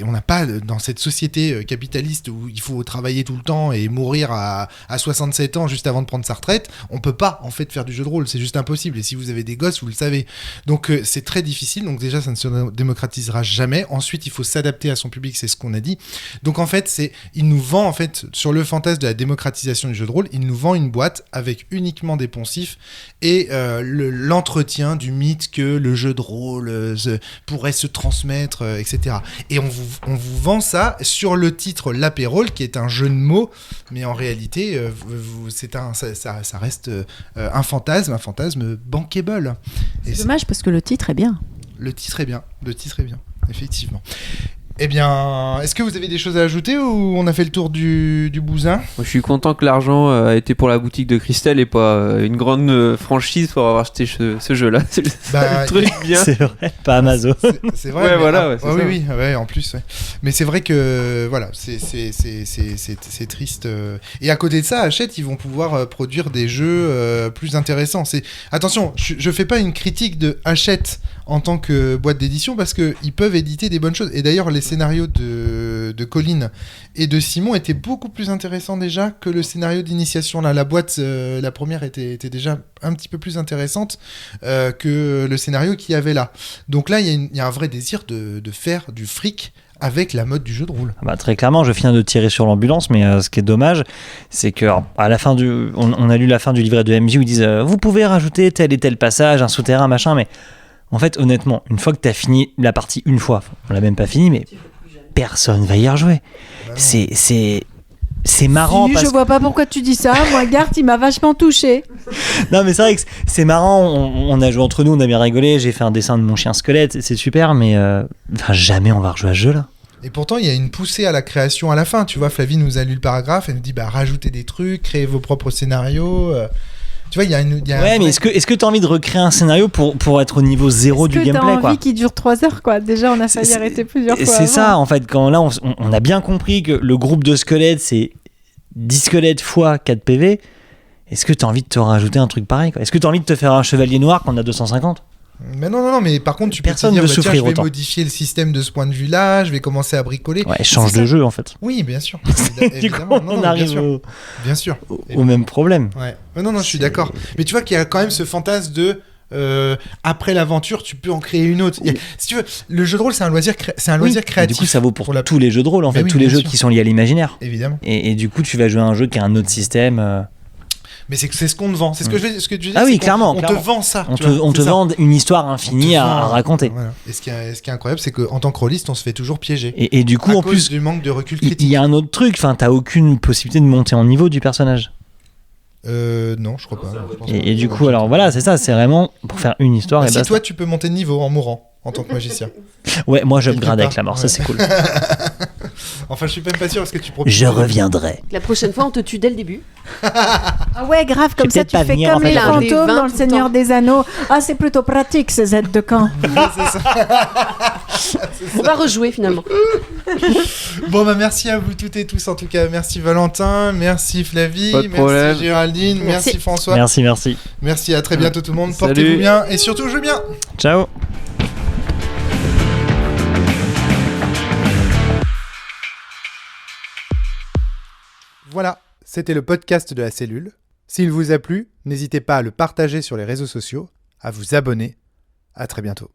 on n'a pas dans cette société capitaliste où il faut travailler tout le temps et mourir à 67 ans juste avant de prendre sa retraite. On peut pas en fait faire du jeu de rôle, c'est juste impossible. Et si vous avez des gosses, vous le savez. Donc c'est très difficile. Donc déjà, ça ne se démocratisera jamais. Ensuite, il faut s'adapter à son public, c'est ce qu'on a dit. Donc en fait, il nous vend en fait sur le fantasme de la démocratisation du jeu de rôle, il nous vend une boîte avec uniquement des poncifs et l'entretien du mythe que le jeu de rôle pourrait se transmettre, etc. Et on vous vend ça sur le titre L'Apérole, qui est un jeu de mots, mais en réalité, ça reste un fantasme bankable. C'est dommage parce que le titre est bien. Le titre est bien, effectivement. Eh bien, est-ce que vous avez des choses à ajouter ou on a fait le tour du bousin ? Moi, je suis content que l'argent a été pour la boutique de Christelle et pas une grande franchise pour avoir acheté ce jeu-là. C'est le truc bien. C'est vrai, pas Amazon. C'est vrai. Ouais, voilà. C'est ça. Oui, en plus. Ouais. Mais c'est vrai que voilà, c'est triste. Et à côté de ça, Hachette, ils vont pouvoir produire des jeux plus intéressants. Attention, je fais pas une critique de Hachette en tant que boîte d'édition parce qu'ils peuvent éditer des bonnes choses. Et d'ailleurs, les scénarios de Colline et de Simon étaient beaucoup plus intéressants déjà que le scénario d'initiation. Là, la boîte, la première était déjà un petit peu plus intéressante que le scénario qu'il y avait là. Donc là, il y a un vrai désir de faire du fric avec la mode du jeu de rôle. Bah, très clairement, je viens de tirer sur l'ambulance, mais ce qui est dommage, c'est que à la fin on a lu la fin du livret de MJ où ils disent vous pouvez rajouter tel et tel passage, un souterrain, machin, mais en fait, honnêtement, une fois que tu as fini la partie une fois, on l'a même pas fini, mais personne va y rejouer. C'est marrant. Je vois pas pourquoi tu dis ça. Moi, Garth, il m'a vachement touché. Non, mais c'est vrai que c'est marrant. On a joué entre nous, on a bien rigolé. J'ai fait un dessin de mon chien squelette, c'est super, mais jamais on va rejouer à ce jeu-là. Et pourtant, il y a une poussée à la création à la fin. Tu vois, Flavie nous a lu le paragraphe, elle nous dit rajoutez des trucs, créez vos propres scénarios. Tu vois, il y a ouais, mais est-ce que tu as envie de recréer un scénario pour être au niveau zéro du gameplay, quoi ? Est-ce que tu as envie qu'il dure 3 heures, quoi ? Déjà, on a failli arrêter plusieurs fois. C'est avant. ça, en fait, quand là, on a bien compris que le groupe de squelettes, c'est 10 squelettes x 4 PV. Est-ce que tu as envie de te rajouter un truc pareil, quoi ? Est-ce que tu as envie de te faire un chevalier noir quand on a 250 ? Mais non, mais par contre, tu peux te dire, je vais modifier le système de ce point de vue-là, je vais commencer à bricoler. Ouais, change de jeu, en fait. Oui, bien sûr. Du coup, on arrive bien sûr. Au même problème. Ouais. Non, je suis d'accord. Mais tu vois qu'il y a quand même ce fantasme de après l'aventure, tu peux en créer une autre. Si tu veux, le jeu de rôle, c'est un loisir créatif. Du coup, ça vaut pour tous les jeux de rôle, en fait, tous les jeux qui sont liés à l'imaginaire. Évidemment. Et du coup, tu vas jouer à un jeu qui a un autre système. Mais c'est ce qu'on te vend. C'est ce que je veux dire. Ah oui, clairement. On te vend ça. On te vend une histoire infinie à raconter. Voilà. Et ce qui est incroyable, c'est qu'en tant que rôliste, on se fait toujours piéger. Et du coup, à en cause plus, du manque de recul critique. Il y a un autre truc. Enfin, t'as aucune possibilité de monter en niveau du personnage. Non, je crois pas. Et du coup, alors voilà, c'est ça. C'est vraiment pour faire une histoire. Si toi, tu peux monter de niveau en mourant en tant que magicien. Ouais, moi, j'upgrade avec la mort. Ça, c'est cool. Enfin, je suis même pas sûr parce que tu proposes. Je reviendrai. La prochaine fois, on te tue dès le début. Ah ouais, grave, comme ça tu fais comme les fantômes dans le Seigneur des Anneaux. Ah, c'est plutôt pratique ces aides de camp. C'est ça. On va rejouer finalement. Bon, merci à vous toutes et tous en tout cas. Merci Valentin, merci Flavie, pas de problème. Merci Géraldine, merci François. Merci. Merci, à très bientôt tout le monde. Salut. Portez-vous bien et surtout jouez bien. Ciao. Voilà, c'était le podcast de la cellule. S'il vous a plu, n'hésitez pas à le partager sur les réseaux sociaux, à vous abonner. À très bientôt.